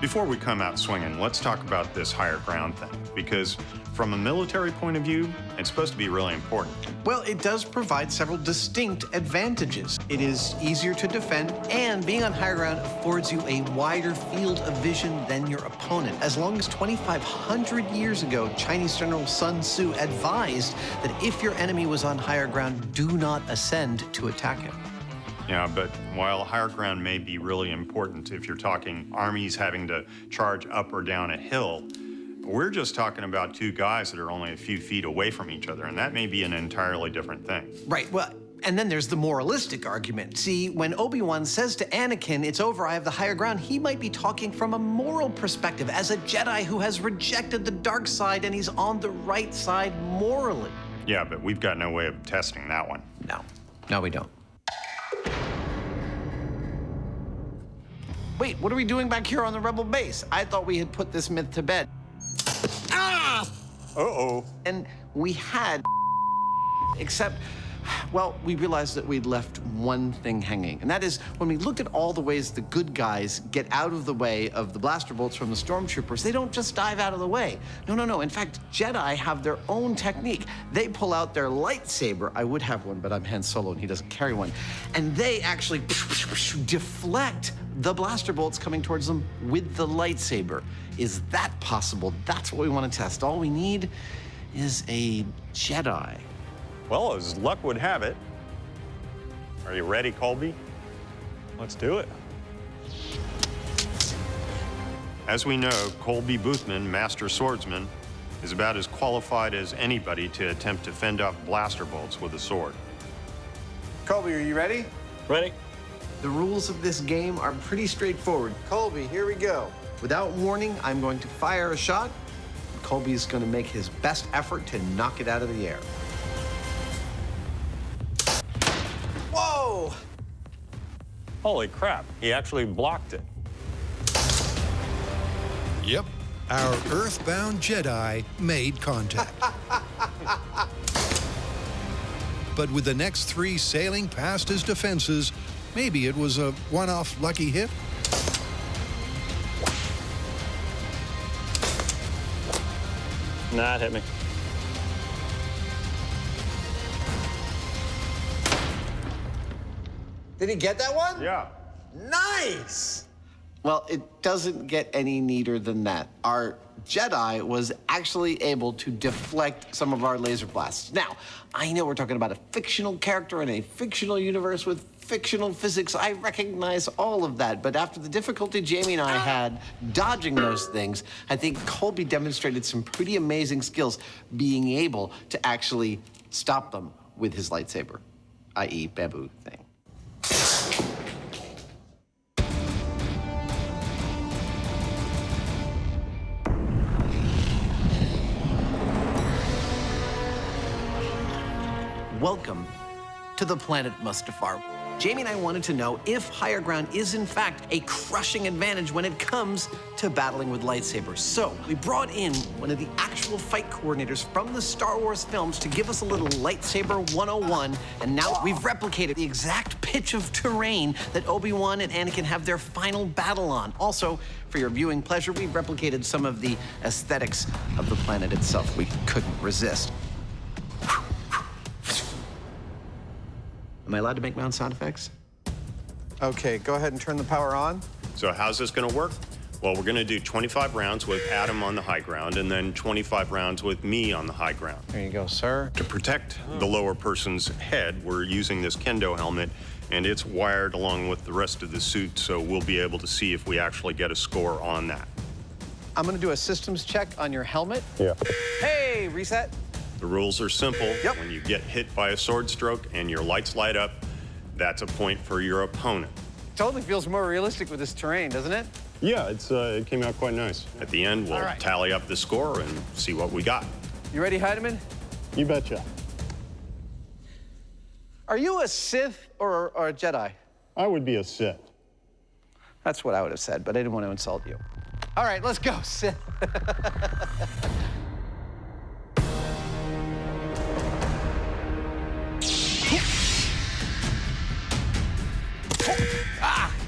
Before we come out swinging, let's talk about this higher ground thing, because from a military point of view, it's supposed to be really important. Well, it does provide several distinct advantages. It is easier to defend, and being on higher ground affords you a wider field of vision than your opponent. As long as 2,500 years ago, Chinese General Sun Tzu advised that if your enemy was on higher ground, do not ascend to attack him. Yeah, but while higher ground may be really important if you're talking armies having to charge up or down a hill, we're just talking about two guys that are only a few feet away from each other, and that may be an entirely different thing. Right, well, and then there's the moralistic argument. See, when Obi-Wan says to Anakin, "It's over, I have the higher ground," he might be talking from a moral perspective as a Jedi who has rejected the dark side and he's on the right side morally. Yeah, but we've got no way of testing that one. No, we don't. Wait, what are we doing back here on the Rebel base? I thought we had put this myth to bed. Uh-oh. And we had, except, well, we realized that we'd left one thing hanging. And that is, when we looked at all the ways the good guys get out of the way of the blaster bolts from the stormtroopers, they don't just dive out of the way. No. In fact, Jedi have their own technique. They pull out their lightsaber. I would have one, but I'm Han Solo and he doesn't carry one. And they actually deflect the blaster bolts coming towards them with the lightsaber. Is that possible? That's what we want to test. All we need is a Jedi. Well, as luck would have it. Are you ready, Colby? Let's do it. As we know, Colby Boothman, Master Swordsman, is about as qualified as anybody to attempt to fend off blaster bolts with a sword. Colby, are you ready? Ready? The rules of this game are pretty straightforward. Colby, here we go. Without warning, I'm going to fire a shot. Colby's going to make his best effort to knock it out of the air. Whoa! Holy crap, he actually blocked it. Yep, our earthbound Jedi made contact. But with the next three sailing past his defenses, maybe it was a one-off lucky hit? Nah, it hit me. Did he get that one? Yeah. Nice! Well, it doesn't get any neater than that. Our Jedi was actually able to deflect some of our laser blasts. Now, I know we're talking about a fictional character in a fictional universe with fictional physics. I recognize all of that, but after the difficulty Jamie and I had dodging those things, I think Colby demonstrated some pretty amazing skills being able to actually stop them with his lightsaber, i.e. bamboo thing. Welcome to the planet Mustafar. Jamie and I wanted to know if higher ground is in fact a crushing advantage when it comes to battling with lightsabers. So we brought in one of the actual fight coordinators from the Star Wars films to give us a little lightsaber 101, and now we've replicated the exact pitch of terrain that Obi-Wan and Anakin have their final battle on. Also, for your viewing pleasure, we've replicated some of the aesthetics of the planet itself. We couldn't resist. Am I allowed to make my own sound effects? Okay, go ahead and turn the power on. So how's this gonna work? Well, we're gonna do 25 rounds with Adam on the high ground and then 25 rounds with me on the high ground. There you go, sir. To protect the lower person's head, we're using this kendo helmet, and it's wired along with the rest of the suit, so we'll be able to see if we actually get a score on that. I'm gonna do a systems check on your helmet. Yeah. Hey, reset. The rules are simple. Yep. When you get hit by a sword stroke and your lights light up, that's a point for your opponent. Totally feels more realistic with this terrain, doesn't it? Yeah, it came out quite nice. At the end, we'll All right. tally up the score and see what we got. You ready, Heidemann? You betcha. Are you a Sith or a Jedi? I would be a Sith. That's what I would have said, but I didn't want to insult you. All right, let's go, Sith.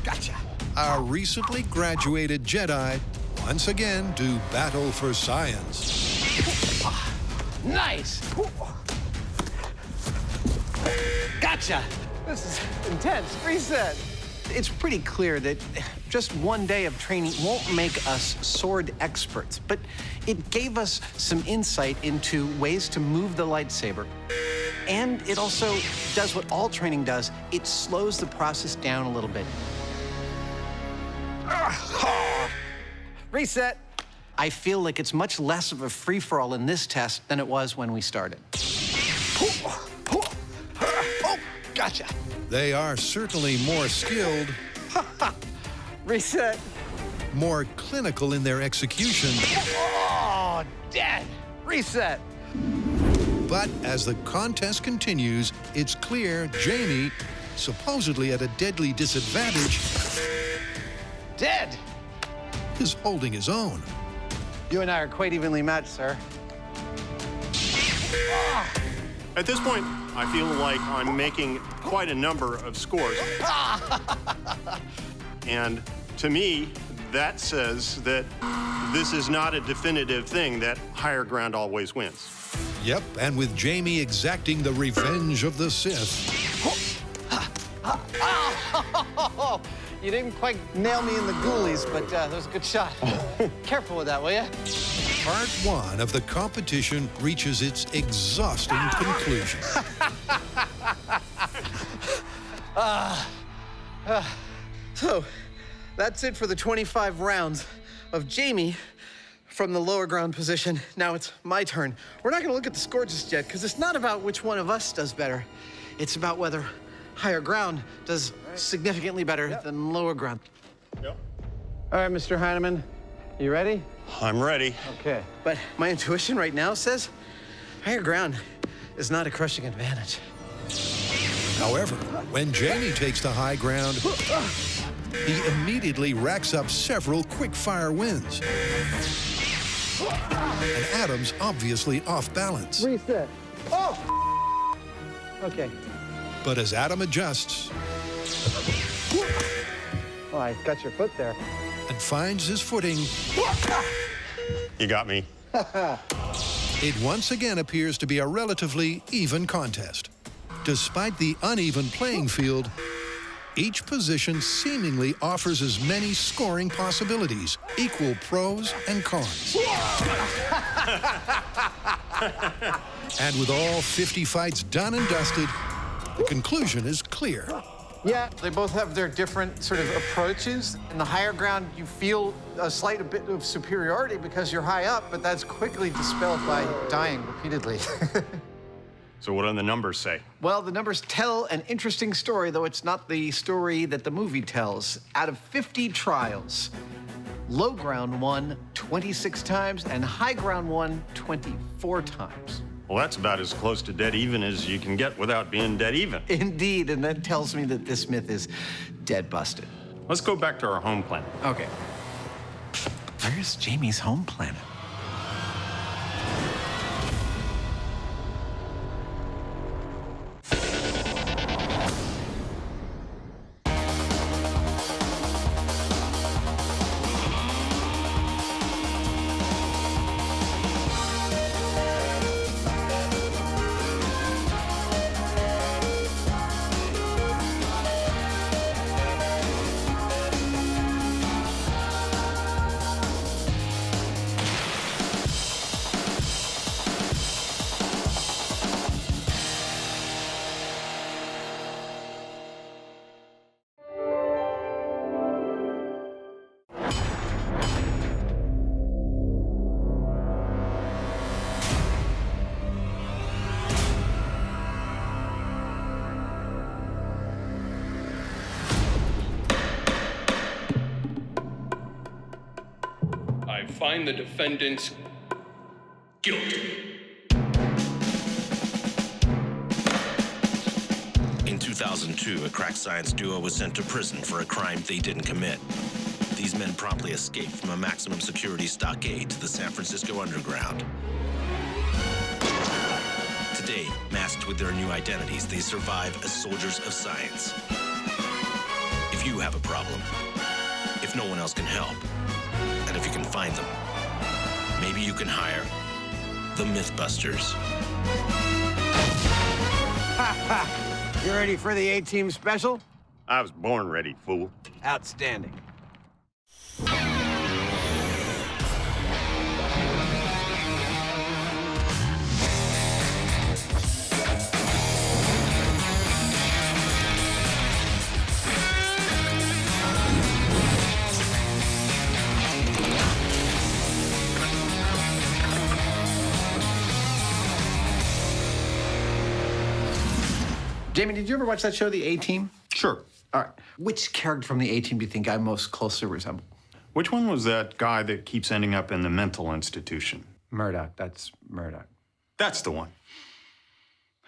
Gotcha. Our recently graduated Jedi once again do battle for science. Nice. Gotcha. This is intense. Reset. It's pretty clear that just one day of training won't make us sword experts, but it gave us some insight into ways to move the lightsaber. And it also does what all training does. It slows the process down a little bit. Reset. I feel like it's much less of a free-for-all in this test than it was when we started. Oh, gotcha. They are certainly more skilled, Reset. more clinical in their execution. Oh, dead. Reset. But as the contest continues, it's clear Jamie, supposedly at a deadly disadvantage, Dead. is holding his own. You and I are quite evenly matched, sir. At this point, I feel like I'm making quite a number of scores. And to me, that says that this is not a definitive thing, that higher ground always wins. Yep, and with Jamie exacting the revenge of the Sith. You didn't quite nail me in the ghoulies, but that was a good shot. Careful with that, will you? Part one of the competition reaches its exhausting conclusion. So, that's it for the 25 rounds of Jamie from the lower ground position. Now it's my turn. We're not gonna look at the score just yet, because it's not about which one of us does better. It's about whether higher ground does significantly better than lower ground. Yep. All right, Mr. Heinemann, you ready? I'm ready. Okay. But my intuition right now says higher ground is not a crushing advantage. However, when Jamie takes the high ground, he immediately racks up several quick-fire wins. And Adam's obviously off balance. Reset. Oh! Okay. But as Adam adjusts Oh, I got your foot there. and finds his footing, You got me. it once again appears to be a relatively even contest. Despite the uneven playing field, each position seemingly offers as many scoring possibilities, equal pros and cons. And with all 50 fights done and dusted, the conclusion is clear. Yeah, they both have their different sort of approaches. In the higher ground, you feel a slight bit of superiority because you're high up, but that's quickly dispelled by dying repeatedly. So what do the numbers say? Well, the numbers tell an interesting story, though it's not the story that the movie tells. Out of 50 trials, low ground won 26 times and high ground won 24 times. Well, that's about as close to dead even as you can get without being dead even. Indeed, and that tells me that this myth is dead busted. Let's go back to our home planet. Okay. Where's Jamie's home planet? I find the defendants guilty. In 2002, a crack science duo was sent to prison for a crime they didn't commit. These men promptly escaped from a maximum security stockade to the San Francisco underground. Today, masked with their new identities, they survive as soldiers of science. If you have a problem, if no one else can help, and if you can find them, maybe you can hire the MythBusters. You ready for the A-Team special? I was born ready, fool. Outstanding. Jamie, did you ever watch that show, The A-Team? Sure. All right. Which character from The A-Team do you think I most closely resemble? Which one was that guy that keeps ending up in the mental institution? Murdoch. That's Murdoch. That's the one.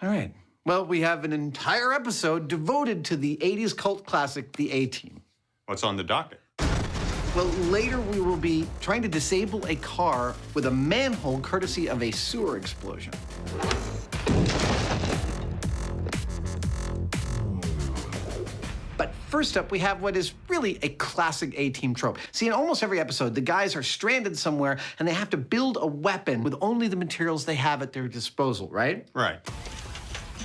All right. Well, we have an entire episode devoted to the 80s cult classic, The A-Team. What's on the docket? Well, later we will be trying to disable a car with a manhole courtesy of a sewer explosion. But first up, we have what is really a classic A-Team trope. See, in almost every episode, the guys are stranded somewhere and they have to build a weapon with only the materials they have at their disposal, right? Right.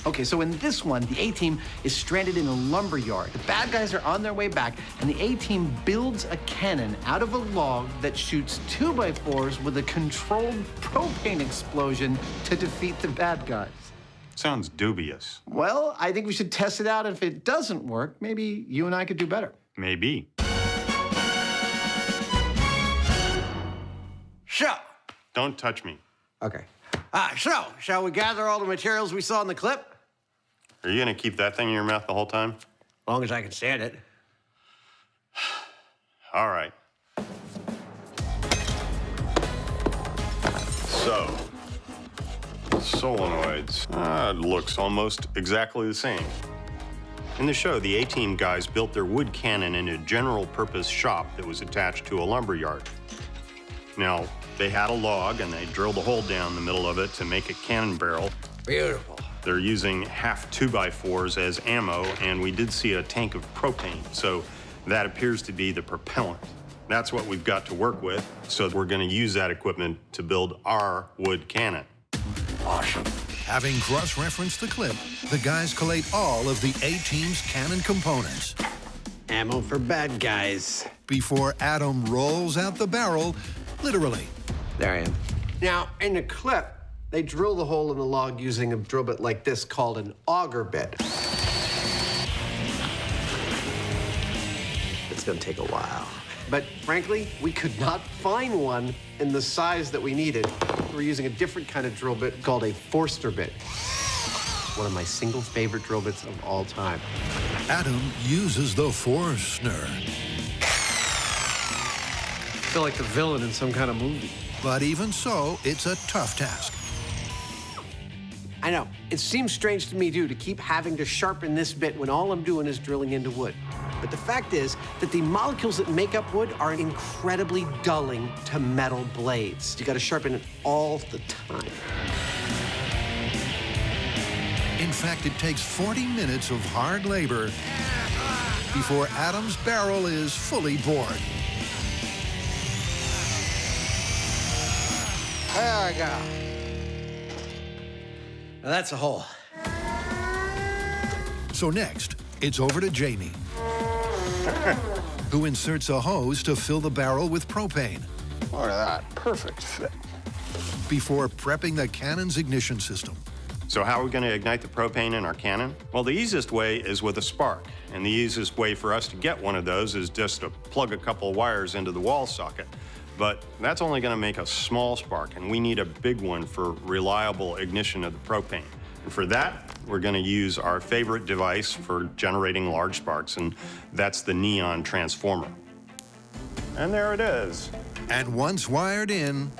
Okay, so in this one, the A-Team is stranded in a lumber yard. The bad guys are on their way back, and the A-Team builds a cannon out of a log that shoots 2x4s with a controlled propane explosion to defeat the bad guys. Sounds dubious. Well, I think we should test it out. If it doesn't work, maybe you and I could do better. Maybe. So, Don't touch me. okay. So, shall we gather all the materials we saw in the clip? Are you gonna keep that thing in your mouth the whole time? As long as I can stand it. All right. So, solenoids. It looks almost exactly the same. In the show, the A-Team guys built their wood cannon in a general-purpose shop that was attached to a lumber yard. Now, they had a log, and they drilled a hole down the middle of it to make a cannon barrel. Beautiful. They're using half 2x4s as ammo, and we did see a tank of propane, so that appears to be the propellant. That's what we've got to work with, so we're gonna use that equipment to build our wood cannon. Awesome. Having cross-referenced the clip, the guys collate all of the A-Team's cannon components Ammo for bad guys. before Adam rolls out the barrel, literally. There I am. Now, in the clip, they drill the hole in the log using a drill bit like this called an auger bit. It's gonna take a while. But frankly, we could not find one in the size that we needed. We're using a different kind of drill bit called a Forster bit. One of my single favorite drill bits of all time. Adam uses the Forstner, I feel like the villain in some kind of movie. but even so, it's a tough task. I know. It seems strange to me, too, to keep having to sharpen this bit when all I'm doing is drilling into wood. But the fact is that the molecules that make up wood are incredibly dulling to metal blades. You gotta sharpen it all the time. In fact, it takes 40 minutes of hard labor before Adam's barrel is fully bored. There we go. Now that's a hole. So next, it's over to Jamie, who inserts a hose to fill the barrel with propane Look at that, perfect fit. before prepping the cannon's ignition system. So how are we going to ignite the propane in our cannon? Well, the easiest way is with a spark. And the easiest way for us to get one of those is just to plug a couple of wires into the wall socket. But that's only going to make a small spark, and we need a big one for reliable ignition of the propane. And for that, we're going to use our favorite device for generating large sparks, and that's the neon transformer. And there it is. And once wired in,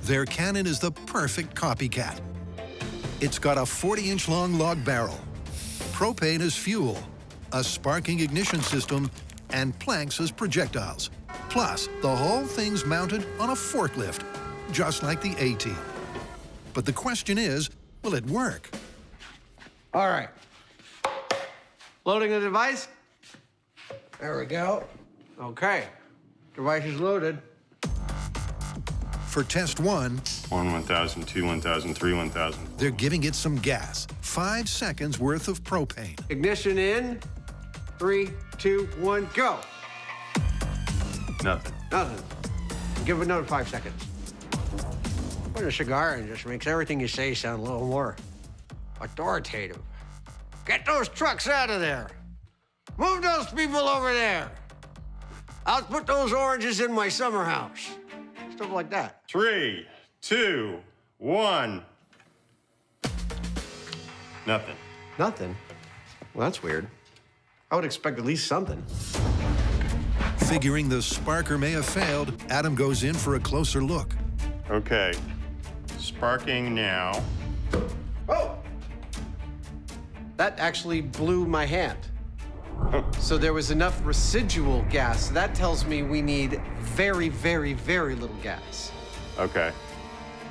their cannon is the perfect copycat. It's got a 40-inch long log barrel, propane as fuel, a sparking ignition system, and planks as projectiles. Plus, the whole thing's mounted on a forklift, just like the A-Team. But the question is, will it work? All right. Loading the device. There we go. Okay. Device is loaded. For test 1, 1,000, 2, 1,000, 3, 1,000. they're giving it some gas. 5 seconds worth of propane. Ignition in. 3, 2, 1, go. Nothing. Nothing. Give it another 5 seconds. Put a cigar in just makes everything you say sound a little more authoritative. Get those trucks out of there. Move those people over there. I'll put those oranges in my summer house. Stuff like that. 3, 2, 1. Nothing. Nothing? Well, that's weird. I would expect at least something. Figuring the sparker may have failed, Adam goes in for a closer look. Okay. Sparking now. Oh! That actually blew my hand. So there was enough residual gas. That tells me we need very, very, very little gas. Okay.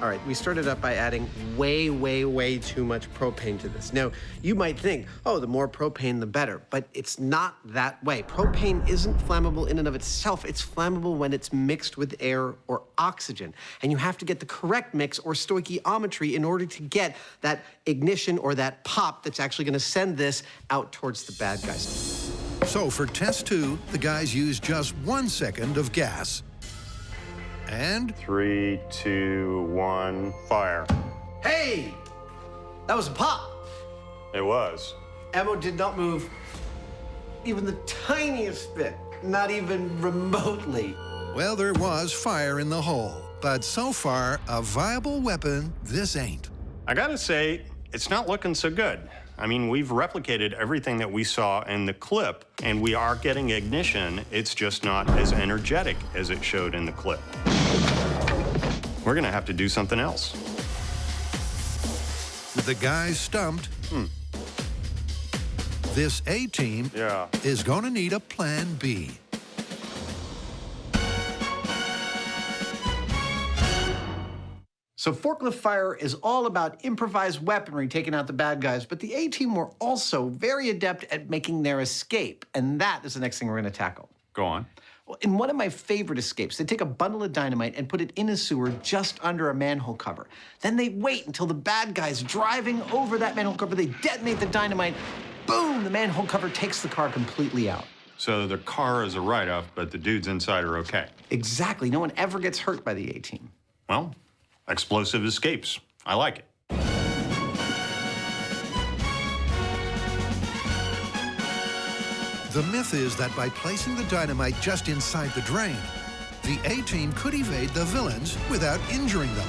All right, we started up by adding way, way, way too much propane to this. Now, you might think, oh, the more propane, the better, but it's not that way. Propane isn't flammable in and of itself. It's flammable when it's mixed with air or oxygen. And you have to get the correct mix or stoichiometry in order to get that ignition or that pop that's actually gonna send this out towards the bad guys. So for test 2, the guys used just 1 second of gas. And 3, 2, 1, fire. Hey! That was a pop. It was. Ammo did not move even the tiniest bit, not even remotely. well, there was fire in the hole. But so far, a viable weapon this ain't. I gotta say, it's not looking so good. I mean, we've replicated everything that we saw in the clip, and we are getting ignition. It's just not as energetic as it showed in the clip. We're gonna have to do something else. With the guys stumped, this A-team is gonna need a plan B. So forklift fire is all about improvised weaponry taking out the bad guys, but the A-team were also very adept at making their escape, and that is the next thing we're gonna tackle. Go on. Well, in one of my favorite escapes, they take a bundle of dynamite and put it in a sewer just under a manhole cover. Then they wait until the bad guy's driving over that manhole cover, they detonate the dynamite, boom, the manhole cover takes the car completely out. So the car is a write-off, but the dudes inside are okay. Exactly, no one ever gets hurt by the A-team. Well, explosive escapes. I like it. The myth is that by placing the dynamite just inside the drain, the A-team could evade the villains without injuring them.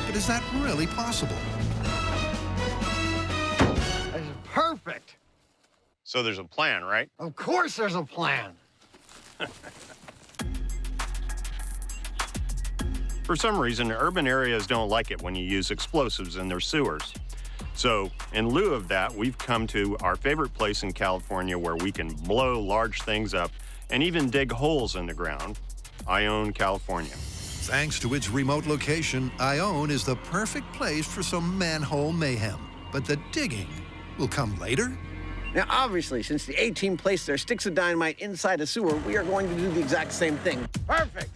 But is that really possible? That's perfect. So there's a plan, right? Of course there's a plan. For some reason, urban areas don't like it when you use explosives in their sewers. So, in lieu of that, we've come to our favorite place in California where we can blow large things up and even dig holes in the ground, Ione, California. Thanks to its remote location, Ione is the perfect place for some manhole mayhem. But the digging will come later. Now, obviously, since the A-Team placed their sticks of dynamite inside a sewer, we are going to do the exact same thing. Perfect!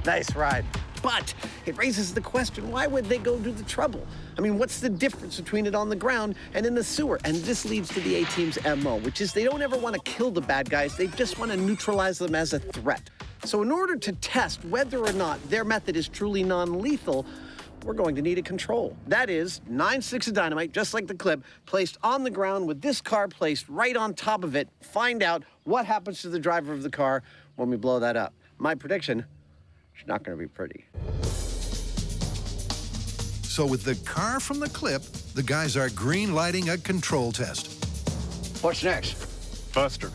Nice ride. But it raises the question, why would they go to the trouble? I mean, what's the difference between it on the ground and in the sewer? And this leads to the A-Team's MO, which is they don't ever want to kill the bad guys. They just want to neutralize them as a threat. So in order to test whether or not their method is truly non-lethal, we're going to need a control. That is, 9 sticks of dynamite, just like the clip, placed on the ground with this car placed right on top of it. Find out what happens to the driver of the car when we blow that up. My prediction, it's not going to be pretty. So with the car from the clip, the guys are green lighting a control test. What's next? Buster.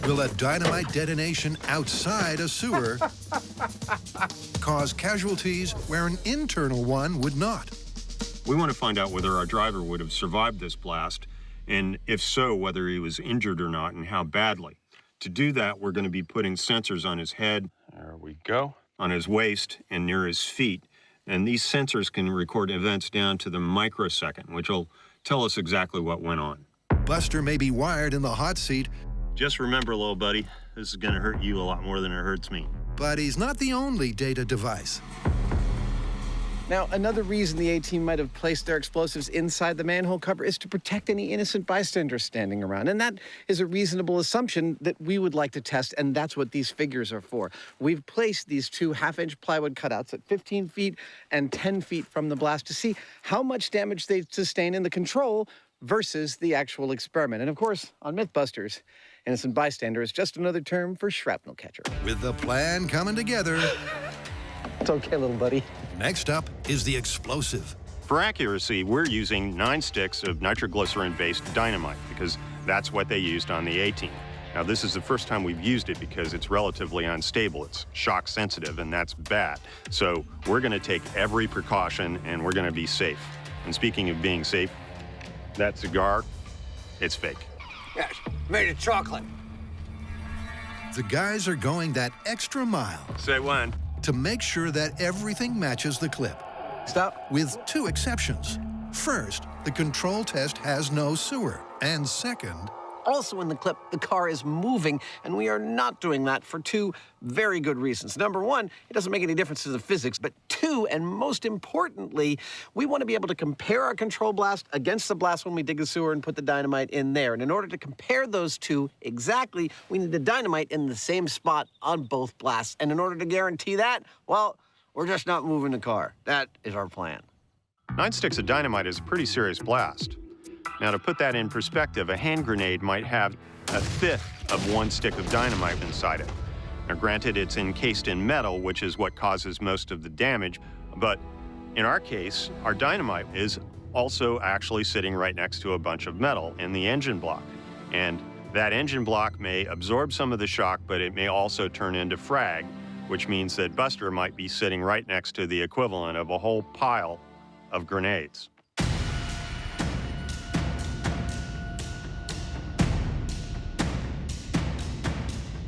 Will a dynamite detonation outside a sewer cause casualties where an internal one would not? We want to find out whether our driver would have survived this blast, and if so, whether he was injured or not, and how badly. To do that, we're going to be putting sensors on his head, there we go, on his waist, and near his feet. And these sensors can record events down to the microsecond, which will tell us exactly what went on. Buster may be wired in the hot seat, Just remember, little buddy, this is going to hurt you a lot more than it hurts me. but he's not the only data device. Now, another reason the A-Team might have placed their explosives inside the manhole cover is to protect any innocent bystanders standing around. And that is a reasonable assumption that we would like to test, and that's what these figures are for. We've placed these 2 half-inch plywood cutouts at 15 feet and 10 feet from the blast to see how much damage they sustain in the control versus the actual experiment. And of course, on MythBusters, innocent bystander is just another term for shrapnel catcher. With the plan coming together, It's okay, little buddy. next up is the explosive. For accuracy, we're using 9 sticks of nitroglycerin-based dynamite because that's what they used on the A-Team. Now, this is the first time we've used it because it's relatively unstable. It's shock sensitive, and that's bad. So we're going to take every precaution, and we're going to be safe. And speaking of being safe, that cigar, it's fake. Yes, made of chocolate. The guys are going that extra mile Say when. to make sure that everything matches the clip, Stop. with 2 exceptions. First, the control test has no sewer. And second, Also in the clip, the car is moving, and we are not doing that for 2 very good reasons. Number 1, it doesn't make any difference to the physics, but 2, and most importantly, we want to be able to compare our control blast against the blast when we dig the sewer and put the dynamite in there. And in order to compare those 2 exactly, we need the dynamite in the same spot on both blasts. And in order to guarantee that, well, we're just not moving the car. That is our plan. 9 sticks of dynamite is a pretty serious blast. Now, to put that in perspective, a hand grenade might have 1/5 of 1 stick of dynamite inside it. Now, granted, it's encased in metal, which is what causes most of the damage, but in our case, our dynamite is also actually sitting right next to a bunch of metal in the engine block. And that engine block may absorb some of the shock, but it may also turn into frag, which means that Buster might be sitting right next to the equivalent of a whole pile of grenades.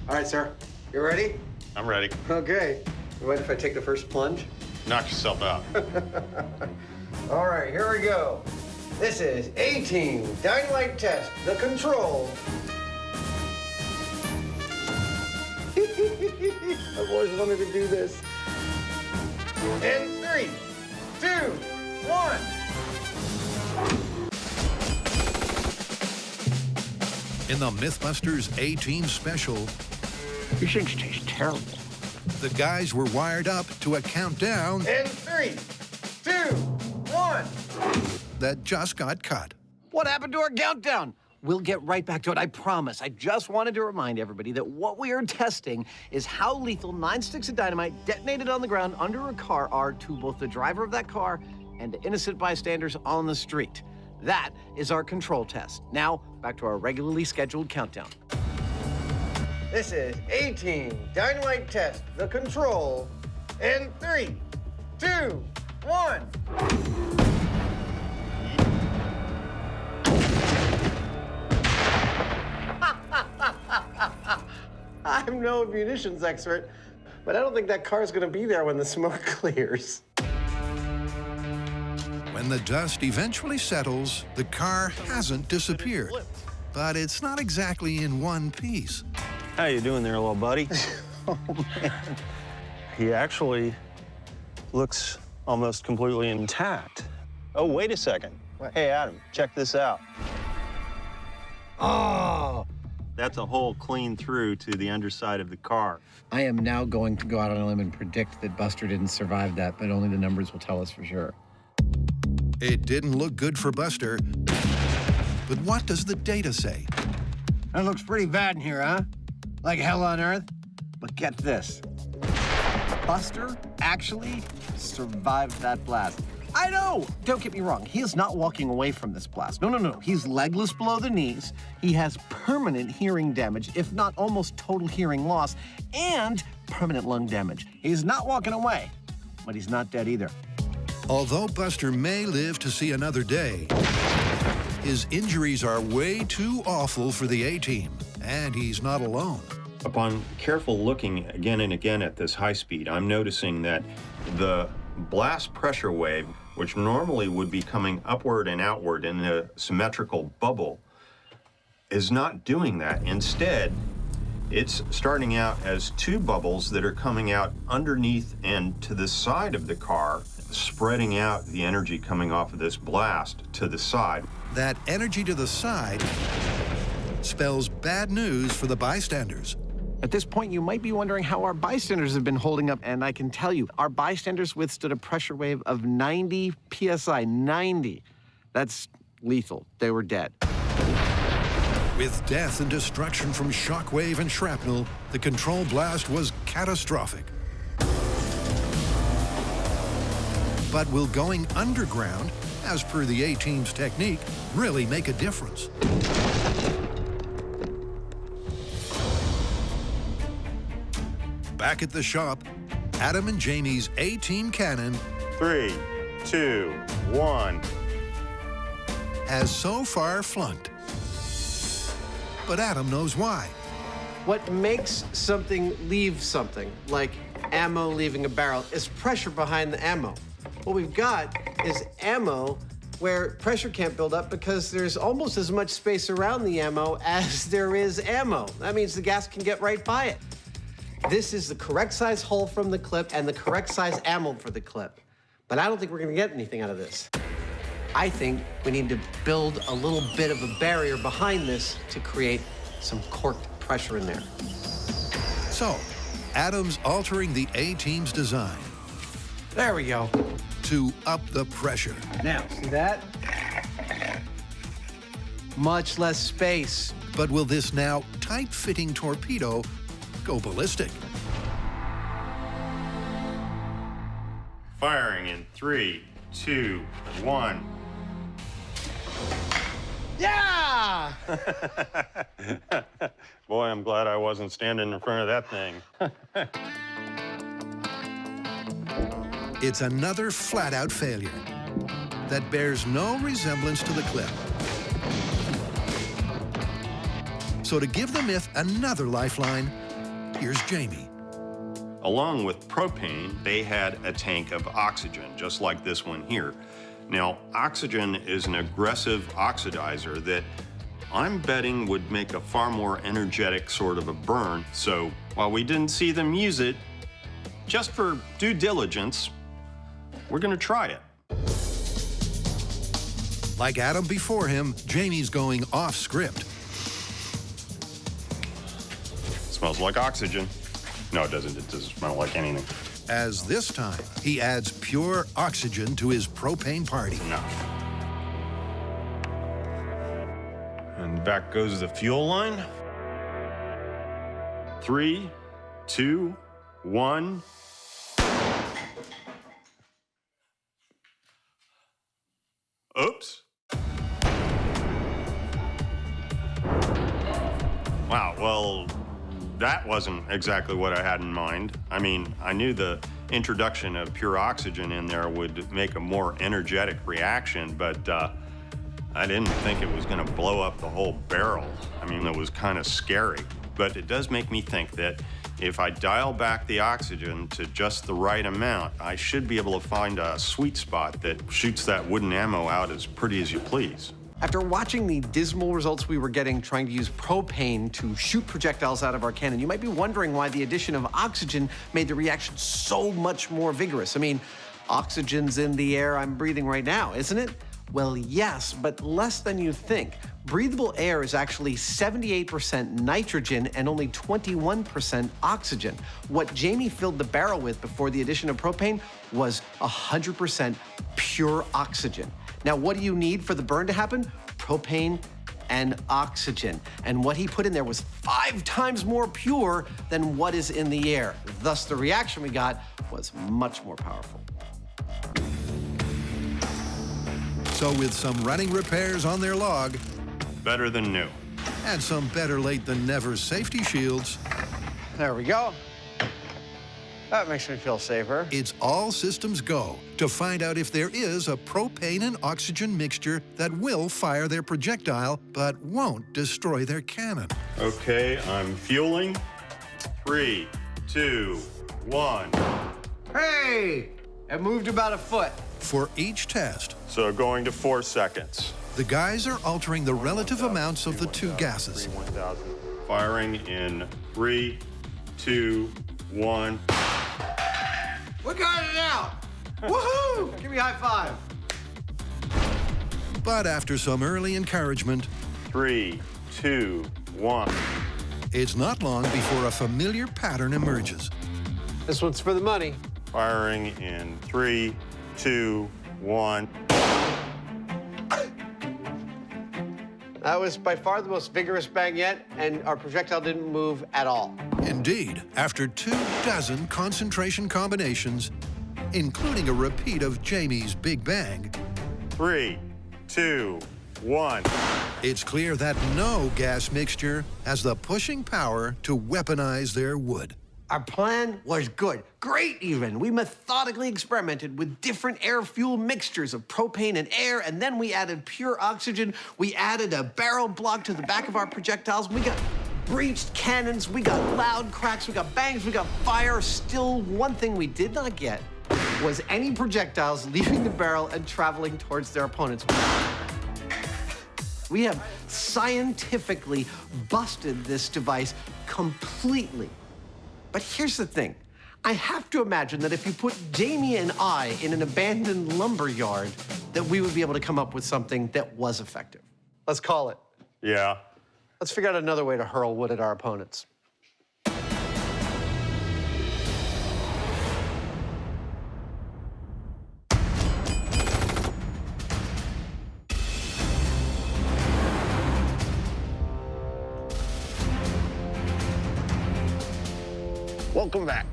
All right, sir. You ready? I'm ready. Okay. You mind if I take the first plunge? Knock yourself out. All right, here we go. This is A-Team Dynamite Test, the control. I've always wanted to do this. In 3, 2, 1. in the MythBusters A-Team special, These things taste terrible. the guys were wired up to a countdown In 3, 2, 1. that just got cut. What happened to our countdown? We'll get right back to it, I promise. I just wanted to remind everybody that what we are testing is how lethal 9 sticks of dynamite detonated on the ground under a car are to both the driver of that car and to innocent bystanders on the street. That is our control test. Now, back to our regularly scheduled countdown. This is A-Team Dynamite Test, the control, in 3, 2, 1. I'm no munitions expert, but I don't think that car's gonna be there when the smoke clears. When the dust eventually settles, the car hasn't disappeared. But it's not exactly in one piece. How you doing there, little buddy? Oh, man. He actually looks almost completely intact. Oh, wait a second. What? Hey, Adam, check this out. Oh! That's a hole clean through to the underside of the car. I am now going to go out on a limb and predict that Buster didn't survive that, but only the numbers will tell us for sure. It didn't look good for Buster. But what does the data say? That looks pretty bad in here, huh? Like hell on earth? But get this. Buster actually survived that blast. I know! Don't get me wrong. He is not walking away from this blast. No, no, no. He's legless below the knees. He has permanent hearing damage, if not almost total hearing loss, and permanent lung damage. He's not walking away, but he's not dead either. Although Buster may live to see another day, his injuries are way too awful for the A-Team, and he's not alone. Upon careful looking again and again at this high speed, I'm noticing that the blast pressure wave, which normally would be coming upward and outward in a symmetrical bubble, is not doing that. Instead, it's starting out as two bubbles that are coming out underneath and to the side of the car, spreading out the energy coming off of this blast to the side. That energy to the side spells bad news for the bystanders. At this point, you might be wondering how our bystanders have been holding up, and I can tell you, our bystanders withstood a pressure wave of 90 psi, 90. That's lethal. They were dead. With death and destruction from shockwave and shrapnel, the control blast was catastrophic. But will going underground, as per the A-Team's technique, really make a difference? Back at the shop, Adam and Jamie's A-Team cannon 3, 2, 1. has so far flunked. But Adam knows why. What makes something leave something, like ammo leaving a barrel, is pressure behind the ammo. What we've got is ammo where pressure can't build up because there's almost as much space around the ammo as there is ammo. That means the gas can get right by it. This is the correct size hole from the clip and the correct size ammo for the clip. But I don't think we're gonna get anything out of this. I think we need to build a little bit of a barrier behind this to create some corked pressure in there. So, Adam's altering the A-Team's design There we go. to up the pressure. Now, see that? Much less space. But will this now tight-fitting torpedo go ballistic? Firing in 3, 2, 1. Yeah! Boy, I'm glad I wasn't standing in front of that thing. It's another flat-out failure that bears no resemblance to the clip. So to give the myth another lifeline, here's Jamie. Along with propane, they had a tank of oxygen, just like this one here. Now, oxygen is an aggressive oxidizer that I'm betting would make a far more energetic sort of a burn. So while we didn't see them use it, just for due diligence, we're gonna try it. Like Adam before him, Jamie's going off script. Smells like oxygen. No, it doesn't. It doesn't smell like anything. As this time, he adds pure oxygen to his propane party. No. And back goes the fuel line. 3, 2, 1. Oops. Wow, well, That wasn't exactly what I had in mind. I mean, I knew the introduction of pure oxygen in there would make a more energetic reaction, but I didn't think it was gonna blow up the whole barrel. I mean, it was kind of scary. But it does make me think that if I dial back the oxygen to just the right amount, I should be able to find a sweet spot that shoots that wooden ammo out as pretty as you please. After watching the dismal results we were getting trying to use propane to shoot projectiles out of our cannon, you might be wondering why the addition of oxygen made the reaction so much more vigorous. I mean, oxygen's in the air I'm breathing right now, isn't it? Well, yes, but less than you think. Breathable air is actually 78% nitrogen and only 21% oxygen. What Jamie filled the barrel with before the addition of propane was 100% pure oxygen. Now, what do you need for the burn to happen? Propane and oxygen. And what he put in there was 5 times more pure than what is in the air. Thus, the reaction we got was much more powerful. So with some running repairs on their log, Better than new. and some better late than never safety shields, There we go. That makes me feel safer. it's all systems go to find out if there is a propane and oxygen mixture that will fire their projectile but won't destroy their cannon. Okay, I'm fueling. 3, 2, 1. Hey! It moved about a foot. For each test, So going to 4 seconds. the guys are altering the relative amounts of the two gases. 1,000. Firing in 3, 2, 1. We got it out! Woohoo! Give me a high five. But after some early encouragement, 3, 2, 1. it's not long before a familiar pattern emerges. This one's for the money. Firing in 3, 2, 1. That was by far the most vigorous bang yet, and our projectile didn't move at all. Indeed, after 24 concentration combinations, including a repeat of Jamie's Big Bang, 3, 2, 1. it's clear that no gas mixture has the pushing power to weaponize their wood. Our plan was good, great even. We methodically experimented with different air-fuel mixtures of propane and air, and then we added pure oxygen. We added a barrel block to the back of our projectiles. We got breached cannons, we got loud cracks, we got bangs, we got fire. Still, one thing we did not get was any projectiles leaving the barrel and traveling towards their opponents. We have scientifically busted this device completely. But here's the thing. I have to imagine that if you put Jamie and I in an abandoned lumber yard, that we would be able to come up with something that was effective. Let's call it. Yeah. Let's figure out another way to hurl wood at our opponents. Welcome back.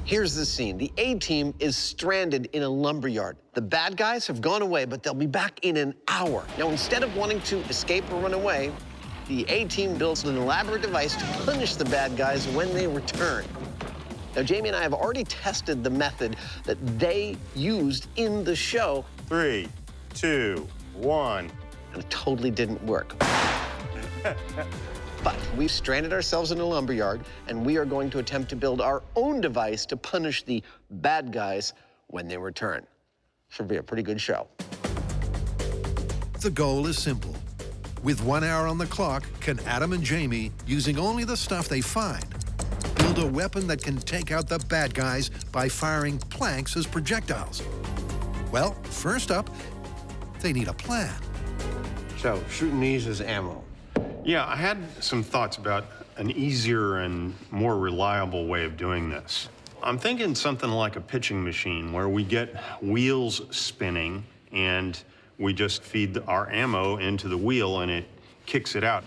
Here's the scene. The A-team is stranded in a lumberyard. The bad guys have gone away, but they'll be back in an hour. Now, instead of wanting to escape or run away, the A-team builds an elaborate device to punish the bad guys when they return. Now, Jamie and I have already tested the method that they used in the show. 3, 2, 1. And it totally didn't work. But we've stranded ourselves in a lumberyard, and we are going to attempt to build our own device to punish the bad guys when they return. Should be a pretty good show. The goal is simple. With 1 hour on the clock, can Adam and Jamie, using only the stuff they find, build a weapon that can take out the bad guys by firing planks as projectiles? Well, first up, they need a plan. So, shooting these as ammo. Yeah, I had some thoughts about an easier and more reliable way of doing this. I'm thinking something like a pitching machine where we get wheels spinning and we just feed our ammo into the wheel and it kicks it out.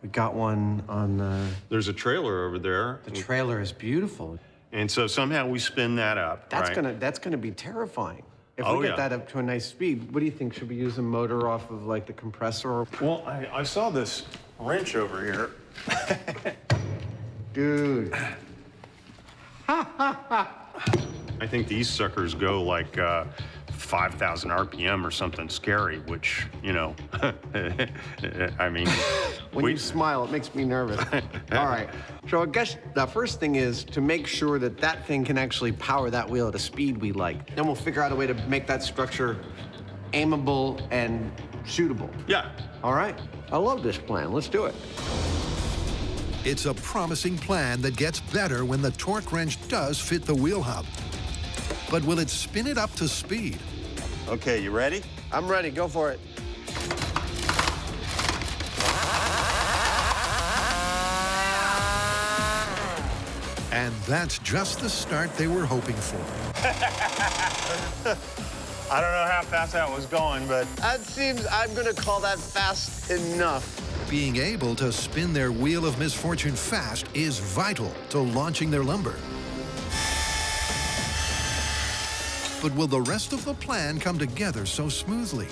We got one on the... There's a trailer over there. The trailer is beautiful. And so somehow we spin that up, That's right? that's gonna be terrifying. If Oh, we get yeah. that up to a nice speed, what do you think? Should we use a motor off of like the compressor? Well, I saw this wrench over here. Dude. I think these suckers go like 5,000 RPM or something scary, which, you know, I mean... When you smile, it makes me nervous. All right, so I guess the first thing is to make sure that that thing can actually power that wheel at a speed we like. Then we'll figure out a way to make that structure aimable and shootable. Yeah. All right, I love this plan. Let's do it. It's a promising plan that gets better when the torque wrench does fit the wheel hub. But will it spin it up to speed? Okay, you ready? I'm ready, go for it. And that's just the start they were hoping for. I don't know how fast that was going, but... That seems, I'm gonna call that fast enough. Being able to spin their wheel of misfortune fast is vital to launching their lumber. But will the rest of the plan come together so smoothly?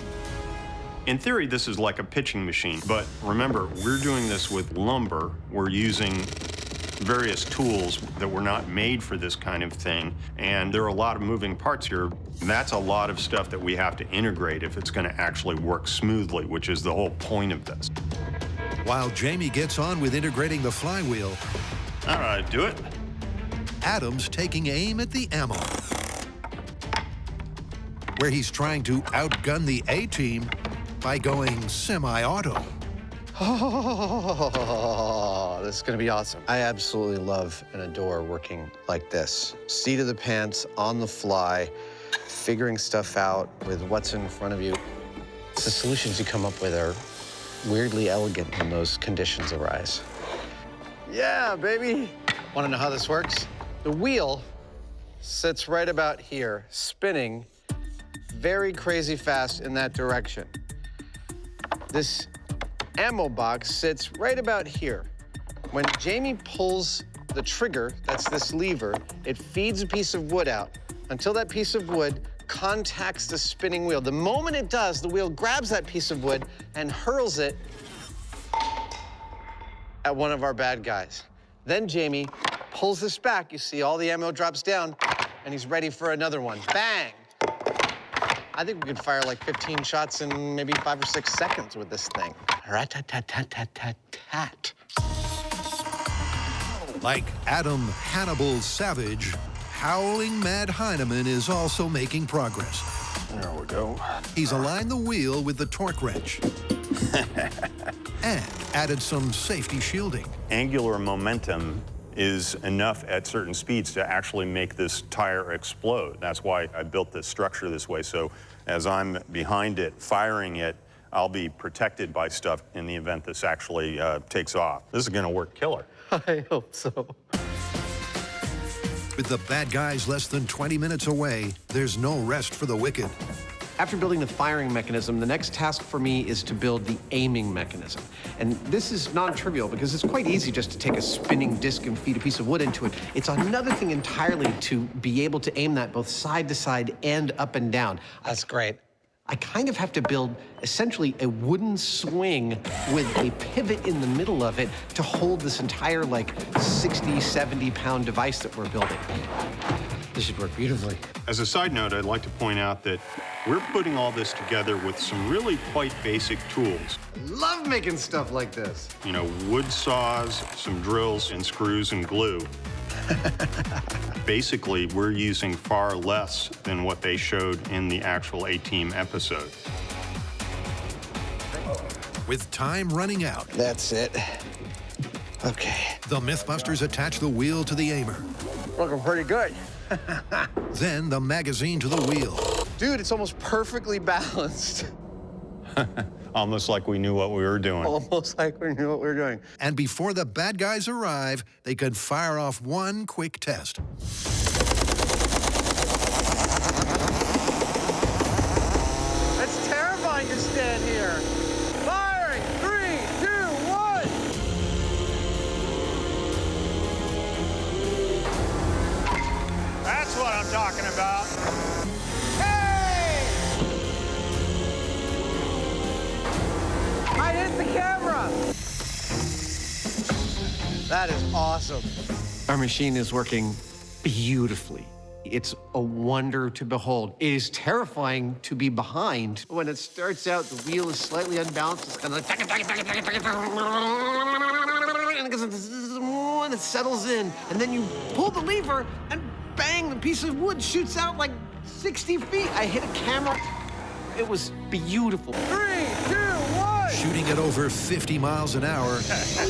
In theory, this is like a pitching machine, but remember, we're doing this with lumber. We're using various tools that were not made for this kind of thing, and there are a lot of moving parts here. That's a lot of stuff that we have to integrate if it's going to actually work smoothly, which is the whole point of this. While Jamie gets on with integrating the flywheel, All right, do it. Adam's taking aim at the ammo, where he's trying to outgun the A-team by going semi-auto. Oh, this is gonna be awesome. I absolutely love and adore working like this. Seat of the pants, on the fly, figuring stuff out with what's in front of you. The solutions you come up with are weirdly elegant when those conditions arise. Yeah, baby. Wanna know how this works? The wheel sits right about here, spinning very crazy fast in that direction. This ammo box sits right about here. When Jamie pulls the trigger, that's this lever, it feeds a piece of wood out until that piece of wood contacts the spinning wheel. The moment it does, the wheel grabs that piece of wood and hurls it at one of our bad guys. Then Jamie pulls this back. You see all the ammo drops down, and he's ready for another one. Bang! I think we could fire like 15 shots in maybe 5 or 6 seconds with this thing. Rat-tat-tat-tat-tat-tat. Like Adam Hannibal Savage, Howling Mad Heineman is also making progress. There we go. He's aligned the wheel with the torque wrench and added some safety shielding. Angular momentum is enough at certain speeds to actually make this tire explode. That's why I built this structure this way, so as I'm behind it, firing it, I'll be protected by stuff in the event this actually takes off. This is gonna work killer. I hope so. With the bad guys less than 20 minutes away, there's no rest for the wicked. After building the firing mechanism, the next task for me is to build the aiming mechanism. And this is non-trivial because it's quite easy just to take a spinning disc and feed a piece of wood into it. It's another thing entirely to be able to aim that both side to side and up and down. That's great. I kind of have to build essentially a wooden swing with a pivot in the middle of it to hold this entire like 60, 70 pound device that we're building. This should work beautifully. As a side note, I'd like to point out that we're putting all this together with some really quite basic tools. Love making stuff like this. You know, wood saws, some drills and screws and glue. Basically, we're using far less than what they showed in the actual A-Team episode. With time running out, That's it. Okay. the MythBusters attach the wheel to the aimer. Looking pretty good. Then the magazine to the wheel. Dude, it's almost perfectly balanced. Almost like we knew what we were doing. Almost like we knew what we were doing. And before the bad guys arrive, they can fire off one quick test. It's terrifying to stand here. Firing! 3, 2, 1! That's what I'm talking about. Hey! I hit the camera! That is awesome. Our machine is working beautifully. It's a wonder to behold. It is terrifying to be behind. When it starts out, the wheel is slightly unbalanced. It's kind of like, and it settles in. And then you pull the lever, and bang, the piece of wood shoots out like 60 feet. I hit a camera. It was beautiful. 3, 2, 1. Shooting at over 50 miles an hour,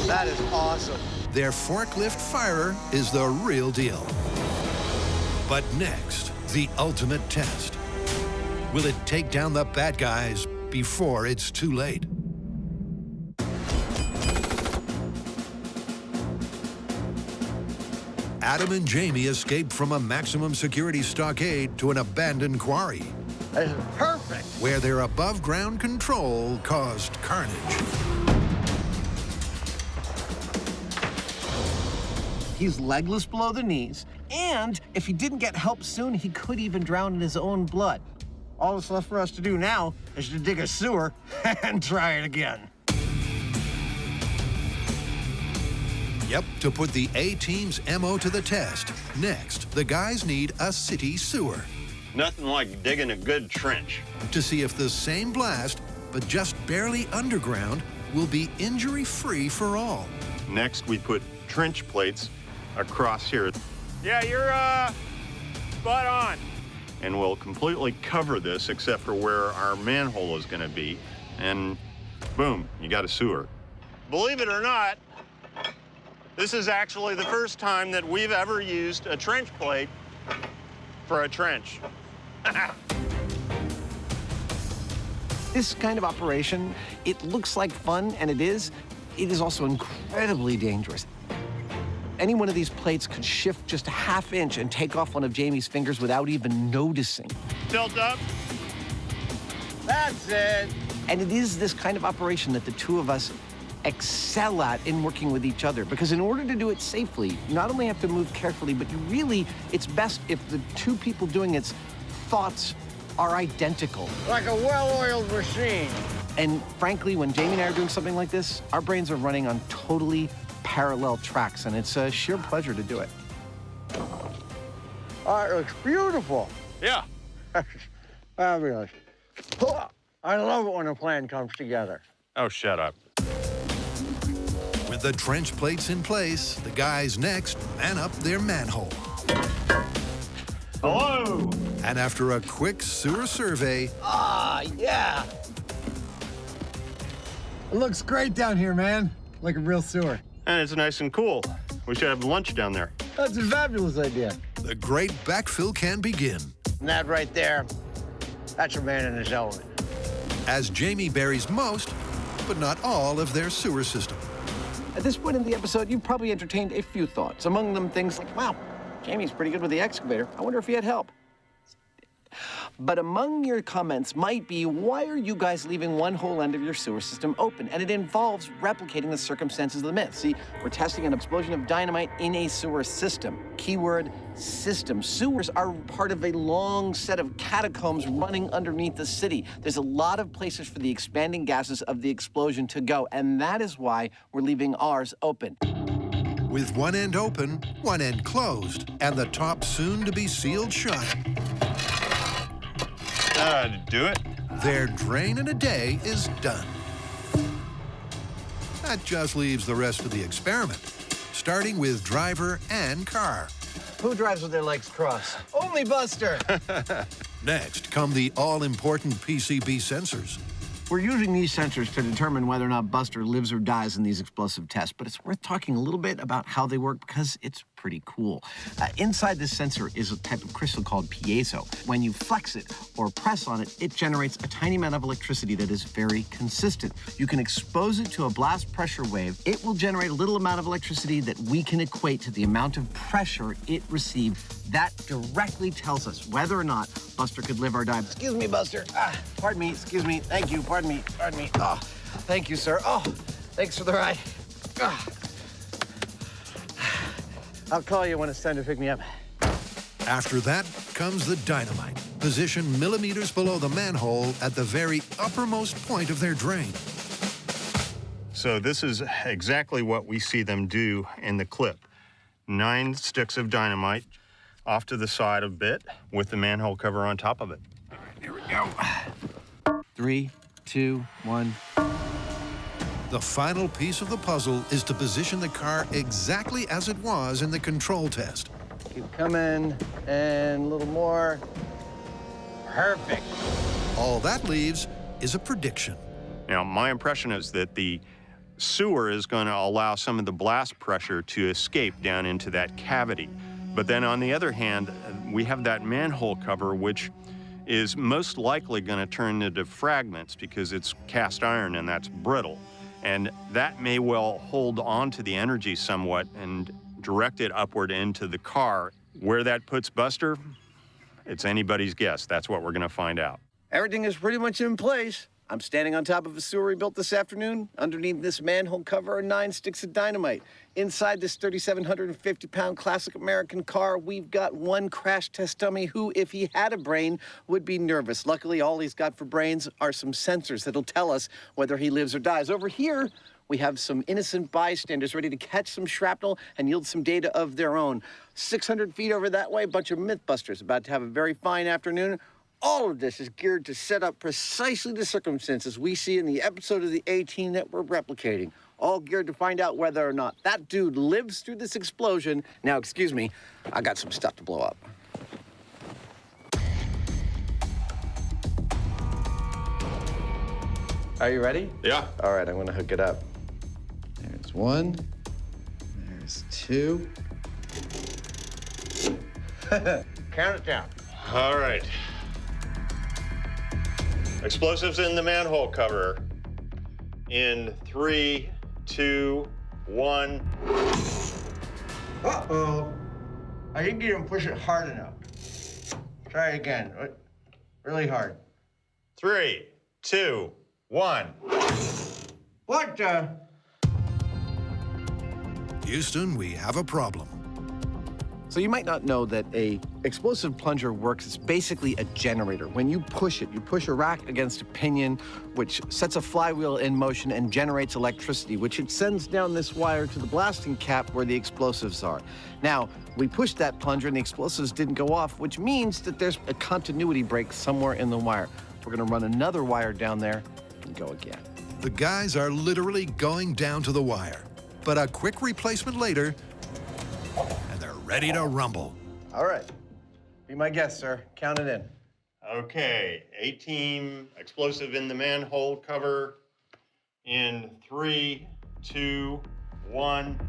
That is awesome. their forklift firer is the real deal. But next, the ultimate test. Will it take down the bad guys before it's too late? Adam and Jamie escaped from a maximum security stockade to an abandoned quarry, This is perfect. where their above-ground control caused carnage. He's legless below the knees, and if he didn't get help soon, he could even drown in his own blood. All that's left for us to do now is to dig a sewer and try it again. Yep, to put the A-Team's MO to the test. Next, the guys need a city sewer Nothing like digging a good trench. to see if the same blast, but just barely underground, will be injury-free for all. Next, we put trench plates across here. Yeah, you're spot on. And we'll completely cover this except for where our manhole is gonna be. And boom, you got a sewer. Believe it or not, this is actually the first time that we've ever used a trench plate for a trench. This kind of operation, it looks like fun, and it is also incredibly dangerous. Any one of these plates could shift just a half inch and take off one of Jamie's fingers without even noticing. Tilt up. That's it. And it is this kind of operation that the two of us excel at in working with each other, because in order to do it safely, you not only have to move carefully, but it's best if the two people doing its thoughts are identical. Like a well-oiled machine. And frankly, when Jamie and I are doing something like this, our brains are running on totally parallel tracks, and it's a sheer pleasure to do it. Oh, it looks beautiful. Yeah. Fabulous. I love it when a plan comes together. Oh, shut up. With the trench plates in place, the guys next man up their manhole. Hello. And after a quick sewer survey, Yeah. It looks great down here, man. Like a real sewer. And it's nice and cool. We should have lunch down there. That's a fabulous idea. the great backfill can begin. And that right there, that's a man in his element. As Jamie buries most, but not all, of their sewer system. At this point in the episode, you've probably entertained a few thoughts. Among them, things like, wow, Jamie's pretty good with the excavator. I wonder if he had help. But among your comments might be, why are you guys leaving one whole end of your sewer system open? And it involves replicating the circumstances of the myth. See, we're testing an explosion of dynamite in a sewer system. Keyword, system. Sewers are part of a long set of catacombs running underneath the city. There's a lot of places for the expanding gases of the explosion to go, and that is why we're leaving ours open. With one end open, one end closed, and the top soon to be sealed shut, Do it. their drain in a day is done. That just leaves the rest of the experiment, starting with driver and car. Who drives with their legs crossed? Only Buster. Next come the all-important PCB sensors. We're using these sensors to determine whether or not Buster lives or dies in these explosive tests, but it's worth talking a little bit about how they work because it's pretty cool. Inside this sensor is a type of crystal called piezo. When you flex it or press on it, it generates a tiny amount of electricity that is very consistent. You can expose it to a blast pressure wave. It will generate a little amount of electricity that we can equate to the amount of pressure it received. That directly tells us whether or not Buster could live or die. Excuse me, Buster. Pardon me, excuse me. Thank you, pardon me, pardon me. Oh, thank you, sir. Oh, thanks for the ride. I'll call you when it's time to pick me up. After that comes the dynamite, positioned millimeters below the manhole at the very uppermost point of their drain. So this is exactly what we see them do in the clip. 9 sticks of dynamite off to the side a bit with the manhole cover on top of it. All right, here we go. 3, 2, 1. The final piece of the puzzle is to position the car exactly as it was in the control test. Keep coming, and a little more. Perfect. All that leaves is a prediction. Now, my impression is that the sewer is going to allow some of the blast pressure to escape down into that cavity. But then on the other hand, we have that manhole cover, which is most likely going to turn into fragments because it's cast iron and that's brittle. And that may well hold on to the energy somewhat and direct it upward into the car. Where that puts Buster, it's anybody's guess. That's what we're going to find out. Everything is pretty much in place. I'm standing on top of a sewer we built this afternoon. Underneath this manhole cover are 9 sticks of dynamite. Inside this 3,750-pound classic American car, we've got one crash test dummy who, if he had a brain, would be nervous. Luckily, all he's got for brains are some sensors that'll tell us whether he lives or dies. Over here, we have some innocent bystanders ready to catch some shrapnel and yield some data of their own. 600 feet over that way, a bunch of MythBusters about to have a very fine afternoon. All of this is geared to set up precisely the circumstances we see in the episode of the A-Team that we're replicating. All geared to find out whether or not that dude lives through this explosion. Now, excuse me, I got some stuff to blow up. Are you ready? Yeah. All right, I'm gonna hook it up. There's 1, there's 2. Count it down. All right. Explosives in the manhole cover. In 3, 2, 1. Uh-oh. I think you didn't push it hard enough. Try it again. Really hard. 3, 2, 1. What the? Houston, we have a problem. So you might not know that a explosive plunger works. It's basically a generator. When you push it, you push a rack against a pinion, which sets a flywheel in motion and generates electricity, which it sends down this wire to the blasting cap where the explosives are. Now, we pushed that plunger and the explosives didn't go off, which means that there's a continuity break somewhere in the wire. We're gonna run another wire down there and go again. The guys are literally going down to the wire. But a quick replacement later, and they're ready to rumble. All right. Be my guest, sir. Count it in. Okay, A-Team explosive in the manhole cover. In 3, 2, 1.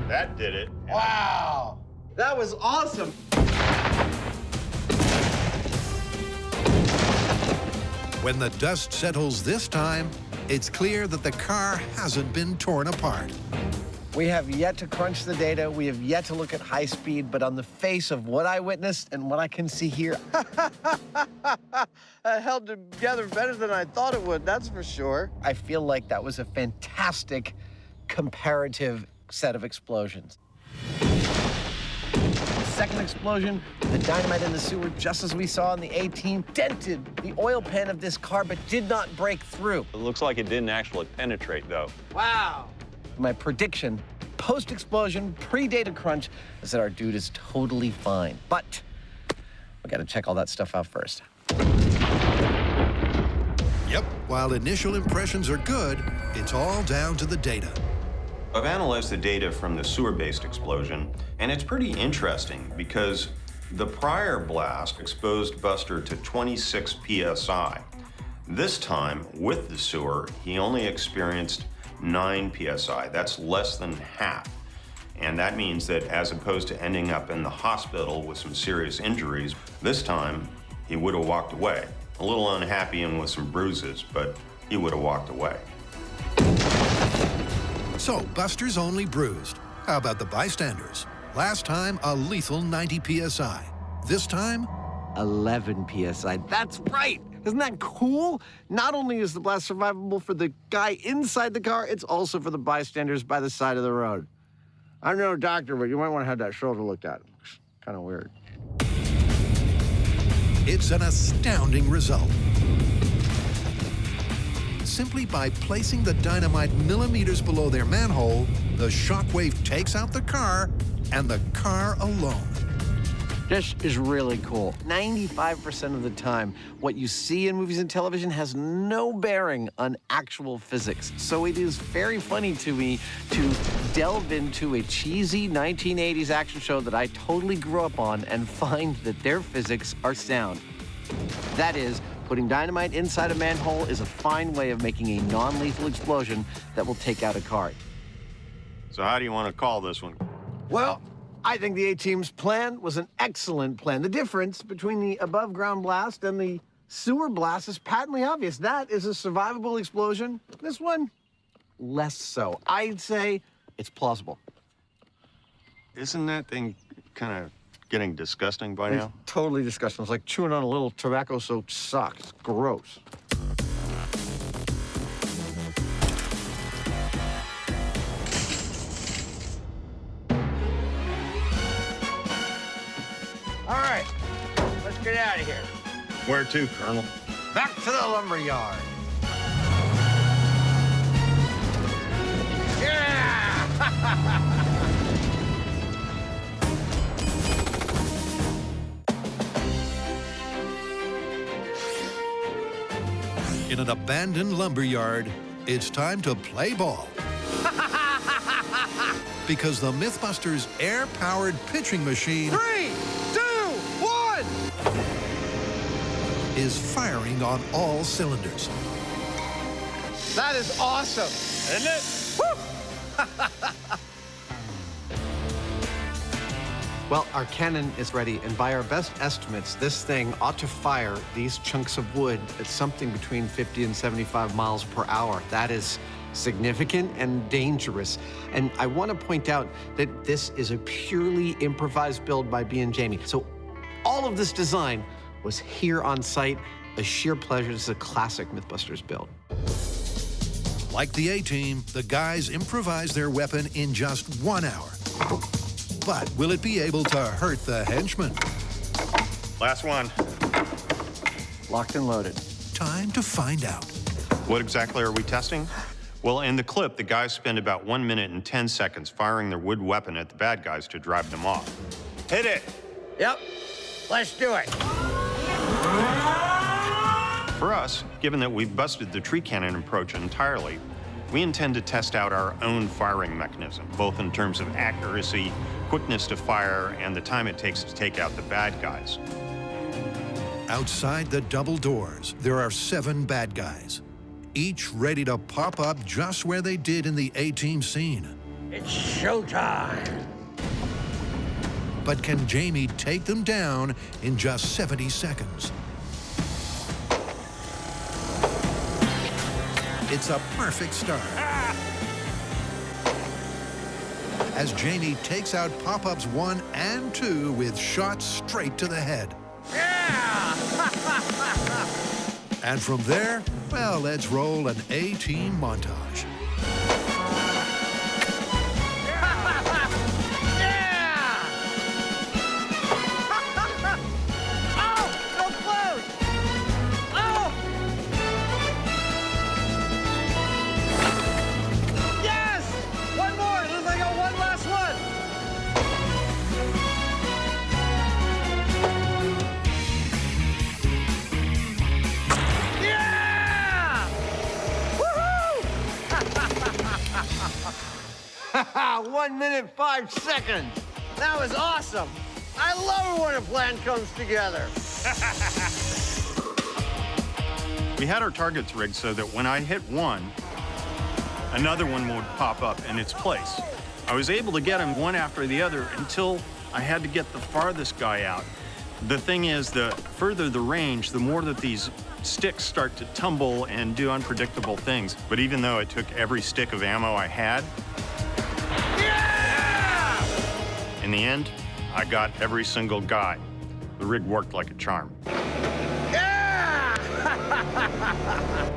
That did it. Wow! That was awesome! When the dust settles this time, it's clear that the car hasn't been torn apart. We have yet to crunch the data. We have yet to look at high speed, but on the face of what I witnessed and what I can see here, it held together better than I thought it would, that's for sure. I feel like that was a fantastic comparative set of explosions. Second explosion, the dynamite in the sewer, just as we saw in the A-Team, dented the oil pan of this car, but did not break through. It looks like it didn't actually penetrate, though. Wow. My prediction, post-explosion, pre-data crunch, is that our dude is totally fine. But we gotta check all that stuff out first. Yep, while initial impressions are good, it's all down to the data. I've analyzed the data from the sewer-based explosion, and it's pretty interesting because the prior blast exposed Buster to 26 psi. This time, with the sewer, he only experienced 9 psi. That's less than half. And that means that as opposed to ending up in the hospital with some serious injuries, this time he would have walked away. A little unhappy and with some bruises, but he would have walked away. So, Buster's only bruised. How about the bystanders? Last time, a lethal 90 psi. This time, 11 psi. That's right! Isn't that cool? Not only is the blast survivable for the guy inside the car, it's also for the bystanders by the side of the road. I'm no doctor, but you might want to have that shoulder looked at. It's kind of weird. it's an astounding result. simply by placing the dynamite millimeters below their manhole, the shockwave takes out the car and the car alone. This is really cool. 95% of the time, what you see in movies and television has no bearing on actual physics. So it is very funny to me to delve into a cheesy 1980s action show that I totally grew up on and find that their physics are sound. That is, putting dynamite inside a manhole is a fine way of making a non-lethal explosion that will take out a car. So how do you want to call this one? Well, I think the A-Team's plan was an excellent plan. The difference between the above-ground blast and the sewer blast is patently obvious. That is a survivable explosion. This one, less so. I'd say it's plausible. Isn't that thing kind of getting disgusting by now? It's totally disgusting. It's like chewing on a little tobacco-soaked sock. It's gross. All right, let's get out of here. Where to, Colonel? Back to the lumber yard. In an abandoned lumberyard, it's time to play ball. Because the MythBusters air-powered pitching machine 3, 2, 1! is firing on all cylinders. That is awesome. Isn't it? Well, our cannon is ready, and by our best estimates, this thing ought to fire these chunks of wood at something between 50 and 75 miles per hour. That is significant and dangerous. And I want to point out that this is a purely improvised build by B and Jamie. So all of this design was here on site. A sheer pleasure. This is a classic MythBusters build. Like the A-Team, the guys improvise their weapon in just 1 hour. But will it be able to hurt the henchmen? Last one. Locked and loaded. Time to find out. What exactly are we testing? Well, in the clip, the guys spend about 1 minute and 10 seconds firing their wood weapon at the bad guys to drive them off. Hit it! Yep, let's do it. For us, given that we've busted the tree cannon approach entirely, we intend to test out our own firing mechanism, both in terms of accuracy, quickness to fire, and the time it takes to take out the bad guys. Outside the double doors, there are 7 bad guys, each ready to pop up just where they did in the A-Team scene. It's showtime. But can Jamie take them down in just 70 seconds? It's a perfect start. As Jamie takes out pop-ups 1 and 2 with shots straight to the head. And from there, well, let's roll an A-Team montage. Haha, 1 minute, 5 seconds. That was awesome. I love it when a plan comes together. We had our targets rigged so that when I hit one, another one would pop up in its place. I was able to get them one after the other until I had to get the farthest guy out. The thing is, the further the range, the more that these sticks start to tumble and do unpredictable things. But even though it took every stick of ammo I had, in the end, I got every single guy. The rig worked like a charm.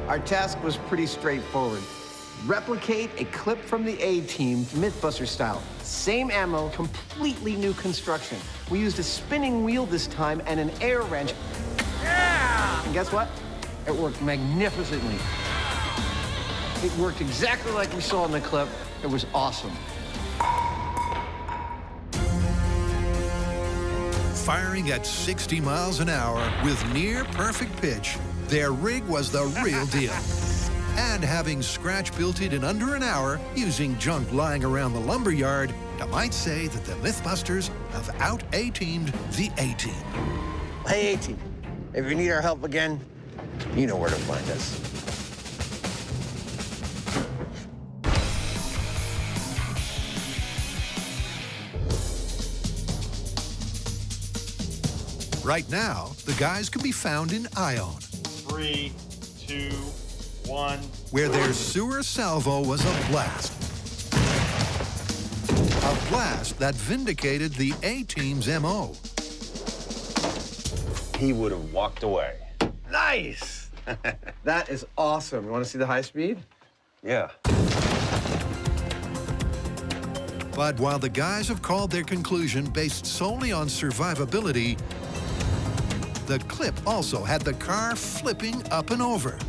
Our task was pretty straightforward. Replicate a clip from the A-Team, MythBuster style. Same ammo, completely new construction. We used a spinning wheel this time and an air wrench. And guess what? It worked magnificently. It worked exactly like we saw in the clip. It was awesome. Firing at 60 miles an hour with near-perfect pitch, their rig was the real deal. And having scratch built it in under an hour using junk lying around the lumberyard, I might say that the MythBusters have out-A-teamed the A-Team. Hey, A-Team, if you need our help again, you know where to find us. Right now, the guys can be found in Ione, 3, 2, 1. where their sewer salvo was a blast. A blast that vindicated the A-Team's MO. He would have walked away. Nice! That is awesome. You want to see the high speed? Yeah. But while the guys have called their conclusion based solely on survivability, the clip also had the car flipping up and over.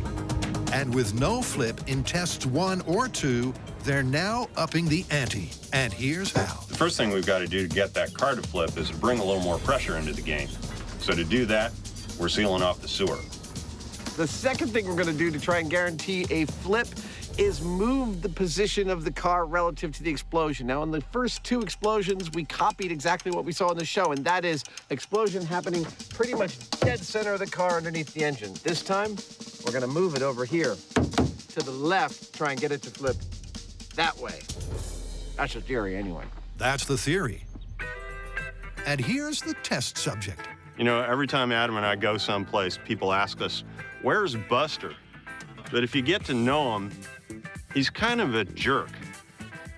And with no flip in tests 1 or 2, they're now upping the ante. And here's how. The first thing we've got to do to get that car to flip is to bring a little more pressure into the game. So to do that, we're sealing off the sewer. The second thing we're going to do to try and guarantee a flip is move the position of the car relative to the explosion. Now, in the first 2 explosions, we copied exactly what we saw in the show, and that is explosion happening pretty much dead center of the car underneath the engine. This time, we're going to move it over here to the left, try and get it to flip that way. That's the theory, anyway. That's the theory. And here's the test subject. You know, every time Adam and I go someplace, people ask us, where's Buster? But if you get to know him, he's kind of a jerk.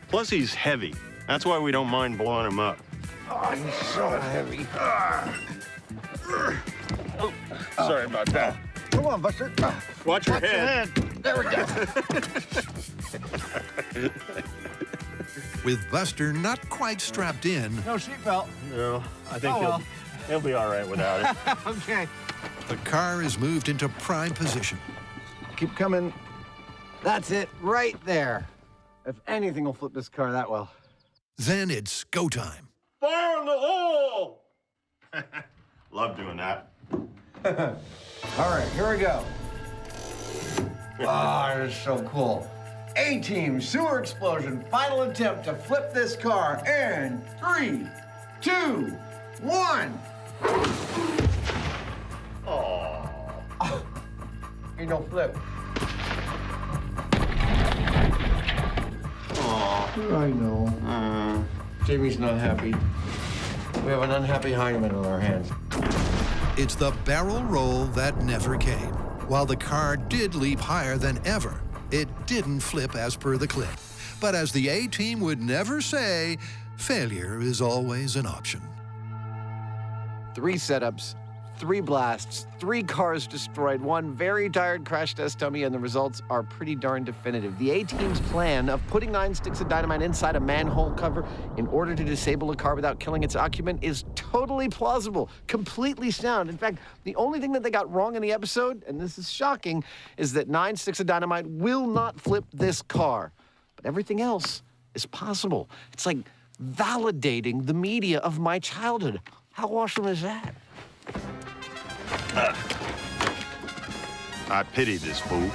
Plus, he's heavy. That's why we don't mind blowing him up. Oh, he's so heavy. Oh, sorry about that. Come on, Buster. Watch your head. There we go. With Buster not quite strapped in, No seatbelt. No, I think Oh, well. he'll be all right without it. Okay. the car is moved into prime position. Keep coming. That's it, right there. If anything will flip this car that well. Then it's go time. Fire in the hole! Love doing that. All right, here we go. Ah, this is so cool. A-Team sewer explosion, final attempt to flip this car in 3, 2, 1. Oh. Ain't no flip. I know. Jamie's not happy. We have an unhappy Heineman on our hands. It's the barrel roll that never came. While the car did leap higher than ever, it didn't flip as per the clip. But as the A-Team would never say, failure is always an option. 3 setups, 3 blasts, 3 cars destroyed, 1 very tired crash test dummy, and the results are pretty darn definitive. The A-Team's plan of putting 9 sticks of dynamite inside a manhole cover in order to disable a car without killing its occupant is totally plausible, completely sound. In fact, the only thing that they got wrong in the episode, and this is shocking, is that 9 sticks of dynamite will not flip this car. But everything else is possible. It's like validating the media of my childhood. How awesome is that? I pity this fool.